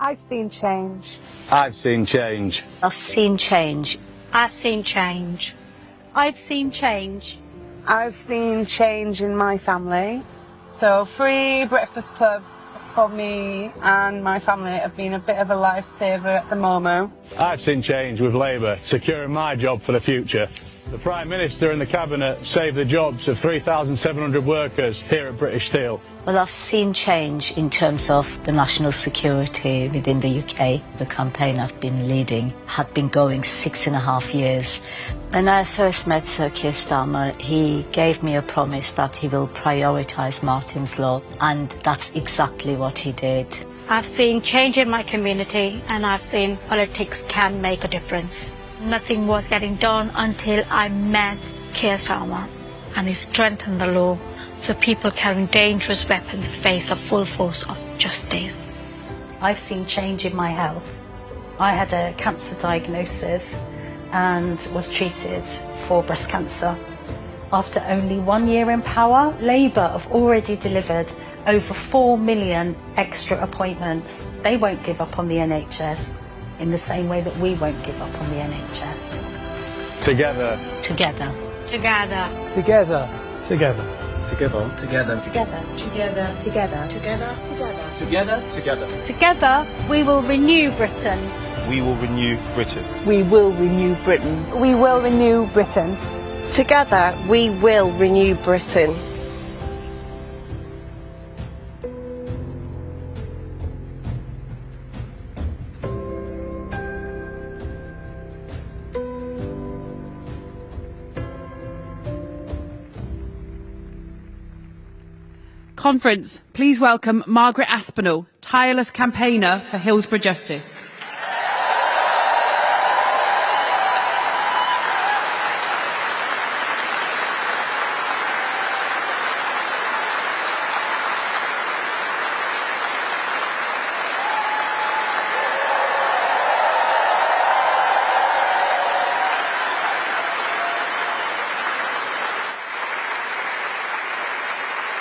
I've seen change. I've seen change. I've seen change. I've seen change. I've seen change. I've seen change in my family. So free breakfast clubs for me and my family have been a bit of a lifesaver at the moment. I've seen change with Labour securing my job for the future. The Prime Minister and the Cabinet saved the jobs of 3,700 workers here at British Steel. Well, I've seen change in terms of the national security within the UK. The campaign I've been leading had been going 6.5 years. When I first met Sir Keir Starmer, he gave me a promise that he will prioritise Martin's Law, and that's exactly what he did. I've seen change in my community, and I've seen politics can make a difference. Nothing was getting done until I met Keir Starmer, and he strengthened the law so people carrying dangerous weapons face the full force of justice. I've seen change in my health. I had a cancer diagnosis and was treated for breast cancer. After only 1 year in power, Labour have already delivered over 4 million extra appointments. They won't give up on the NHS in the same way that we won't give up on the NHS. Together. Together. Together. Together. Together. Together. Together. Together. Together. Together. Together. Together. Together. Together. Together, we will renew Britain. We will renew Britain. We will renew Britain. We will renew Britain. Together, we will renew Britain. Conference, please welcome Margaret Aspinall, tireless campaigner for Hillsborough Justice.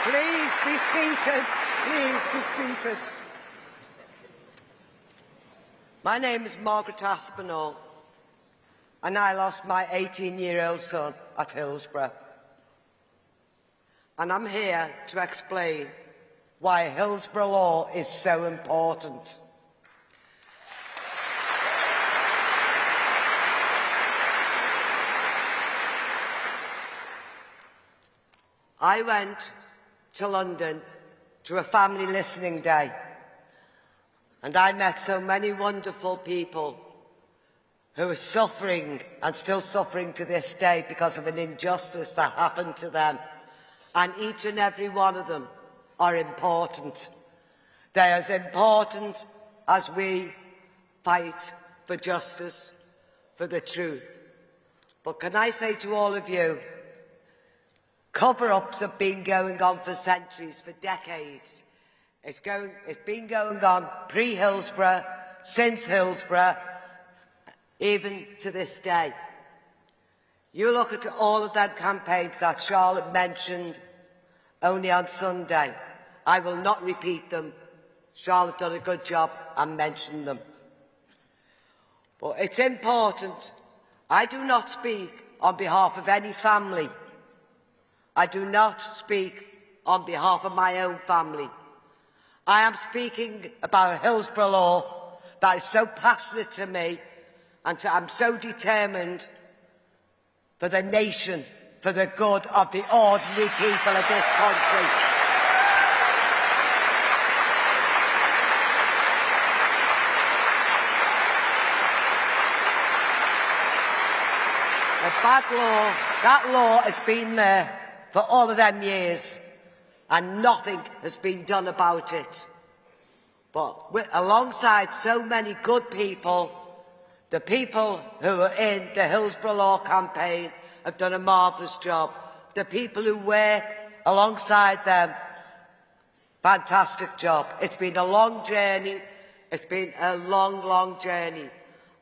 Please be seated. Please be seated. My name is Margaret Aspinall, and I lost my 18-year-old son at Hillsborough. And I'm here to explain why Hillsborough law is so important. I went to London to a family listening day, and I met so many wonderful people who are suffering and still suffering to this day because of an injustice that happened to them, and each and every one of them are important. They're as important as we fight for justice, for the truth. But can I say to all of you, cover-ups have been going on for centuries, for decades. It's been going on pre-Hillsborough, since Hillsborough, even to this day. You look at all of them campaigns that Charlotte mentioned only on Sunday. I will not repeat them. Charlotte done a good job and mentioned them. But it's important. I do not speak on behalf of any family. I do not speak on behalf of my own family. I am speaking about a Hillsborough law that is so passionate to me, and I'm so determined for the nation, for the good of the ordinary people of this country. A bad law, that law has been there for all of them years, and nothing has been done about it. But alongside so many good people, the people who are in the Hillsborough Law campaign have done a marvellous job. The people who work alongside them, fantastic job. It's been a long journey. It's been a long, long journey.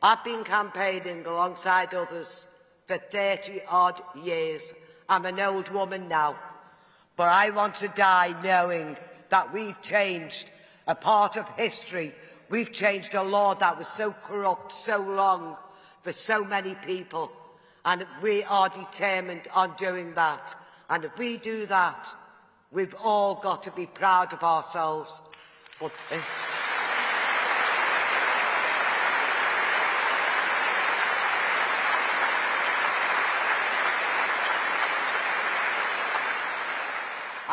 I've been campaigning alongside others for 30-odd years. I'm an old woman now, but I want to die knowing that we've changed a part of history. We've changed a law that was so corrupt, so long, for so many people, and we are determined on doing that. And if we do that, we've all got to be proud of ourselves. But,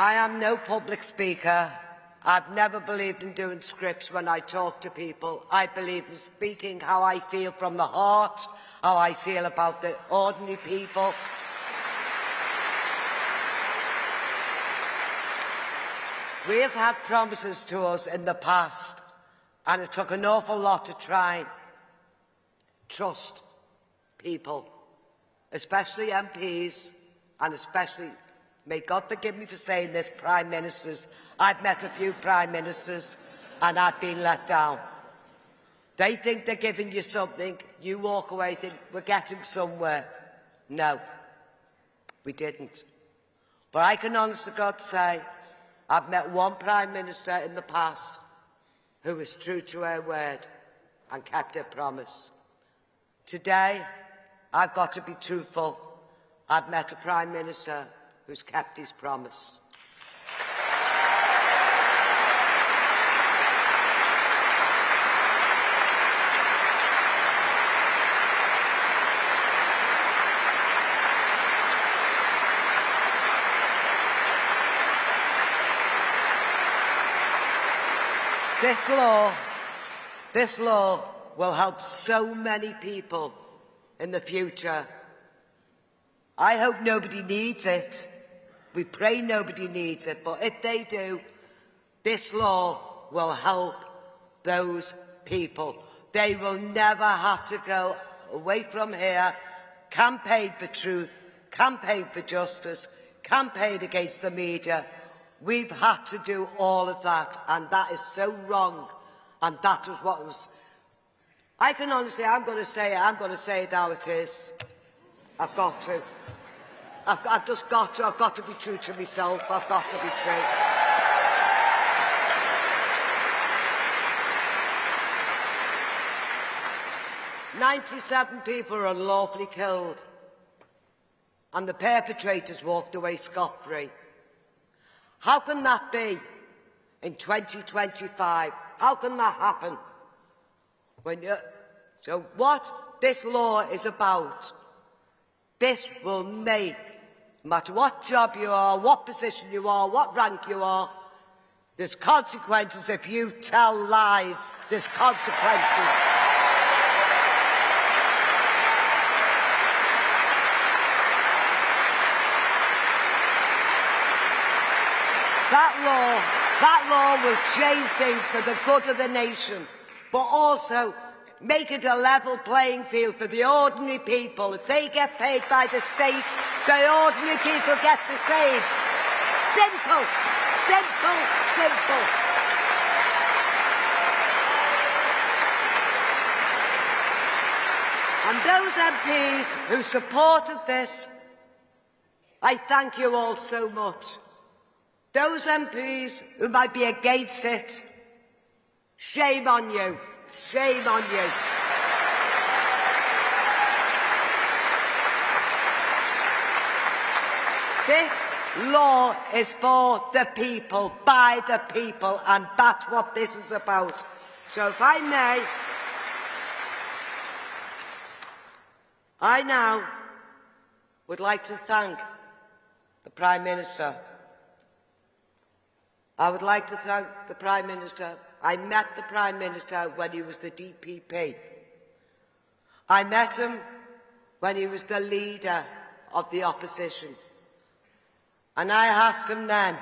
I am no public speaker. I've never believed in doing scripts when I talk to people. I believe in speaking how I feel from the heart, how I feel about the ordinary people. We have had promises to us in the past, and it took an awful lot to try and trust people, especially MPs, and especially, may God forgive me for saying this, Prime Ministers. I've met a few Prime Ministers and I've been let down. They think they're giving you something, you walk away think we're getting somewhere. No, we didn't. But I can honest to God say, I've met one Prime Minister in the past who was true to her word and kept her promise. Today, I've got to be truthful. I've met a Prime Minister who's kept his promise. This law will help so many people in the future. I hope nobody needs it. We pray nobody needs it, but if they do, this law will help those people. They will never have to go away from here, campaign for truth, campaign for justice, campaign against the media. We've had to do all of that, and that is so wrong. And that was what was... I can honestly, I'm going to say it how it is. I've got to. I've just got to. I've got to be true to myself. I've got to be true. "97 people are unlawfully killed, and the perpetrators walked away scot-free. How can that be in 2025? How can that happen? So what this law is about, this will make, no matter what job you are, what position you are, what rank you are, there's consequences if you tell lies. There's consequences. That law will change things for the good of the nation, but also make it a level playing field for the ordinary people. If they get paid by the state, the ordinary people get the same. Simple, simple, simple. And those MPs who supported this, I thank you all so much. Those MPs who might be against it, shame on you. Shame on you. This law is for the people, by the people, and that's what this is about. So if I may, I now would like to thank the Prime Minister. I would like to thank the Prime Minister. I met the Prime Minister when he was the DPP. I met him when he was the leader of the opposition. And I asked him then,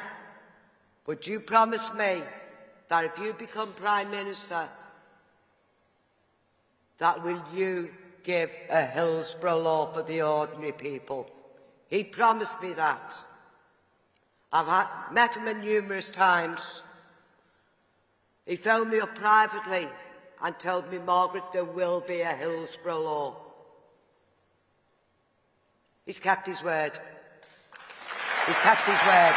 would you promise me that if you become Prime Minister, that will you give a Hillsborough law for the ordinary people? He promised me that. I've met him numerous times. He phoned me up privately and told me, Margaret, there will be a Hillsborough law. He's kept his word. He's kept his word.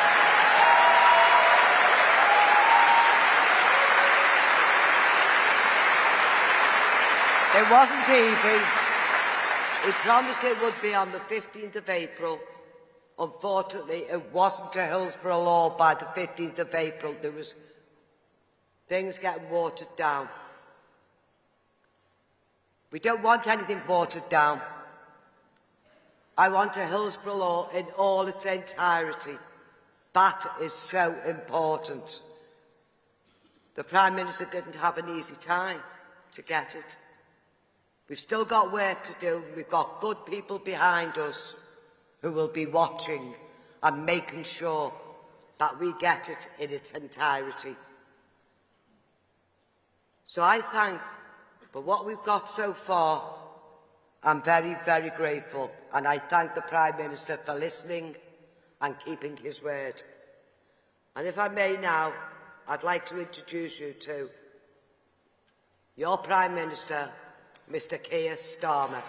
It wasn't easy. He promised it would be on the 15th of April. Unfortunately, it wasn't a Hillsborough law by the 15th of April. There was things getting watered down. We don't want anything watered down. I want a Hillsborough law in all its entirety. That is so important. The Prime Minister didn't have an easy time to get it. We've still got work to do. We've got good people behind us who will be watching and making sure that we get it in its entirety. So I thank for what we've got so far. I'm very, very grateful, and I thank the Prime Minister for listening and keeping his word. And if I may now, I'd like to introduce you to your Prime Minister, Mr. Keir Starmer.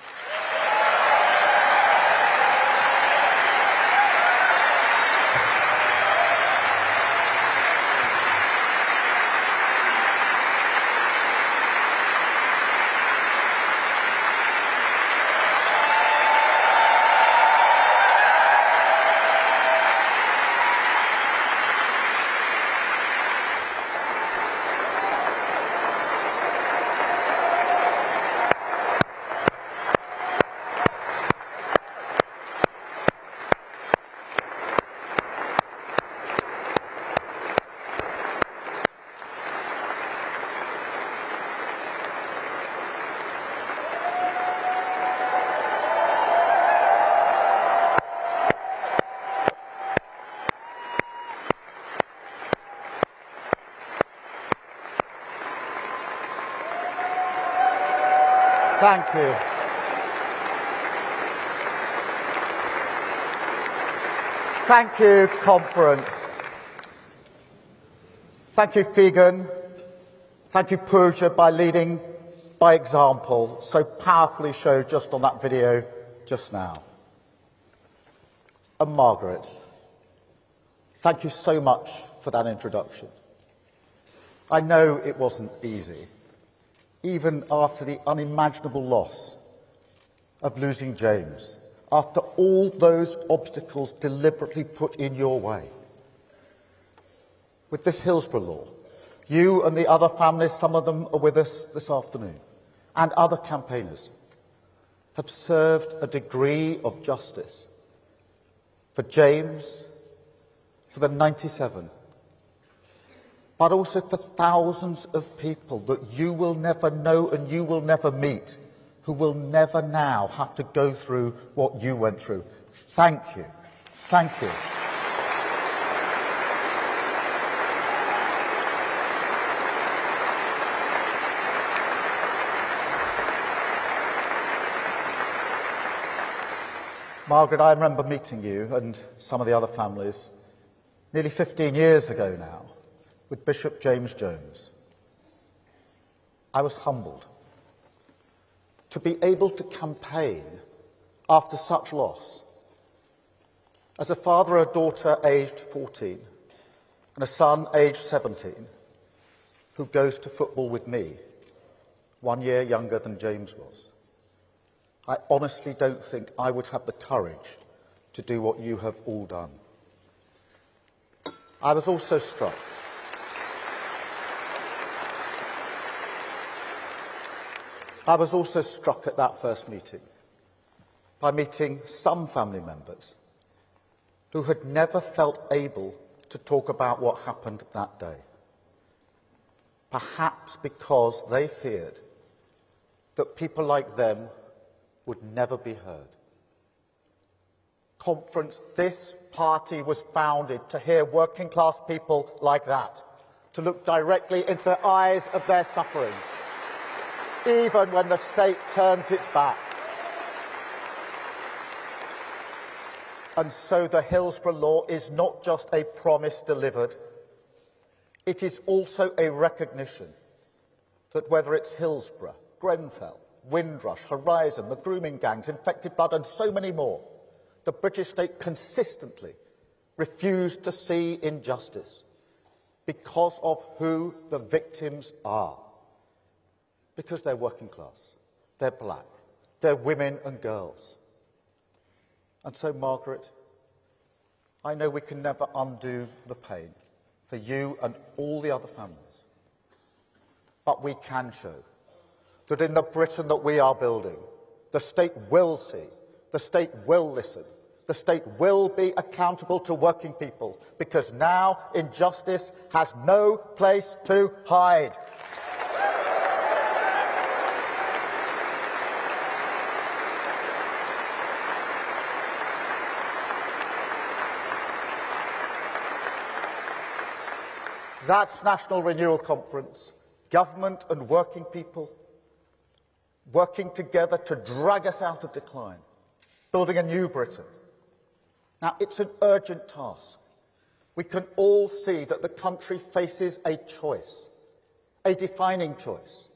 Thank you. Thank you, conference. Thank you, Figan. Thank you, Pooja, by leading by example, so powerfully showed just on that video just now. And Margaret, thank you so much for that introduction. I know it wasn't easy, even after the unimaginable loss of losing James, after all those obstacles deliberately put in your way. With this Hillsborough law, you and the other families, some of them are with us this afternoon, and other campaigners have served a degree of justice for James, for the 97, but also for thousands of people that you will never know and you will never meet, who will never now have to go through what you went through. Thank you. Thank you. Margaret, I remember meeting you and some of the other families nearly 15 years ago now with Bishop James Jones. I was humbled to be able to campaign after such loss. As a father of a daughter aged 14 and a son aged 17 who goes to football with me, 1 year younger than James was, I honestly don't think I would have the courage to do what you have all done. I was also struck at that first meeting by meeting some family members who had never felt able to talk about what happened that day. Perhaps because they feared that people like them would never be heard. Conference, this party was founded to hear working class people like that, to look directly into the eyes of their suffering, even when the state turns its back. And so the Hillsborough law is not just a promise delivered, it is also a recognition that whether it's Hillsborough, Grenfell, Windrush, Horizon, the grooming gangs, infected blood and so many more, the British state consistently refused to see injustice because of who the victims are. Because they're working class, they're black, they're women and girls. And so, Margaret, I know we can never undo the pain for you and all the other families, but we can show that in the Britain that we are building, the state will see, the state will listen, the state will be accountable to working people, because now injustice has no place to hide. That's National Renewal Conference, government and working people working together to drag us out of decline, building a new Britain. Now, it's an urgent task. We can all see that the country faces a choice, a defining choice.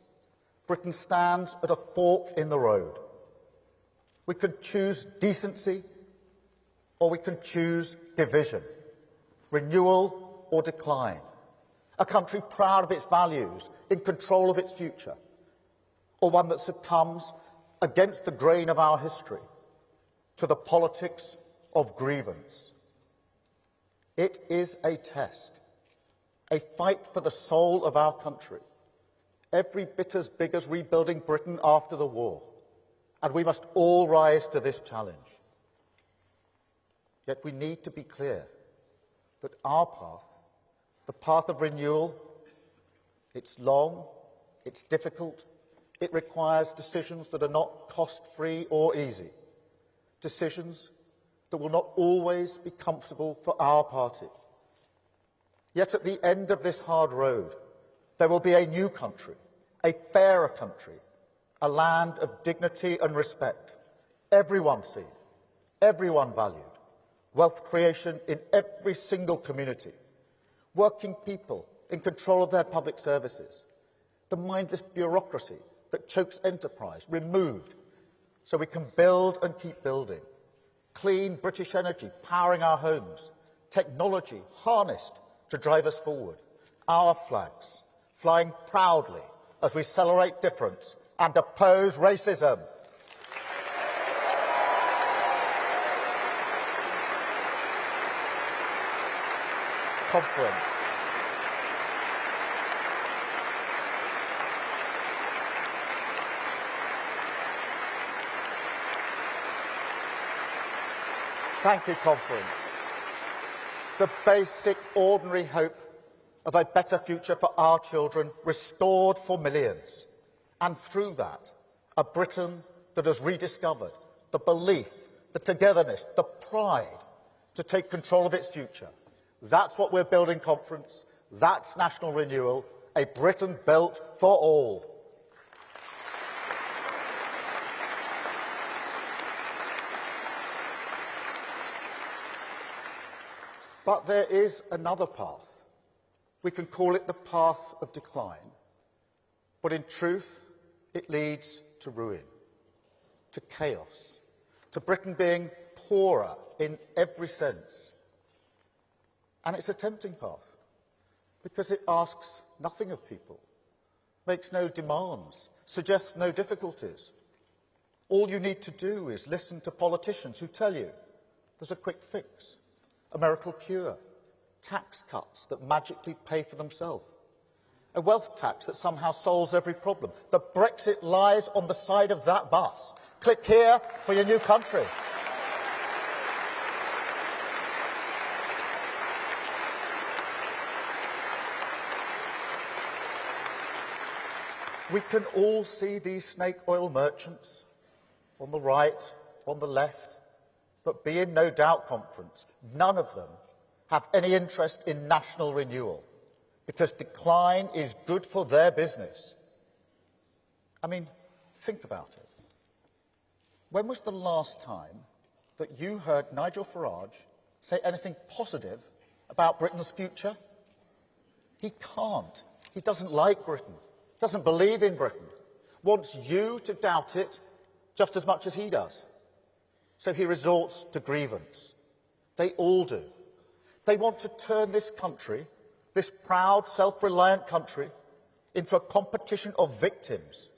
Britain stands at a fork in the road. We can choose decency, or we can choose division, renewal or decline. A country proud of its values, in control of its future, or one that succumbs against the grain of our history to the politics of grievance. It is a test, a fight for the soul of our country, every bit as big as rebuilding Britain after the war, and we must all rise to this challenge. Yet we need to be clear that our path, the path of renewal, it's long, it's difficult, it requires decisions that are not cost-free or easy, decisions that will not always be comfortable for our party. Yet at the end of this hard road, there will be a new country, a fairer country, a land of dignity and respect, everyone seen, everyone valued, wealth creation in every single community, working people in control of their public services, the mindless bureaucracy that chokes enterprise removed so we can build and keep building, clean British energy powering our homes, technology harnessed to drive us forward, our flags flying proudly as we celebrate difference and oppose racism. Conference. Thank you, Conference. The basic, ordinary hope of a better future for our children restored for millions. And through that, a Britain that has rediscovered the belief, the togetherness, the pride to take control of its future. That's what we're building, Conference. That's national renewal, a Britain built for all. But there is another path. We can call it the path of decline. But in truth, it leads to ruin, to chaos, to Britain being poorer in every sense. And it's a tempting path, because it asks nothing of people, makes no demands, suggests no difficulties. All you need to do is listen to politicians who tell you there's a quick fix, a miracle cure, tax cuts that magically pay for themselves, a wealth tax that somehow solves every problem. The Brexit lies on the side of that bus. Click here for your new country. We can all see these snake oil merchants on the right, on the left, but be in no doubt, Conference, none of them have any interest in national renewal, because decline is good for their business. I mean, think about it. When was the last time that you heard Nigel Farage say anything positive about Britain's future? He can't. He doesn't like Britain, doesn't believe in Britain, wants you to doubt it just as much as he does. So he resorts to grievance. They all do. They want to turn this country, this proud, self-reliant country, into a competition of victims,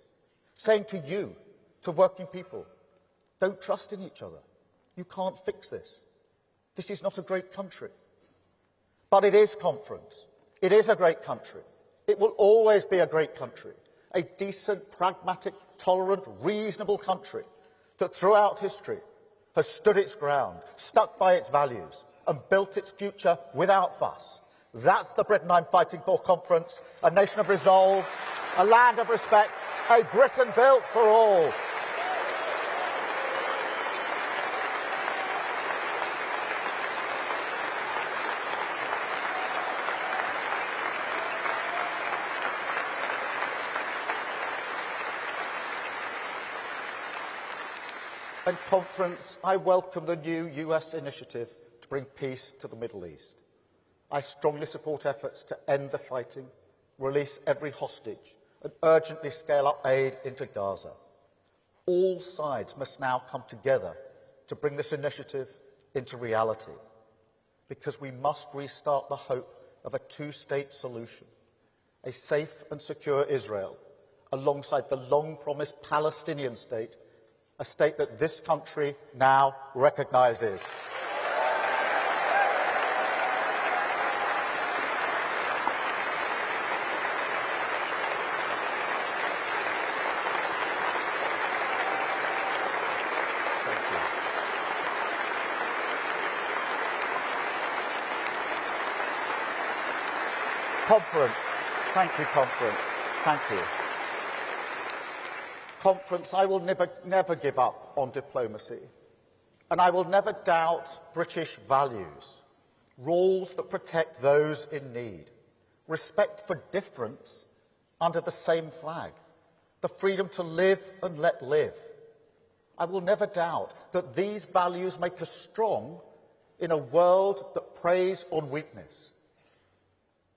saying to you, to working people, don't trust in each other. You can't fix this. This is not a great country. But it is, Conference. It is a great country. It will always be a great country, a decent, pragmatic, tolerant, reasonable country that throughout history has stood its ground, stuck by its values, and built its future without fuss. That's the Britain I'm fighting for, Conference, a nation of resolve, a land of respect, a Britain built for all. And Conference, I welcome the new US initiative to bring peace to the Middle East. I strongly support efforts to end the fighting, release every hostage, and urgently scale up aid into Gaza. All sides must now come together to bring this initiative into reality, because we must restart the hope of a two-state solution, a safe and secure Israel, alongside the long-promised Palestinian state, a state that this country now recognises. Conference. Thank you, Conference. Thank you. Conference, I will never give up on diplomacy, and I will never doubt British values, rules that protect those in need, respect for difference under the same flag, the freedom to live and let live. I will never doubt that these values make us strong in a world that preys on weakness.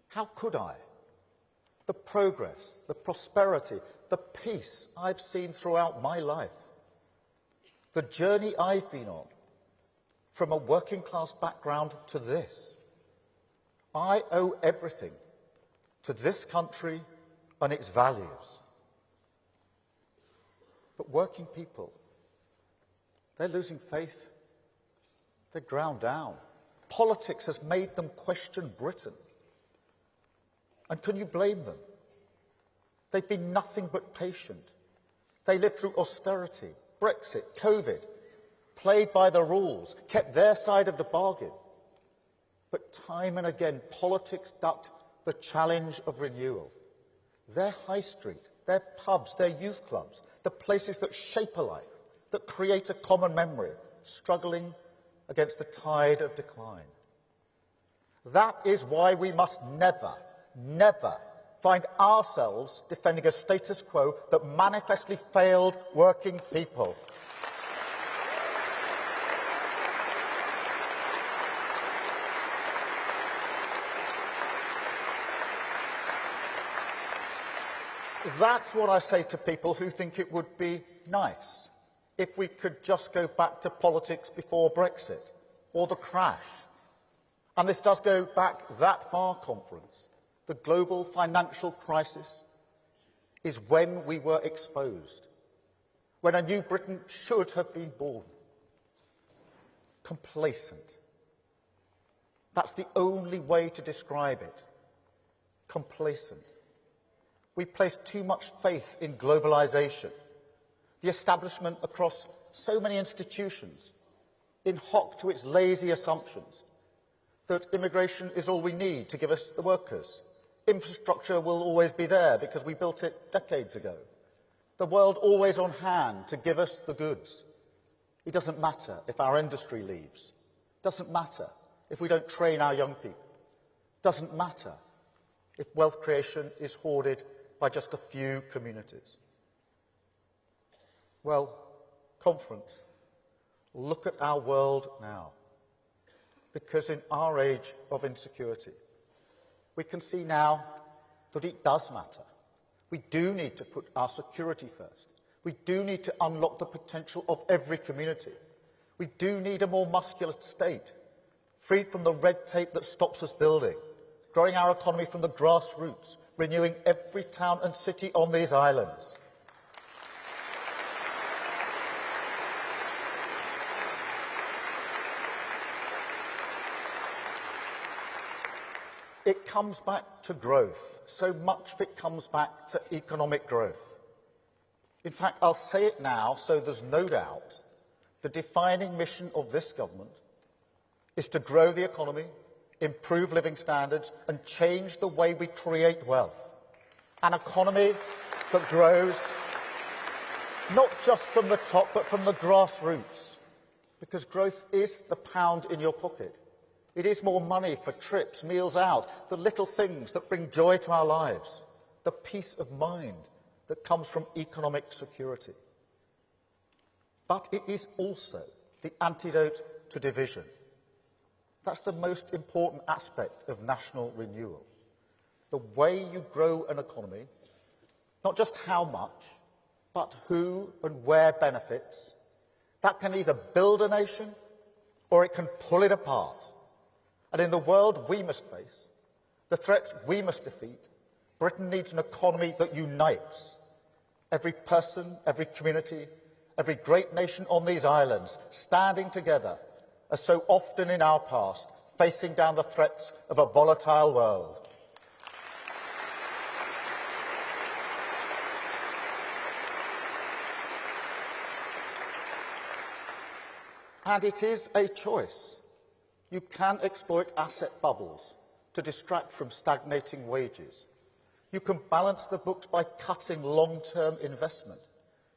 How could I? The progress, the prosperity, the peace I've seen throughout my life, the journey I've been on, from a working class background to this. I owe everything to this country and its values. But working people, they're losing faith. They're ground down. Politics has made them question Britain. And can you blame them? They've been nothing but patient. They lived through austerity, Brexit, COVID, played by the rules, kept their side of the bargain. But time and again, politics ducked the challenge of renewal. Their high street, their pubs, their youth clubs, the places that shape a life, that create a common memory, struggling against the tide of decline. That is why we must never, never find ourselves defending a status quo that manifestly failed working people. That's what I say to people who think it would be nice if we could just go back to politics before Brexit or the crash. And this does go back that far, Conference. The global financial crisis is when we were exposed, when a new Britain should have been born. Complacent. That's the only way to describe it. Complacent. We place too much faith in globalisation, the establishment across so many institutions, in hock to its lazy assumptions that immigration is all we need to give us the workers. Infrastructure will always be there because we built it decades ago. The world always on hand to give us the goods. It doesn't matter if our industry leaves. It doesn't matter if we don't train our young people. It doesn't matter if wealth creation is hoarded by just a few communities. Well, Conference, look at our world now. Because in our age of insecurity, we can see now that it does matter. We do need to put our security first. We do need to unlock the potential of every community. We do need a more muscular state, freed from the red tape that stops us building, growing our economy from the grassroots, renewing every town and city on these islands. It comes back to growth. So much of it comes back to economic growth. In fact, I'll say it now so there's no doubt. The defining mission of this government is to grow the economy, improve living standards and change the way we create wealth. An economy that grows not just from the top but from the grassroots. Because growth is the pound in your pocket. It is more money for trips, meals out, the little things that bring joy to our lives, the peace of mind that comes from economic security. But it is also the antidote to division. That's the most important aspect of national renewal. The way you grow an economy, not just how much, but who and where benefits, that can either build a nation or it can pull it apart. And in the world we must face, the threats we must defeat, Britain needs an economy that unites. Every person, every community, every great nation on these islands standing together, as so often in our past, facing down the threats of a volatile world. And it is a choice. You can exploit asset bubbles to distract from stagnating wages. You can balance the books by cutting long-term investment.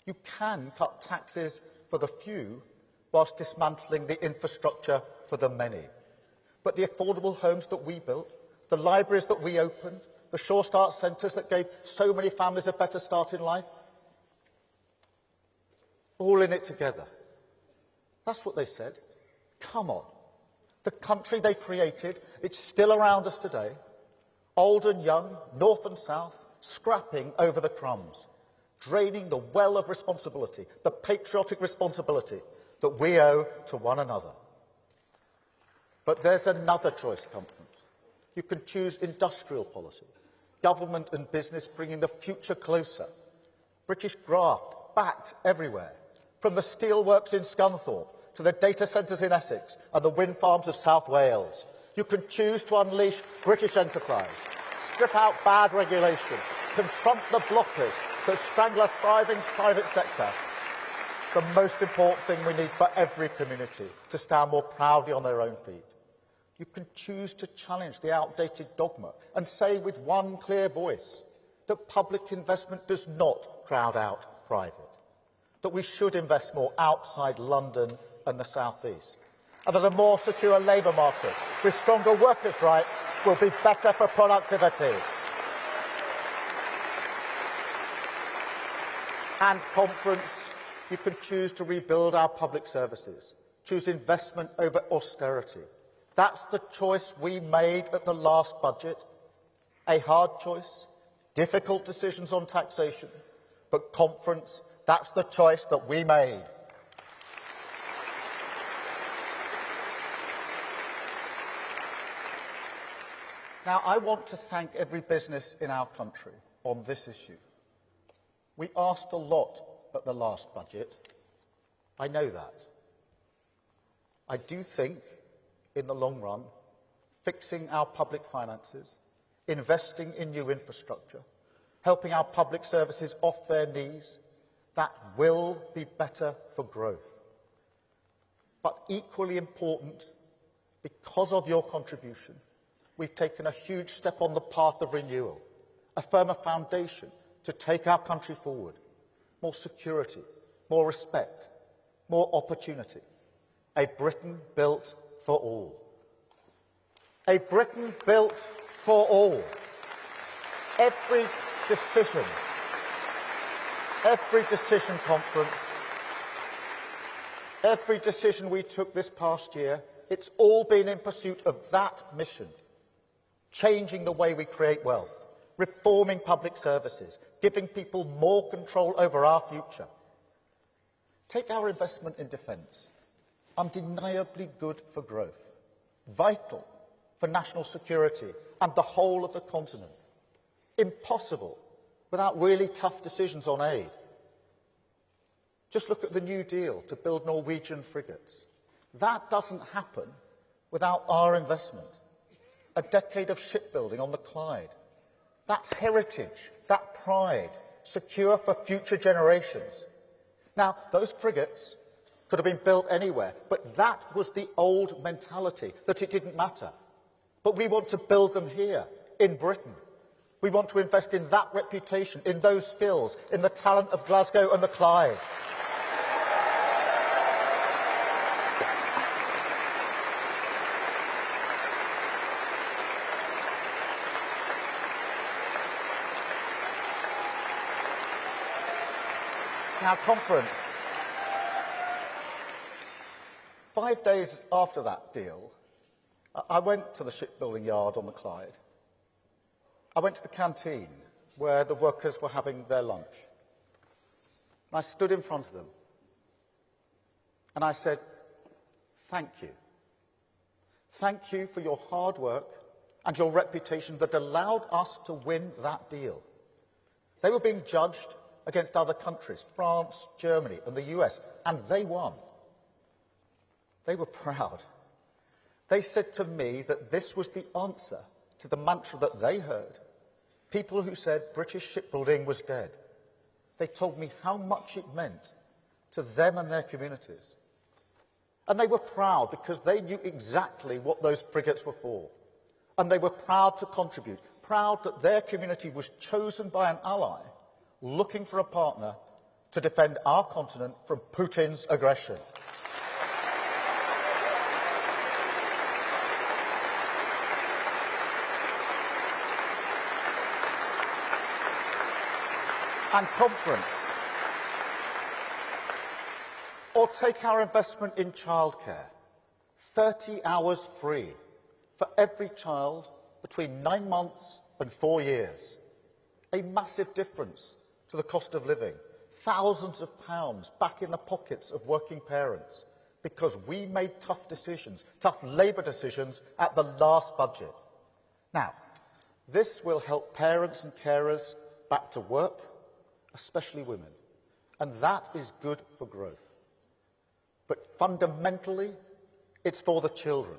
You can cut taxes for the few whilst dismantling the infrastructure for the many. But the affordable homes that we built, the libraries that we opened, the Sure Start centres that gave so many families a better start in life, all in it together. That's what they said. Come on. The country they created, it's still around us today. Old and young, north and south, scrapping over the crumbs, draining the well of responsibility, the patriotic responsibility that we owe to one another. But there's another choice, Conference. You can choose industrial policy, government and business bringing the future closer, British graft backed everywhere, from the steelworks in Scunthorpe to the data centres in Essex and the wind farms of South Wales. You can choose to unleash British enterprise, strip out bad regulation, confront the blockers that strangle a thriving private sector. The most important thing we need for every community to stand more proudly on their own feet. You can choose to challenge the outdated dogma and say with one clear voice that public investment does not crowd out private, that we should invest more outside London and the South East, and that a more secure labour market with stronger workers' rights will be better for productivity. And Conference, you can choose to rebuild our public services, choose investment over austerity. That's the choice we made at the last budget. A hard choice, difficult decisions on taxation, but Conference, that's the choice that we made. Now, I want to thank every business in our country on this issue. We asked a lot at the last budget. I know that. I do think, in the long run, fixing our public finances, investing in new infrastructure, helping our public services off their knees, that will be better for growth. But equally important, because of your contribution, we've taken a huge step on the path of renewal, a firmer foundation to take our country forward. More security, more respect, more opportunity. A Britain built for all. A Britain built for all. Every decision, Conference, every decision we took this past year, it's all been in pursuit of that mission. Changing the way we create wealth, reforming public services, giving people more control over our future. Take our investment in defence. Undeniably good for growth, vital for national security and the whole of the continent. Impossible without really tough decisions on aid. Just look at the New Deal to build Norwegian frigates. That doesn't happen without our investment. A decade of shipbuilding on the Clyde. That heritage, that pride, secure for future generations. Now, those frigates could have been built anywhere, but that was the old mentality, that it didn't matter. But we want to build them here, in Britain. We want to invest in that reputation, in those skills, in the talent of Glasgow and the Clyde. Now, Conference, 5 days after that deal, I went to the shipbuilding yard on the Clyde. I went to the canteen where the workers were having their lunch. And I stood in front of them and I said, thank you. Thank you for your hard work and your reputation that allowed us to win that deal. They were being judged against other countries, France, Germany and the US, and they won. They were proud. They said to me that this was the answer to the mantra that they heard. People who said British shipbuilding was dead. They told me how much it meant to them and their communities. And they were proud because they knew exactly what those frigates were for. And they were proud to contribute, proud that their community was chosen by an ally looking for a partner to defend our continent from Putin's aggression. And Conference, Or take our investment in childcare. 30 hours free for every child between 9 months and 4 years. A massive difference to the cost of living. Thousands of pounds back in the pockets of working parents because we made tough decisions, tough Labour decisions at the last budget. Now, this will help parents and carers back to work, especially women, and that is good for growth. But fundamentally, it's for the children.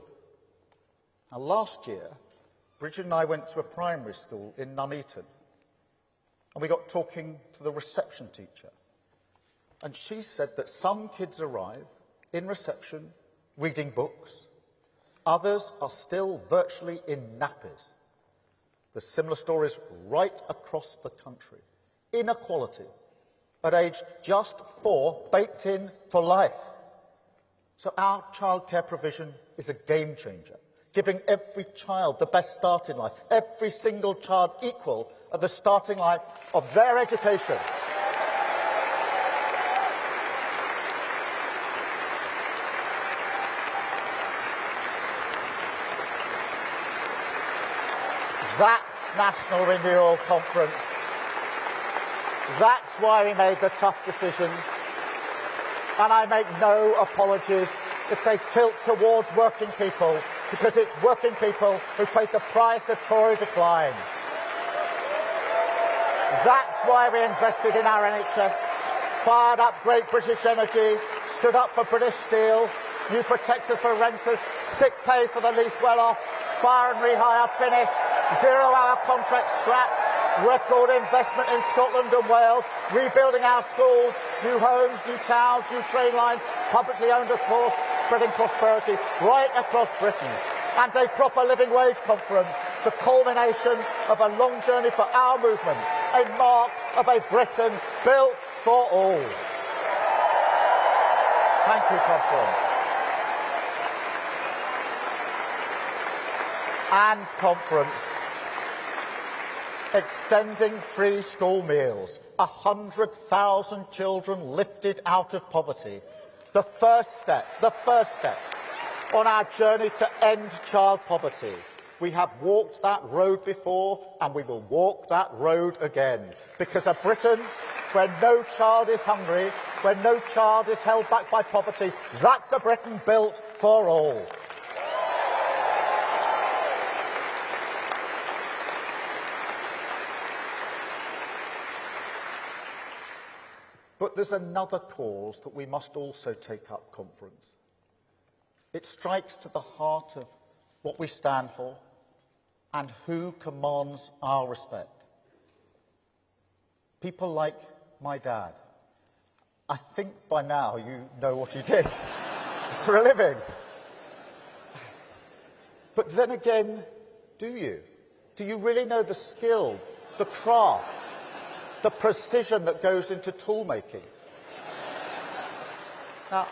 Now, last year, Bridget and I went to a primary school in Nuneaton, and we got talking to the reception teacher. And she said that some kids arrive in reception reading books. Others are still virtually in nappies. There's similar stories right across the country. Inequality at age just 4, baked in for life. So our childcare provision is a game changer, giving every child the best start in life, every single child equal at the starting line of their education. That's National Renewal Conference. That's why we made the tough decisions. And I make no apologies if they tilt towards working people, because it's working people who paid the price of Tory decline. That's why we invested in our NHS, fired up Great British Energy, stood up for British Steel, new protectors for renters, sick pay for the least well-off, fire and rehire finished, zero-hour contract scrapped, record investment in Scotland and Wales, rebuilding our schools, new homes, new towns, new train lines, publicly owned, of course, spreading prosperity right across Britain. And a proper living wage conference, the culmination of a long journey for our movement, a mark of a Britain built for all. Thank you, conference. And conference. Extending free school meals. 100,000 children lifted out of poverty. The first step on our journey to end child poverty. We have walked that road before, and we will walk that road again. Because a Britain where no child is hungry, where no child is held back by poverty, that's a Britain built for all. But there's another cause that we must also take up, conference. It strikes to the heart of what we stand for and who commands our respect. People like my dad. I think by now you know what he did for a living. But then again, do you? Do you really know the skill, the craft, the precision that goes into tool making? Now,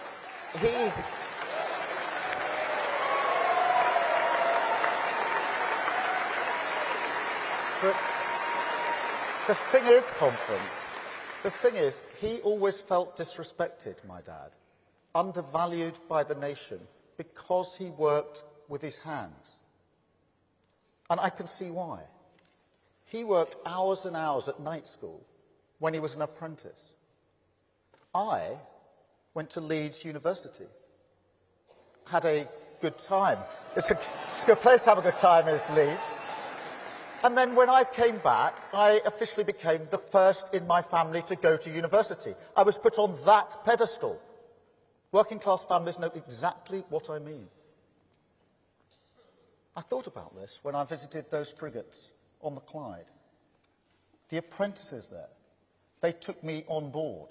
But the thing is, conference, he always felt disrespected, my dad, undervalued by the nation because he worked with his hands. And I can see why. He worked hours and hours at night school when he was an apprentice. I went to Leeds University, had a good time. It's a good place to have a good time, is Leeds. And then when I came back, I officially became the first in my family to go to university. I was put on that pedestal. Working class families know exactly what I mean. I thought about this when I visited those frigates on the Clyde. The apprentices there, they took me on board.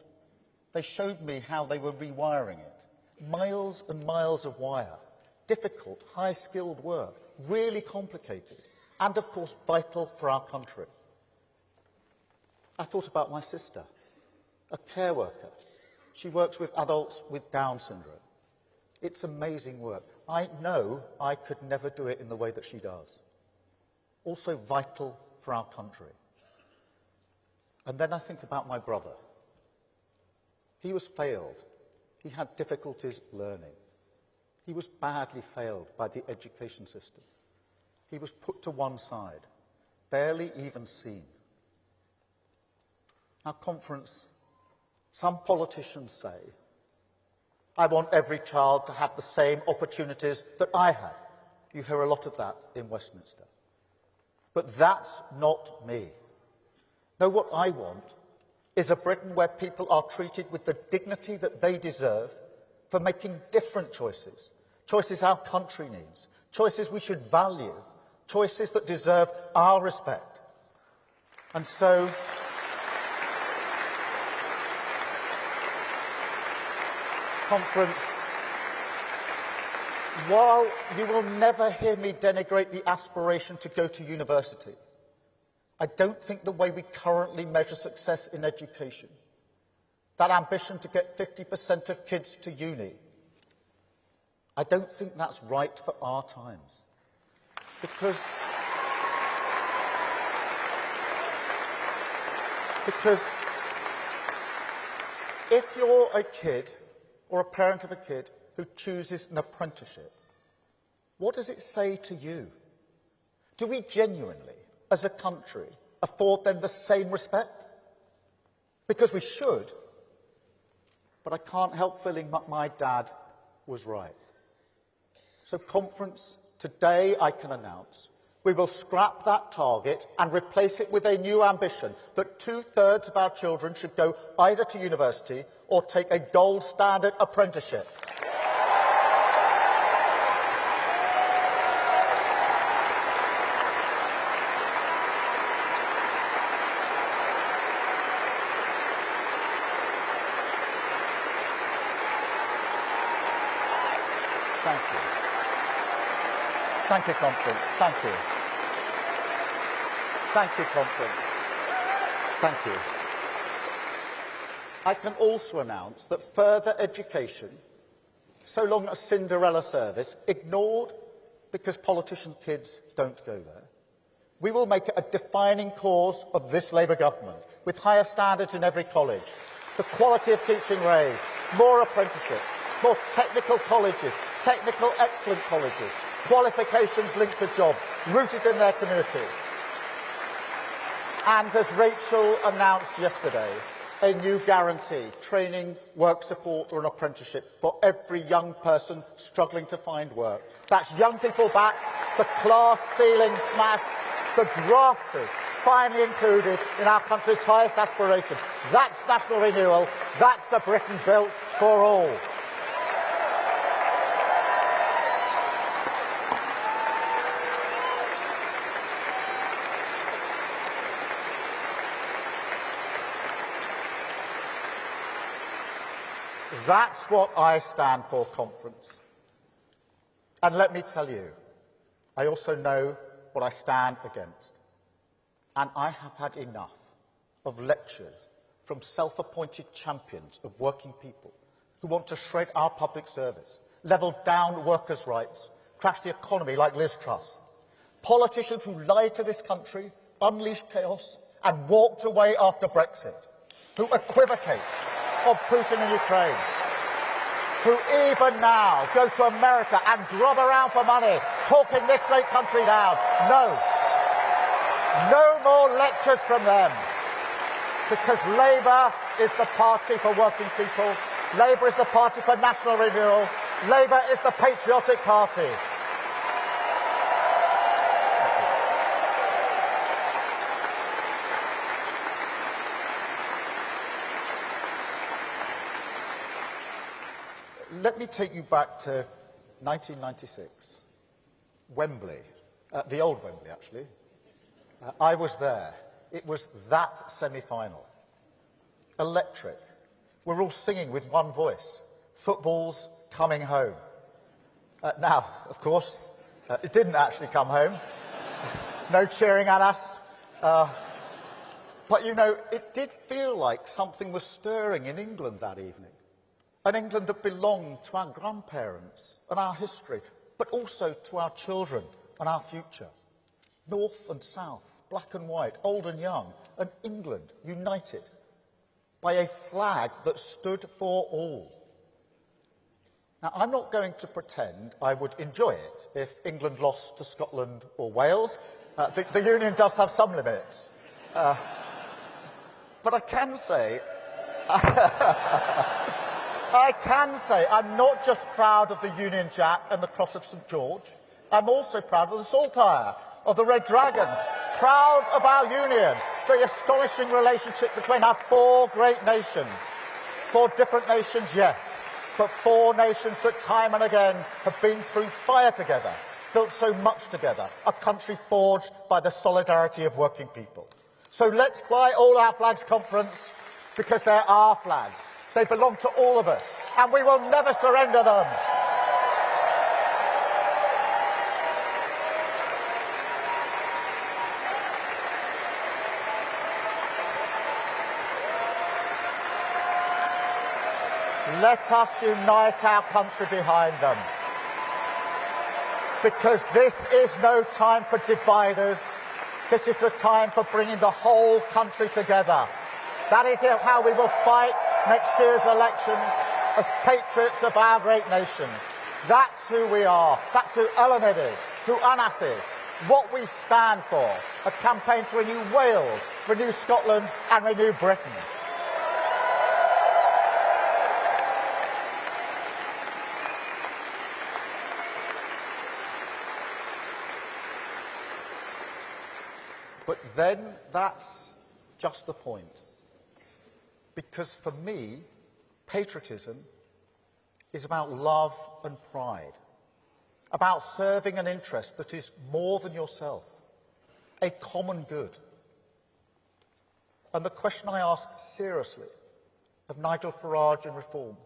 They showed me how they were rewiring it. Miles and miles of wire. Difficult, high-skilled work. Really complicated. And, of course, vital for our country. I thought about my sister, a care worker. She works with adults with Down syndrome. It's amazing work. I know I could never do it in the way that she does. Also vital for our country. And then I think about my brother. He was failed. He had difficulties learning. He was badly failed by the education system. He was put to one side, barely even seen. Now, conference, some politicians say, I want every child to have the same opportunities that I had. You hear a lot of that in Westminster. But that's not me. No, what I want is a Britain where people are treated with the dignity that they deserve for making different choices, choices our country needs, choices we should value, choices that deserve our respect. And so, conference, while you will never hear me denigrate the aspiration to go to university, I don't think the way we currently measure success in education, that ambition to get 50% of kids to uni, I don't think that's right for our times. Because if you're a kid or a parent of a kid who chooses an apprenticeship, what does it say to you? Do we genuinely, as a country, afford them the same respect? Because we should, but I can't help feeling that my dad was right. So, conference, today I can announce we will scrap that target and replace it with a new ambition that 2/3 of our children should go either to university or take a gold standard apprenticeship. Thank you. Thank you, conference. Thank you. Thank you, conference. Thank you. I can also announce that further education, so long a Cinderella service, ignored because politicians' kids don't go there, we will make it a defining cause of this Labour government, with higher standards in every college, the quality of teaching raised, more apprenticeships, more technical colleges, technical excellent colleges, qualifications linked to jobs, rooted in their communities. And as Rachel announced yesterday, a new guarantee, training, work support or an apprenticeship for every young person struggling to find work. That's young people backed, the class ceiling smashed, the grafters finally included in our country's highest aspiration. That's national renewal. That's a Britain built for all. That's what I stand for, conference. And let me tell you, I also know what I stand against. And I have had enough of lectures from self-appointed champions of working people who want to shred our public service, level down workers' rights, crash the economy like Liz Truss. Politicians who lied to this country, unleashed chaos, and walked away after Brexit, who equivocate of Putin in Ukraine, who even now go to America and grub around for money, talking this great country down. No. No more lectures from them. Because Labour is the party for working people. Labour is the party for national renewal. Labour is the patriotic party. Let me take you back to 1996, Wembley, the old Wembley, actually. I was there. It was that semi-final. Electric. We're all singing with one voice. Football's coming home. Now, of course, it didn't actually come home. No cheering at us. But, you know, it did feel like something was stirring in England that evening. An England that belonged to our grandparents and our history, but also to our children and our future. North and south, black and white, old and young, an England united by a flag that stood for all. Now, I'm not going to pretend I would enjoy it if England lost to Scotland or Wales. The Union does have some limits. But I can say, I'm not just proud of the Union Jack and the Cross of St George. I'm also proud of the Saltire, of the Red Dragon, proud of our Union, the astonishing relationship between our four great nations. Four different nations, yes, but four nations that time and again have been through fire together, built so much together, a country forged by the solidarity of working people. So let's fly all our flags, Conference, because they're our flags. They belong to all of us, and we will never surrender them. Let us unite our country behind them. Because this is no time for dividers. This is the time for bringing the whole country together. That is how we will fight next year's elections as patriots of our great nations. That's who we are. That's who Eleanor is, who Anas is, what we stand for. A campaign to renew Wales, renew Scotland and renew Britain. But then that's just the point. Because for me, patriotism is about love and pride, about serving an interest that is more than yourself, a common good. And the question I ask seriously of Nigel Farage and Reform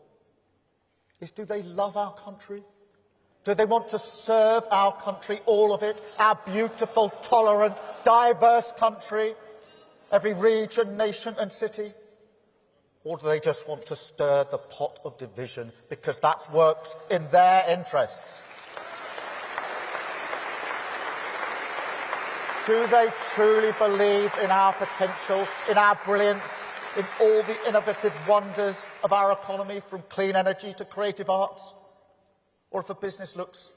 is, do they love our country? Do they want to serve our country, all of it, our beautiful, tolerant, diverse country, every region, nation and city? Or do they just want to stir the pot of division because that works in their interests? Do they truly believe in our potential, in our brilliance, in all the innovative wonders of our economy, from clean energy to creative arts? Or if a business looks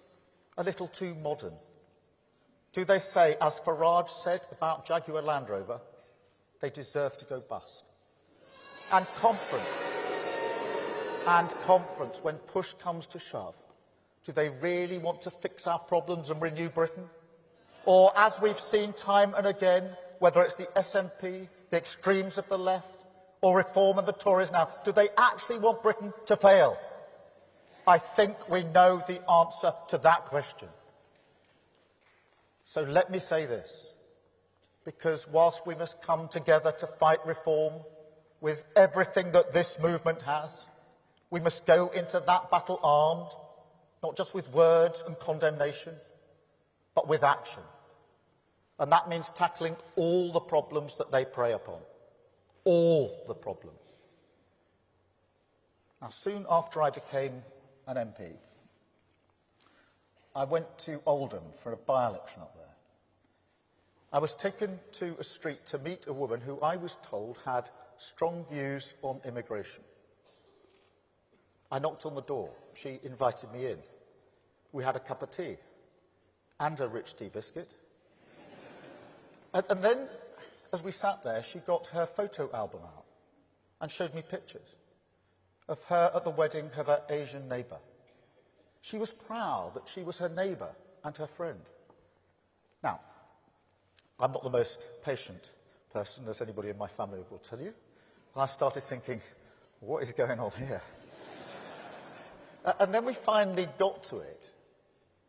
a little too modern, do they say, as Farage said about Jaguar Land Rover, they deserve to go bust? And conference, when push comes to shove, do they really want to fix our problems and renew Britain? Or, as we've seen time and again, whether it's the SNP, the extremes of the left, or Reform and the Tories now, do they actually want Britain to fail? I think we know the answer to that question. So let me say this, because whilst we must come together to fight reform with everything that this movement has, we must go into that battle armed, not just with words and condemnation, but with action. And that means tackling all the problems that they prey upon. All the problems. Now, soon after I became an MP, I went to Oldham for a by-election up there. I was taken to a street to meet a woman who I was told had strong views on immigration. I knocked on the door. She invited me in. We had a cup of tea and a rich tea biscuit. And then, as we sat there, she got her photo album out and showed me pictures of her at the wedding of her Asian neighbour. She was proud that she was her neighbour and her friend. Now, I'm not the most patient person, as anybody in my family will tell you. And I started thinking, what is going on here? And then we finally got to it.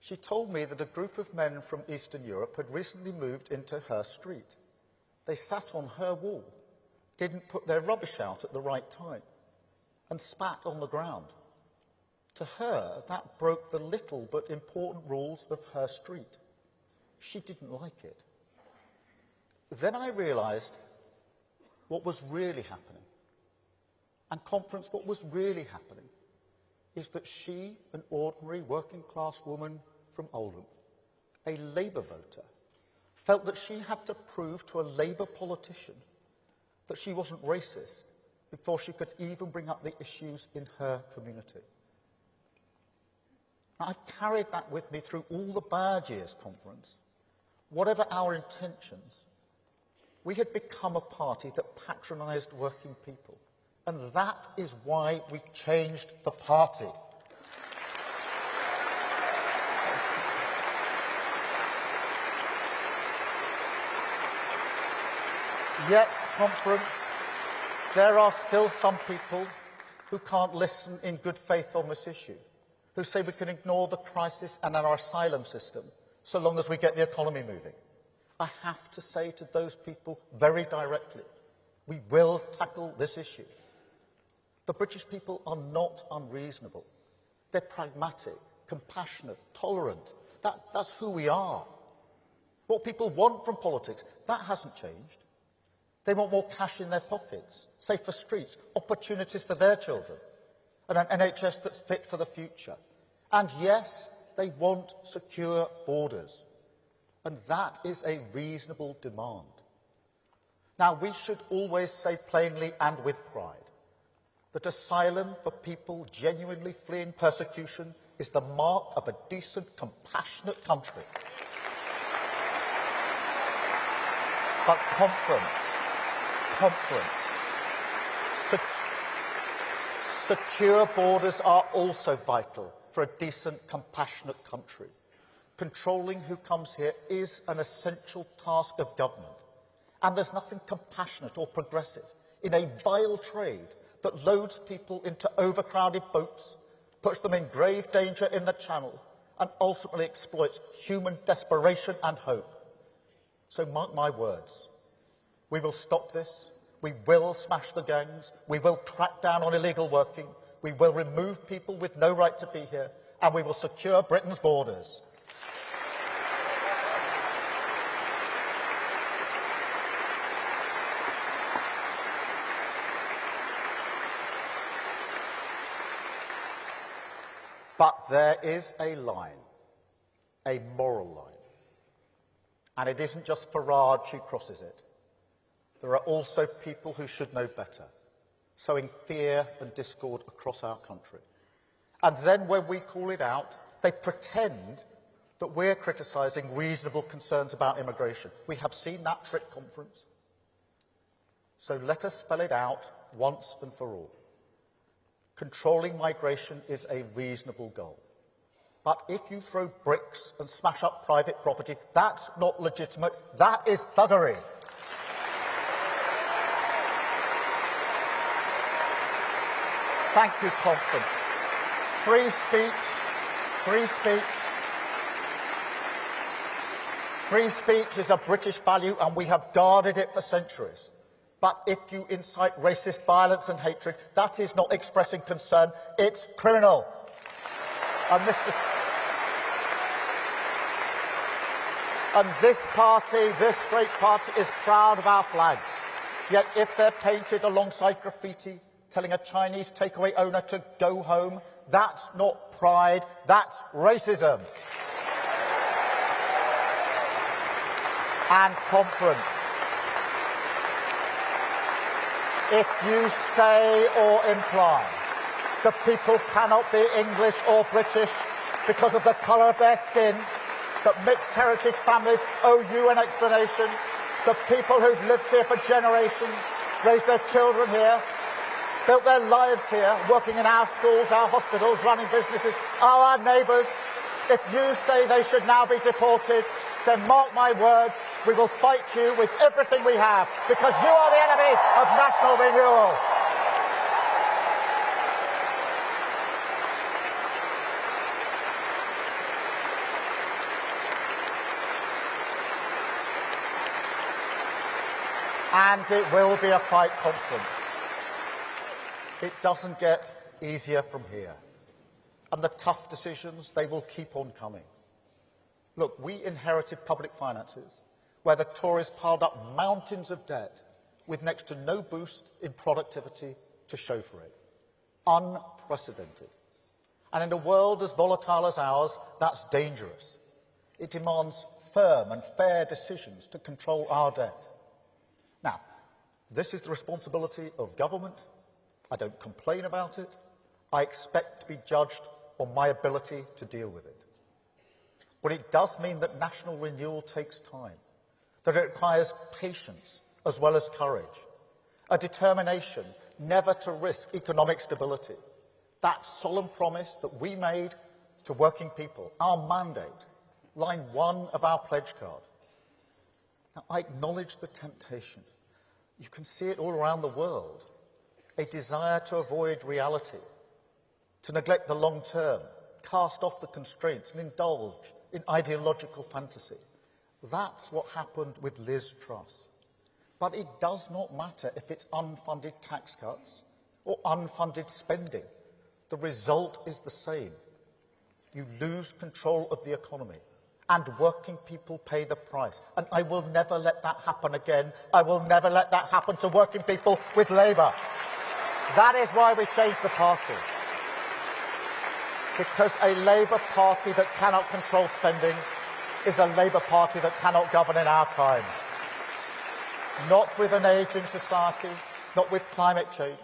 She told me that a group of men from Eastern Europe had recently moved into her street. They sat on her wall, didn't put their rubbish out at the right time, and spat on the ground. To her, that broke the little but important rules of her street. She didn't like it. Then I realised what was really happening. And conference, what was really happening is that she, an ordinary working-class woman from Oldham, a Labour voter, felt that she had to prove to a Labour politician that she wasn't racist before she could even bring up the issues in her community. Now, I've carried that with me through all the bad years, Conference. Whatever our intentions, we had become a party that patronised working people. And that is why we changed the party. Yet, Conference, there are still some people who can't listen in good faith on this issue, who say we can ignore the crisis and our asylum system so long as we get the economy moving. I have to say to those people very directly, we will tackle this issue. The British people are not unreasonable. They're pragmatic, compassionate, tolerant. That's who we are. What people want from politics, that hasn't changed. They want more cash in their pockets, safer streets, opportunities for their children, and an NHS that's fit for the future. And yes, they want secure borders. And that is a reasonable demand. Now, we should always say plainly and with pride that asylum for people genuinely fleeing persecution is the mark of a decent, compassionate country. But secure borders are also vital for a decent, compassionate country. Controlling who comes here is an essential task of government. And there's nothing compassionate or progressive in a vile trade that loads people into overcrowded boats, puts them in grave danger in the Channel, and ultimately exploits human desperation and hope. So mark my words. We will stop this. We will smash the gangs. We will crack down on illegal working. We will remove people with no right to be here. And we will secure Britain's borders. But there is a line, a moral line. And it isn't just Farage who crosses it. There are also people who should know better, sowing fear and discord across our country. And then when we call it out, they pretend that we're criticising reasonable concerns about immigration. We have seen that trick, Conference. So let us spell it out once and for all. Controlling migration is a reasonable goal. But if you throw bricks and smash up private property, that's not legitimate. That is thuggery. Thank you, Conference. Free speech is a British value and we have guarded it for centuries. But if you incite racist violence and hatred, that is not expressing concern, it's criminal. And this party, this great party, is proud of our flags. Yet if they're painted alongside graffiti, telling a Chinese takeaway owner to go home, that's not pride, that's racism. And Conference, if you say or imply that people cannot be English or British because of the colour of their skin, that mixed heritage families owe you an explanation, that people who've lived here for generations, raised their children here, built their lives here, working in our schools, our hospitals, running businesses, are our neighbours. If you say they should now be deported, then mark my words, we will fight you with everything we have, because you are the enemy of national renewal. And it will be a fight, Conference. It doesn't get easier from here. And the tough decisions, they will keep on coming. Look, we inherited public finances where the Tories piled up mountains of debt with next to no boost in productivity to show for it. Unprecedented. And in a world as volatile as ours, that's dangerous. It demands firm and fair decisions to control our debt. Now, this is the responsibility of government. I don't complain about it. I expect to be judged on my ability to deal with it. But it does mean that national renewal takes time, that it requires patience as well as courage, a determination never to risk economic stability. That solemn promise that we made to working people, our mandate, line 1 of our pledge card. Now, I acknowledge the temptation. You can see it all around the world. A desire to avoid reality, to neglect the long term, cast off the constraints and indulge in ideological fantasy. That's what happened with Liz Truss. But it does not matter if it's unfunded tax cuts or unfunded spending. The result is the same. You lose control of the economy, and working people pay the price. And I will never let that happen again. I will never let that happen to working people with Labour. That is why we changed the party. Because a Labour Party that cannot control spending is a Labour Party that cannot govern in our times. Not with an ageing society, not with climate change,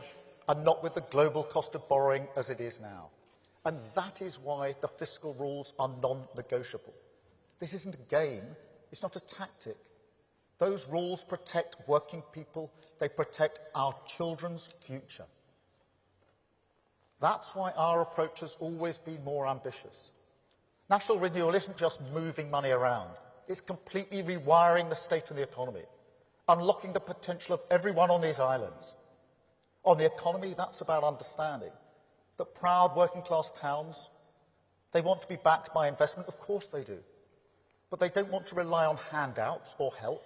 and not with the global cost of borrowing as it is now. And that is why the fiscal rules are non-negotiable. This isn't a game, it's not a tactic. Those rules protect working people, they protect our children's future. That's why our approach has always been more ambitious. National renewal isn't just moving money around, it's completely rewiring the state and the economy, unlocking the potential of everyone on these islands. On the economy, that's about understanding that proud working-class towns, they want to be backed by investment, of course they do. But they don't want to rely on handouts or help.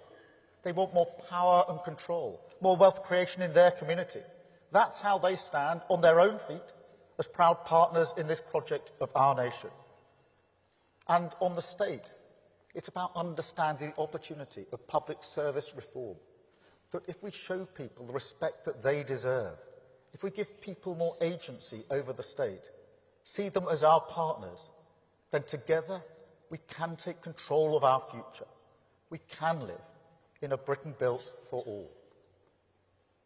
They want more power and control, more wealth creation in their community. That's how they stand on their own feet as proud partners in this project of our nation. And on the state, it's about understanding the opportunity of public service reform. That if we show people the respect that they deserve, if we give people more agency over the state, see them as our partners, then together we can take control of our future. We can live in a Britain built for all.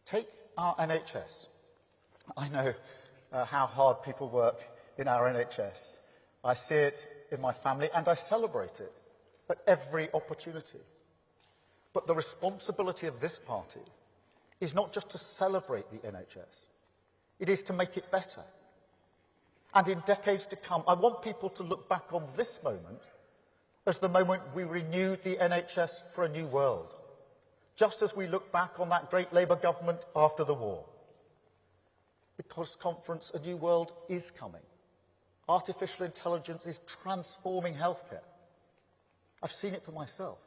Take our NHS. I know how hard people work in our NHS. I see it in my family and I celebrate it at every opportunity. But the responsibility of this party is not just to celebrate the NHS, it is to make it better. And in decades to come, I want people to look back on this moment as the moment we renewed the NHS for a new world, just as we look back on that great Labour government after the war. Because, Conference, a new world is coming. Artificial intelligence is transforming healthcare. I've seen it for myself.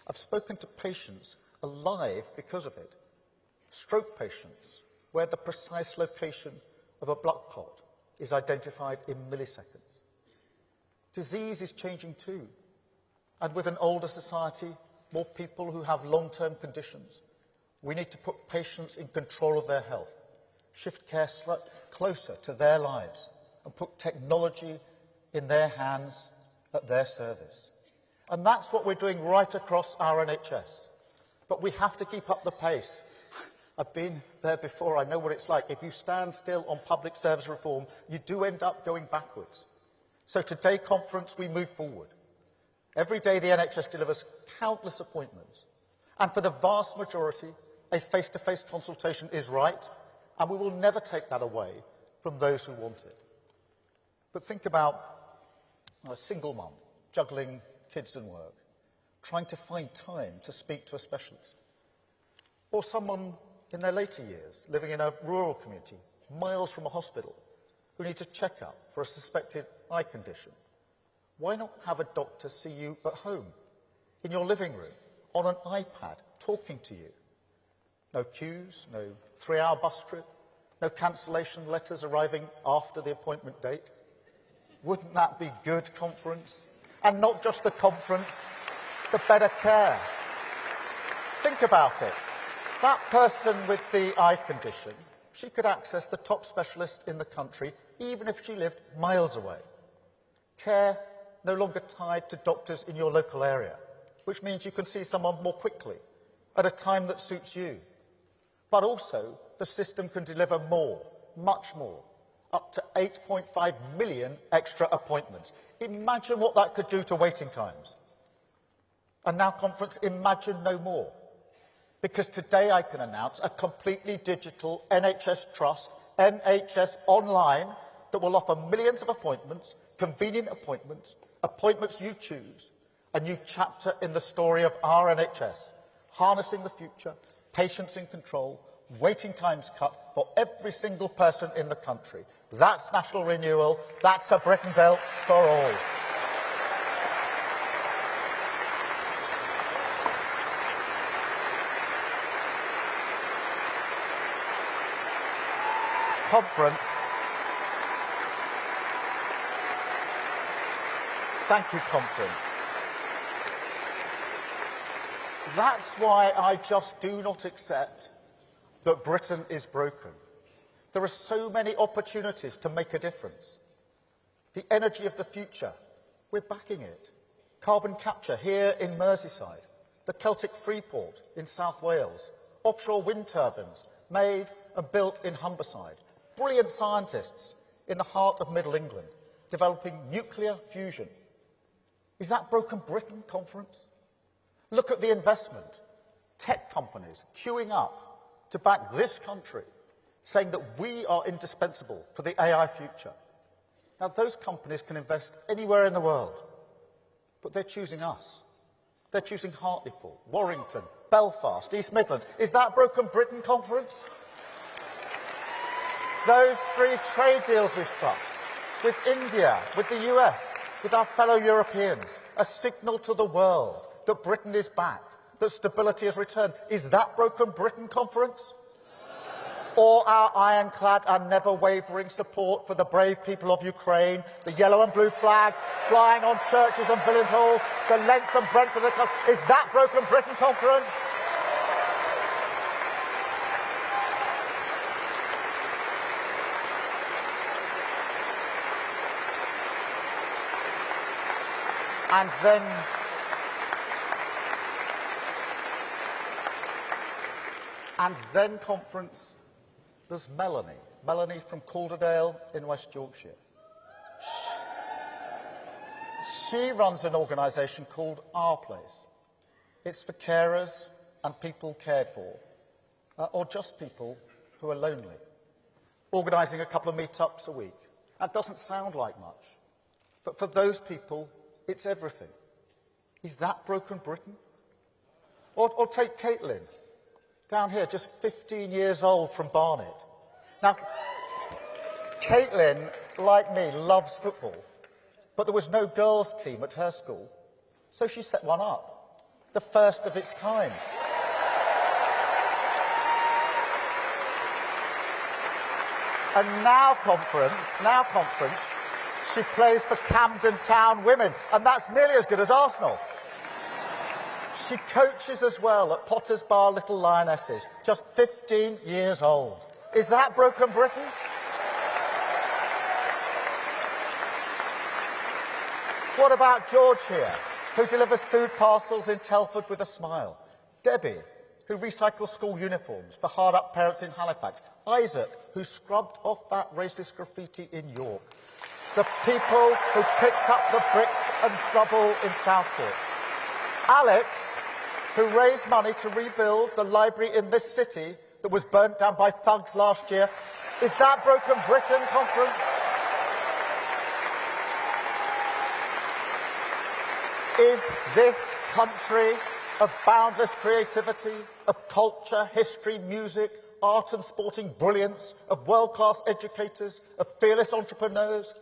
I've spoken to patients alive because of it. Stroke patients, where the precise location of a blood clot is identified in milliseconds. Disease is changing too. And with an older society, more people who have long-term conditions, we need to put patients in control of their health, shift care closer to their lives, and put technology in their hands at their service. And that's what we're doing right across our NHS. But we have to keep up the pace. I've been there before, I know what it's like. If you stand still on public service reform, you do end up going backwards. So today, Conference, we move forward. Every day the NHS delivers countless appointments. And for the vast majority, a face-to-face consultation is right, and we will never take that away from those who want it. But think about a single mum juggling kids and work, trying to find time to speak to a specialist. Or someone in their later years, living in a rural community, miles from a hospital, who needs a checkup for a suspected eye condition. Why not have a doctor see you at home, in your living room, on an iPad, talking to you? No queues, no 3-hour bus trip, no cancellation letters arriving after the appointment date. Wouldn't that be good, Conference? And not just the Conference, the better care. Think about it. That person with the eye condition, she could access the top specialist in the country, even if she lived miles away. Care no longer tied to doctors in your local area, which means you can see someone more quickly, at a time that suits you. But also, the system can deliver more, much more, up to 8.5 million extra appointments. Imagine what that could do to waiting times. And now, conference, imagine no more. Because today I can announce a completely digital NHS Trust, NHS Online, that will offer millions of appointments, convenient appointments, appointments you choose, a new chapter in the story of our NHS, harnessing the future, patients in control, waiting times cut for every single person in the country. That's national renewal. That's a Britain built for all. Conference. Thank you, conference. That's why I just do not accept that Britain is broken. There are so many opportunities to make a difference. The energy of the future, we're backing it. Carbon capture here in Merseyside, the Celtic Freeport in South Wales, offshore wind turbines made and built in Humberside, brilliant scientists in the heart of Middle England developing nuclear fusion. Is that broken Britain, conference? Look at the investment. Tech companies queuing up to back this country, saying that we are indispensable for the AI future. Now, those companies can invest anywhere in the world, but they're choosing us. They're choosing Hartlepool, Warrington, Belfast, East Midlands. Is that broken Britain, conference? Those 3 trade deals we struck with India, with the US, with our fellow Europeans, a signal to the world that Britain is back, that stability has returned. Is that broken Britain, conference? Or our ironclad and never-wavering support for the brave people of Ukraine, the yellow and blue flag flying on churches and village halls, the length and breadth of the country. Is that broken Britain, conference? And then, conference, there's Melanie from Calderdale in West Yorkshire. She runs an organisation called Our Place. It's for carers and people cared for, or just people who are lonely, organising a couple of meetups a week. That doesn't sound like much, but for those people, it's everything. Is that broken Britain? Or take Caitlin, down here, just 15 years old from Barnet. Now, Caitlin, like me, loves football, but there was no girls' team at her school, so she set one up, the first of its kind. And now, conference, she plays for Camden Town Women, and that's nearly as good as Arsenal. She coaches as well at Potter's Bar Little Lionesses, just 15 years old. Is that broken Britain? What about George here, who delivers food parcels in Telford with a smile? Debbie, who recycles school uniforms for hard-up parents in Halifax? Isaac, who scrubbed off that racist graffiti in York? The people who picked up the bricks and rubble in Southport? Alex, who raised money to rebuild the library in this city that was burnt down by thugs last year. Is that broken Britain, conference? Is this country of boundless creativity, of culture, history, music, art and sporting brilliance, of world-class educators, of fearless entrepreneurs,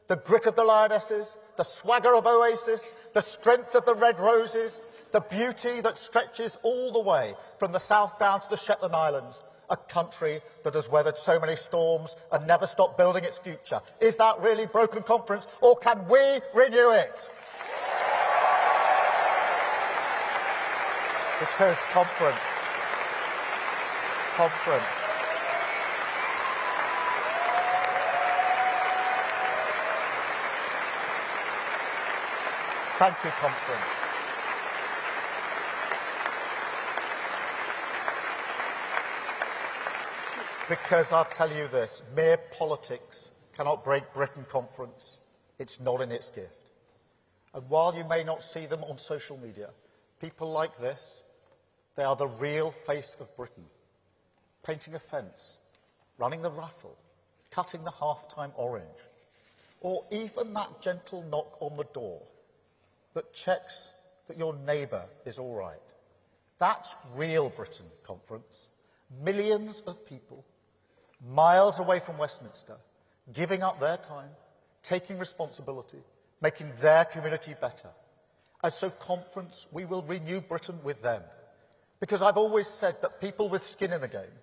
the grit of the Lionesses, the swagger of Oasis, the strength of the Red Roses, the beauty that stretches all the way from the South down to the Shetland Islands, a country that has weathered so many storms and never stopped building its future? Is that really broken, conference, or can we renew it? Because conference. Thank you, conference. Because I'll tell you this, mere politics cannot break Britain conference. It's not in its gift. And while you may not see them on social media, people like this, they are the real face of Britain. Painting a fence, running the raffle, cutting the half-time orange, or even that gentle knock on the door that checks that your neighbour is all right. That's real Britain conference. Millions of people, miles away from Westminster, giving up their time, taking responsibility, making their community better. And so conference, we will renew Britain with them. Because I've always said that people with skin in the game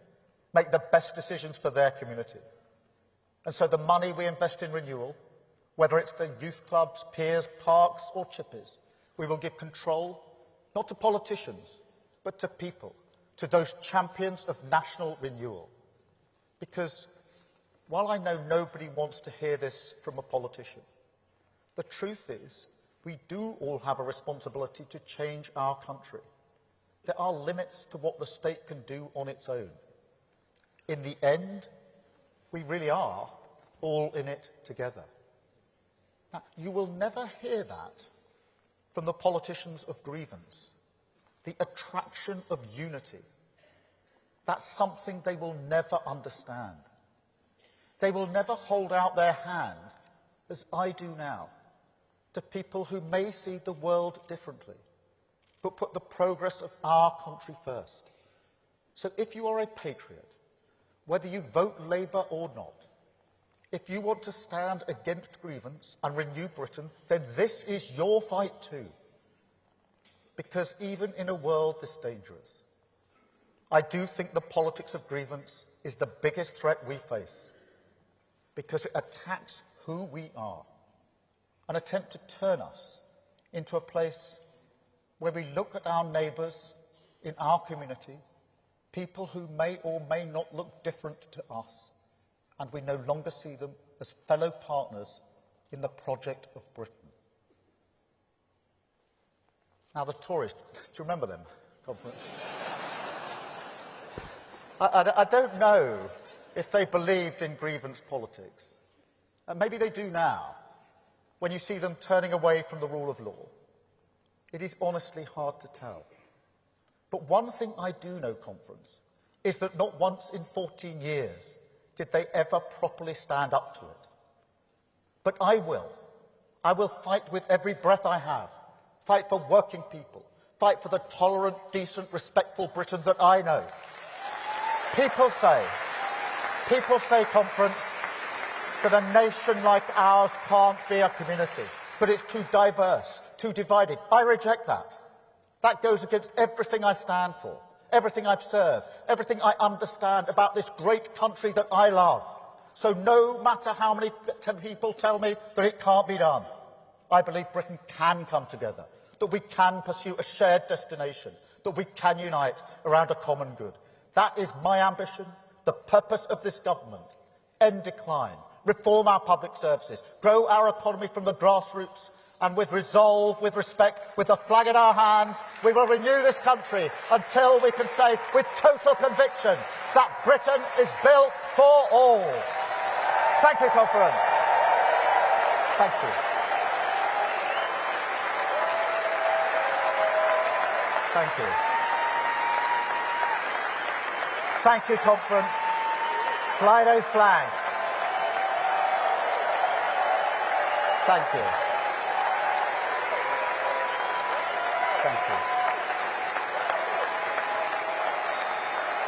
make the best decisions for their community. And so the money we invest in renewal, whether it's for youth clubs, peers, parks or chippies, we will give control, not to politicians, but to people, to those champions of national renewal. Because while I know nobody wants to hear this from a politician, the truth is we do all have a responsibility to change our country. There are limits to what the state can do on its own. In the end, we really are all in it together. Now, you will never hear that from the politicians of grievance, the attraction of unity. That's something they will never understand. They will never hold out their hand, as I do now, to people who may see the world differently, but put the progress of our country first. So if you are a patriot, whether you vote Labour or not, if you want to stand against grievance and renew Britain, then this is your fight too. Because even in a world this dangerous, I do think the politics of grievance is the biggest threat we face, because it attacks who we are, an attempt to turn us into a place where we look at our neighbours in our community, people who may or may not look different to us, and we no longer see them as fellow partners in the project of Britain. Now, the Tories, do you remember them? Conference? I don't know if they believed in grievance politics. Maybe they do now, when you see them turning away from the rule of law. It is honestly hard to tell. But one thing I do know, Conference, is that not once in 14 years did they ever properly stand up to it. But I will. I will fight with every breath I have. Fight for working people. Fight for the tolerant, decent, respectful Britain that I know. People say, Conference, that a nation like ours can't be a community, but it's too diverse, too divided. I reject that. That goes against everything I stand for, everything I've served, everything I understand about this great country that I love. So no matter how many people tell me that it can't be done, I believe Britain can come together, that we can pursue a shared destination, that we can unite around a common good. That is my ambition, the purpose of this government. End decline, reform our public services, grow our economy from the grassroots, and with resolve, with respect, with the flag in our hands, we will renew this country until we can say with total conviction that Britain is built for all. Thank you, Conference. Thank you. Thank you. Thank you, Conference. Fly those flags. Thank you. Thank you.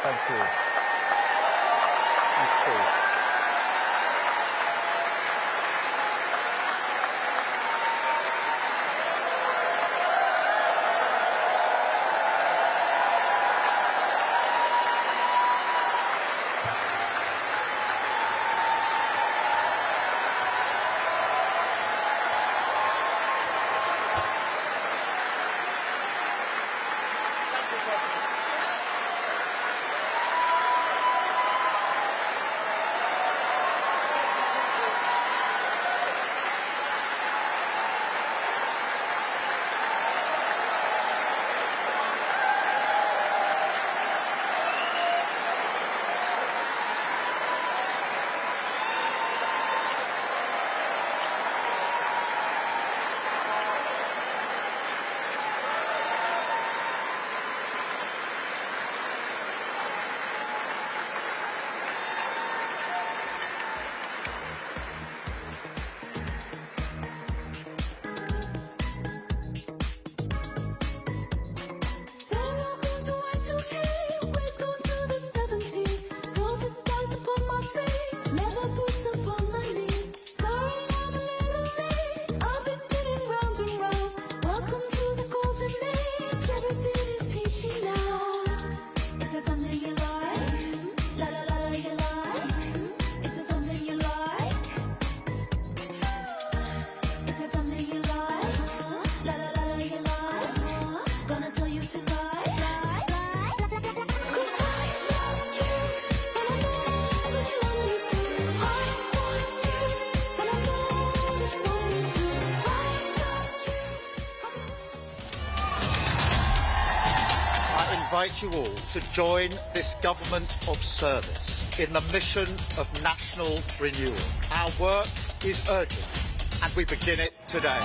Thank you. Thank you. invite you all to join this government of service in the mission of national renewal. Our work is urgent, and we begin it today.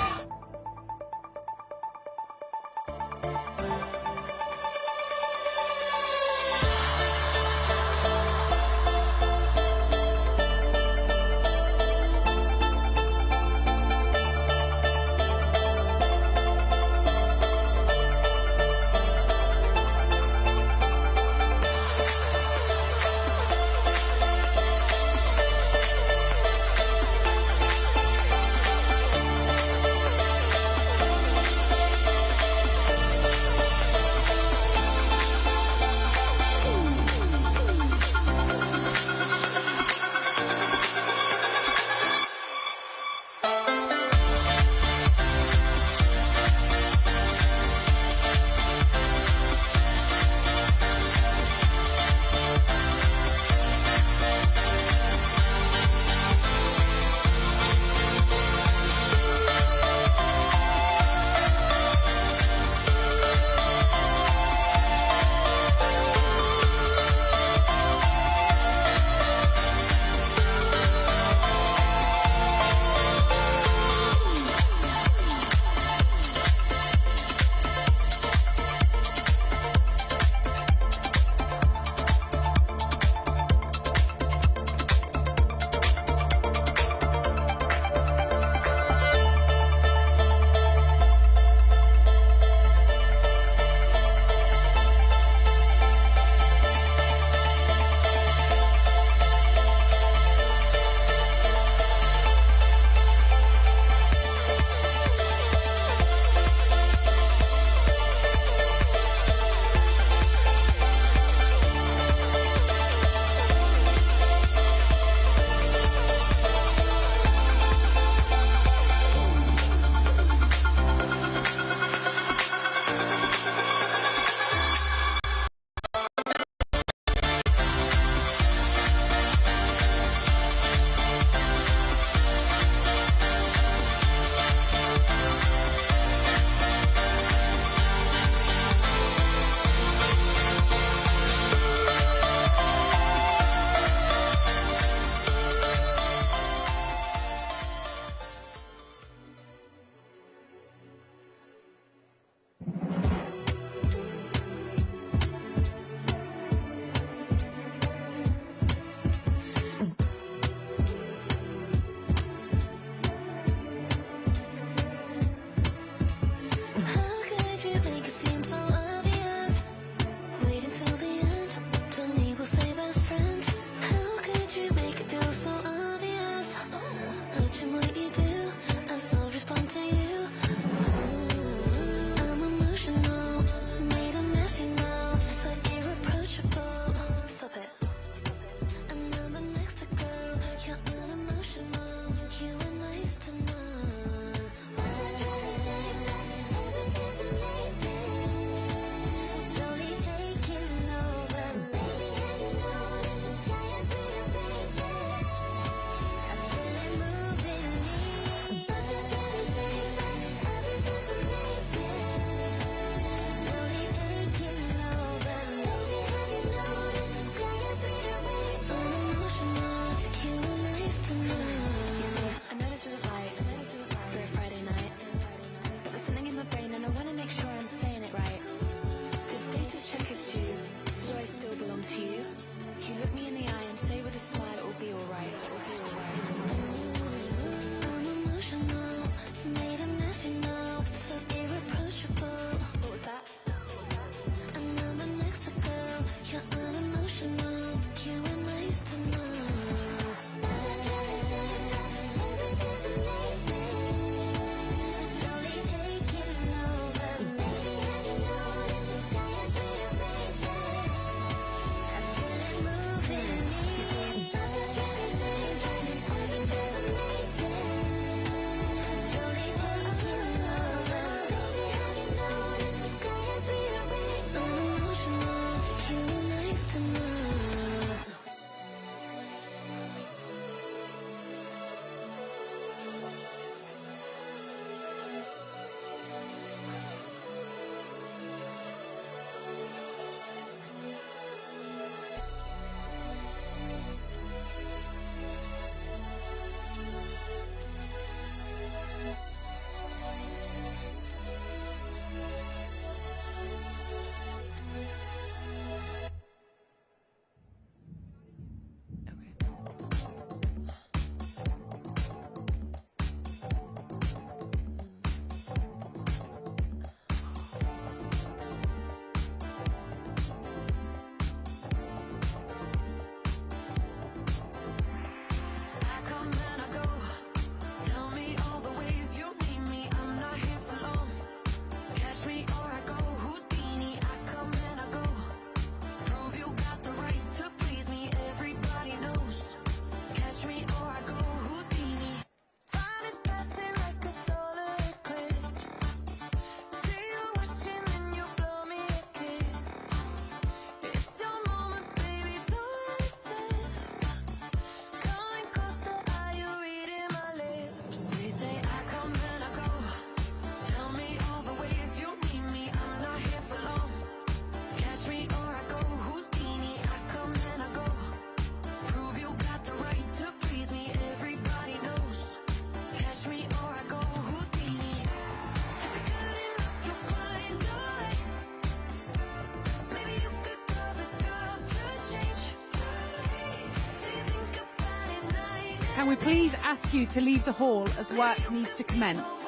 Can we please ask you to leave the hall as work needs to commence?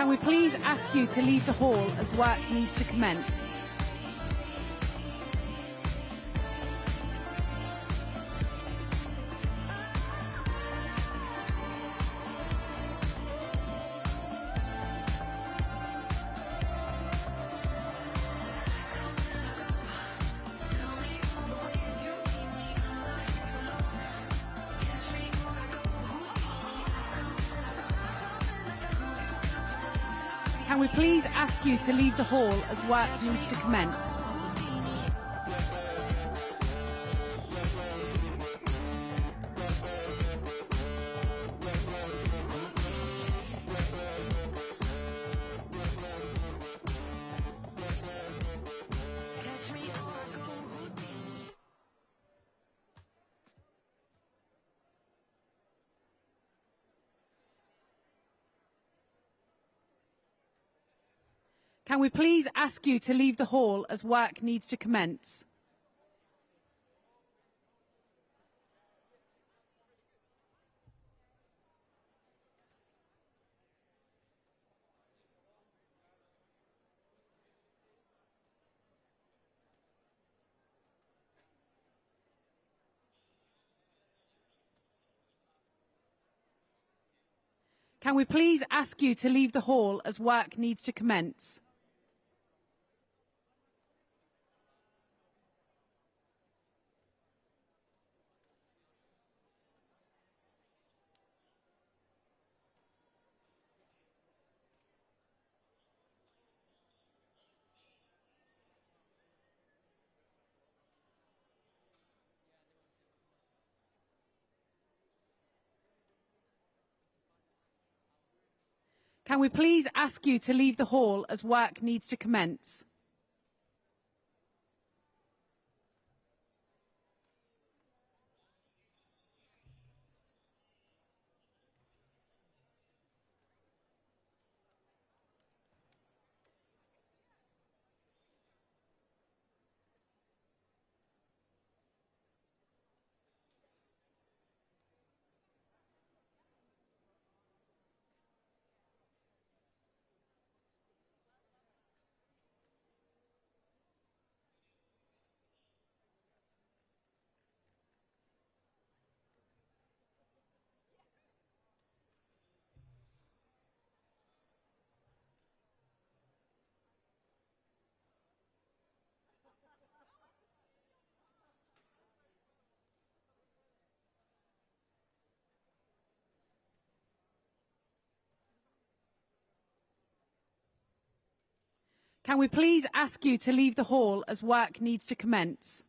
Can we please ask you to leave the hall as work needs to commence? Can we please ask you to leave the hall as work needs to commence? Can we please ask you to leave the hall as work needs to commence? Can we please ask you to leave the hall as work needs to commence? Can we please ask you to leave the hall as work needs to commence? Can we please ask you to leave the hall as work needs to commence?